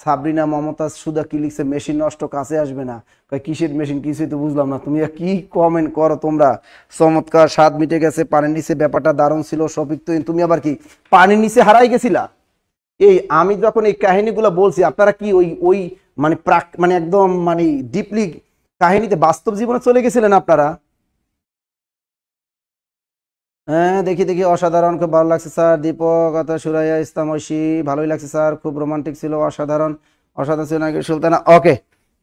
সাবরিনা মমতাজ সুদা কি লিখছে? মেশিন নষ্ট, কাছে আসবে না। কিসের মেশিন, কিছুই তো বুঝলাম না। তুমি কি কমেন্ট করো তোমরা? চমৎকার, স্বাদ মিটে গেছে, পানির নিচে ব্যাপারটা দারুণ ছিল। শফিক তুইন তুমি আবার কি পানির নিচে হারাই গেছিলা? এই আমি যখন এই কাহিনীগুলো বলছি আপনারা কি ওই ওই মানে মানে একদম মানে ডিপলি কাহিনীতে বাস্তব জীবনে চলে গেছিলেন আপনারা? হ্যাঁ, দেখি দেখি, অসাধারণ, খুব ভালো লাগছে স্যার। দীপক সুরাইয়া ইসলাম ঐশী, ভালোই লাগছে স্যার, খুব রোমান্টিক ছিল, অসাধারণ। অসাধারণ ছিল নাকি সুলতানা? ওকে,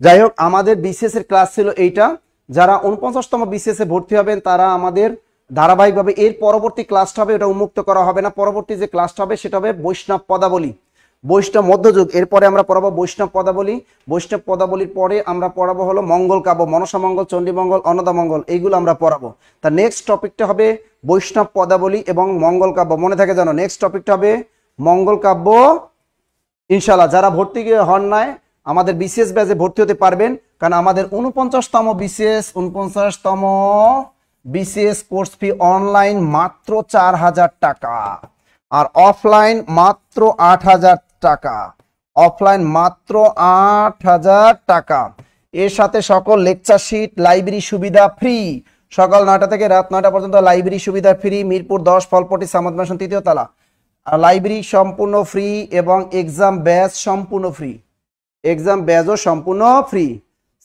যাই হোক, আমাদের বিসিএস এর ক্লাস ছিল এইটা। যারা 49তম বিসিএস এ ভর্তি হবেন তারা আমাদের ধারাবাহিকভাবে এর পরবর্তী ক্লাসটা হবে, এটা উন্মুক্ত করা হবে না। পরবর্তী যে ক্লাসটা হবে সেটা হবে বৈষ্ণব পদাবলী, বৈষ্ণব মধ্যযুগ। এরপরে আমরা পড়াবো বৈষ্ণব পদাবলী। বৈষ্ণব পদাবলীর পরে আমরা পড়াবো হলো মঙ্গল কাব্য, মনসা মঙ্গল, চণ্ডী মঙ্গল, অন্নদা মঙ্গল, এইগুলো আমরা পড়াবো। তার নেক্সট টপিকটা হবে বৈষ্ণব পদাবলী এবং মঙ্গল কাব্য। মনে থাকে জানো, নেক্সট টপিকটা হবে মঙ্গল কাব্য। ইনশাল্লাহ যারা ভর্তি হন নাই আমাদের বিসিএস ব্যাচে ভর্তি হতে পারবেন, কারণ আমাদের 49তম বিসিএস কোর্স ফি অনলাইন মাত্র 4000 টাকা, আর অফলাইন মাত্র 8000 টাকা। অফলাইন মাত্র 8000 টাকা। এর সাথে সকল লেকচার শিট, লাইব্রেরি সুবিধা ফ্রি। সকাল 9টা থেকে রাত 9টা পর্যন্ত লাইব্রেরি সুবিধা ফ্রি। মিরপুর 10 ফলপটি সামাদ ম্যানশন 3য় তলা। লাইব্রেরি সম্পূর্ণ ফ্রি এবং এক্সাম ব্যাচ সম্পূর্ণ ফ্রি। এক্সাম ব্যাচও সম্পূর্ণ ফ্রি।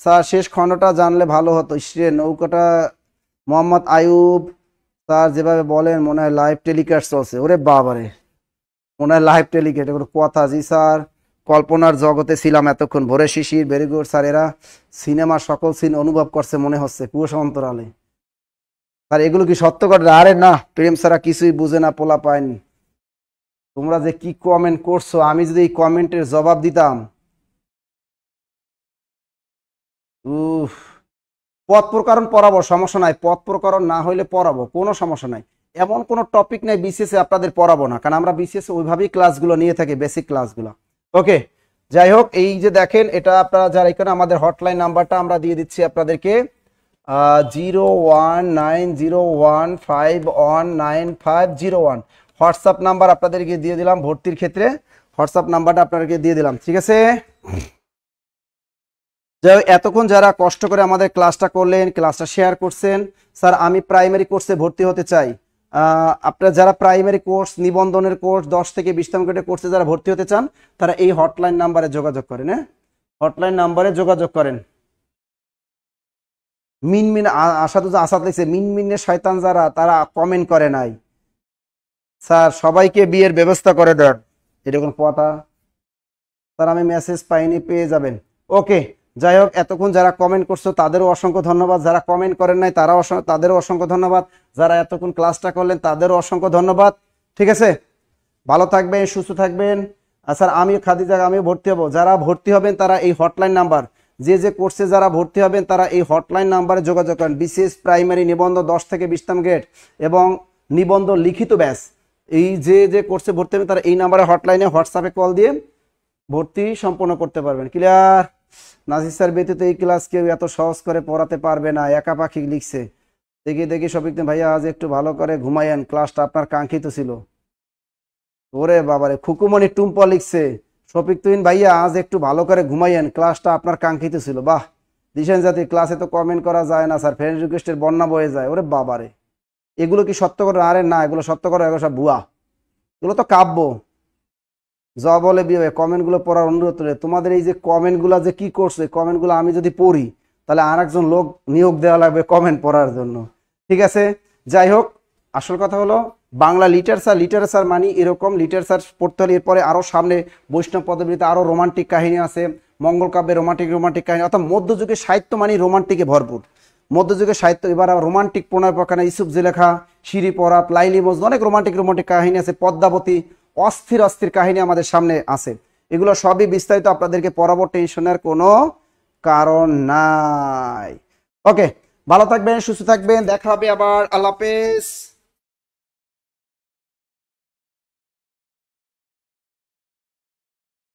স্যার শেষ খণ্ডটা জানলে ভালো হতো। নৌকাটা মোহাম্মদ আয়ুব স্যার যেভাবে বলেন মনে হয় লাইভ টেলিকাস্ট চলছে। ওরে বাবারে, মনে হয় লাইভ টেলিকাস্ট কথা। জি স্যার, কল্পনার জগতে ছিলাম এতক্ষণ। ভোরে শিশির, ভেরি গুড স্যার। এরা সিনেমার সকল সিন অনুভব করছে মনে হচ্ছে কুয়াশা অন্তরালে। আর এগুলো কি সত্য ঘটনা? আরে না, প্রেম ছাড়া কিছুই বুঝে না পোলা পায়নি। তোমরা যে কি কমেন্ট করছো, আমি যদি এই কমেন্টের জবাব দিতাম। উফ, পথ প্রকরণ পড়াবো, সমস্যা নাই। পথ প্রকরণ না হইলে পড়াবো, কোনো সমস্যা নাই। এমন কোনো টপিক নাই বিসিএস এ আপনাদের পড়াবো না, কারণ আমরা বিসিএস এ ওইভাবেই ক্লাসগুলো নিয়ে থাকি, বেসিক ক্লাসগুলো। ওকে, যাই হোক, এই যে দেখেন এটা আপনারা যারা এখানে আমাদের হটলাইন নাম্বারটা আমরা দিয়ে দিচ্ছি আপনাদেরকে 01901519501। হোয়াটসঅ্যাপ নাম্বার আপনাদেরকে দিয়ে দিলাম ভর্তির ক্ষেত্রে। হোয়াটসঅ্যাপ নাম্বারটা আপনাদেরকে দিয়ে দিলাম, ঠিক আছে? যাই এতক্ষণ যারা কষ্ট করে আমাদের ক্লাসটা করলেন, ক্লাসটা শেয়ার করছেন। স্যার আমি প্রাইমারি কোর্সে ভর্তি হতে চাই। আপনারা যারা প্রাইমারি কোর্স, নিবন্ধনের কোর্স 10 থেকে 20তম গ্রেডের কোর্সে যারা ভর্তি হতে চান তারা এই হটলাইন নাম্বারে যোগাযোগ করেন। হ্যাঁ, হটলাইন নাম্বারে যোগাযোগ করেন। মিনমিন আসাদ লিখছে মিনমিনের শয়তান যারা, তারা কমেন্ট করে নাই। স্যার সবাইকে বিয়ের ব্যবস্থা করে দেন, এরকম কথা। স্যার আমি মেসেজ পাইনি, পেয়ে যাবেন। ওকে, যাই হোক, এতক্ষণ যারা কমেন্ট করছো তাদেরও অসংখ্য ধন্যবাদ। যারা কমেন্ট করেন নাই তাদেরও অসংখ্য ধন্যবাদ। যারা এতক্ষণ ক্লাসটা করলেন তাদেরও অসংখ্য ধন্যবাদ। ঠিক আছে, ভালো থাকবেন, সুস্থ থাকবেন। স্যার আমি খাদিজা, আমিও ভর্তি হব। যারা ভর্তি হবেন তারা এই হটলাইন নাম্বার, যে কোর্সে যারা ভর্তি হবেন তারা এই হটলাইন নাম্বারে যোগাযোগ করেন। বিসিএস প্রাইমারি নিবন্ধ 10 থেকে 20তম গ্রেড এবং নিবন্ধ লিখিত ব্যাচ, এই যে কোর্সে ভর্তি হবেন তারা এই নাম্বারে হটলাইনে হোয়াটসঅ্যাপে কল দিয়ে ভর্তি সম্পন্ন করতে পারবেন। ক্লিয়ার? নাজির স্যার ব্যতীত এই ক্লাস কেউ এত সহজ করে পড়াতে পারবে না, একা পাখি লিখছে। দেখি শফিক ভাইয়া আজ একটু ভালো করে ঘুমাইয়েন, ক্লাসটা আপনার কাঙ্ক্ষিত ছিল। ওরে বাবারে, খুকুমণি টুম্পা লিখছে শফিক তুহিন ভাইয়া আজ একটু ভালো করে ঘুমাইয়েন, ক্লাসটা আপনার কাঙ্ক্ষিত ছিল। বাহ, দিশান জাতি ক্লাসে তো কমেন্ট করা যায় না স্যার, ফ্রেন্ড রিকোয়েস্টের বন্যা বয়ে যায়। ওরে বাবারে, এগুলো কি সত্য করে? আরে না, এগুলো সত্য করে, এগুলো সব ভুয়া, এগুলো তো কাব্য। বলে বিয়ে হবে, কমেন্টগুলো পড়ার অনুরোধ করে। তোমাদের এই যে কমেন্টগুলো যে কি করছে, কমেন্টগুলো আমি যদি পড়ি তাহলে আর একজন লোক নিয়োগ দেওয়া লাগবে কমেন্ট পড়ার জন্য। ঠিক আছে, যাই হোক, আসল কথা হলো বাংলা লিটারেচার মানে এরকম লিটারেচার পড়তে হলে এরপরে আরও সামনে বৈষ্ণব পদবীতে আরও রোমান্টিক কাহিনী আছে, মঙ্গল কাব্যে রোমান্টিক কাহিনী, অর্থাৎ মধ্যযুগের সাহিত্য মানে রোমান্টিকে ভরপুর। মধ্যযুগের সাহিত্য এবার রোমান্টিক প্রণয় প্রকানে ইসুফ জেলেখা, শিরি পরাত, লাইলি মজনু, অনেক রোমান্টিক কাহিনী আছে, পদ্মাবতী, অস্থির কাহিনী আমাদের সামনে আছে। এগুলো সবই বিস্তারিত আপনাদেরকে পড়াবো, টেনশনের কোনো কারণ নাই। ওকে, ভালো থাকবেন, সুস্থ থাকবেন, দেখা হবে আবার, আল্লাহ হাফেজ।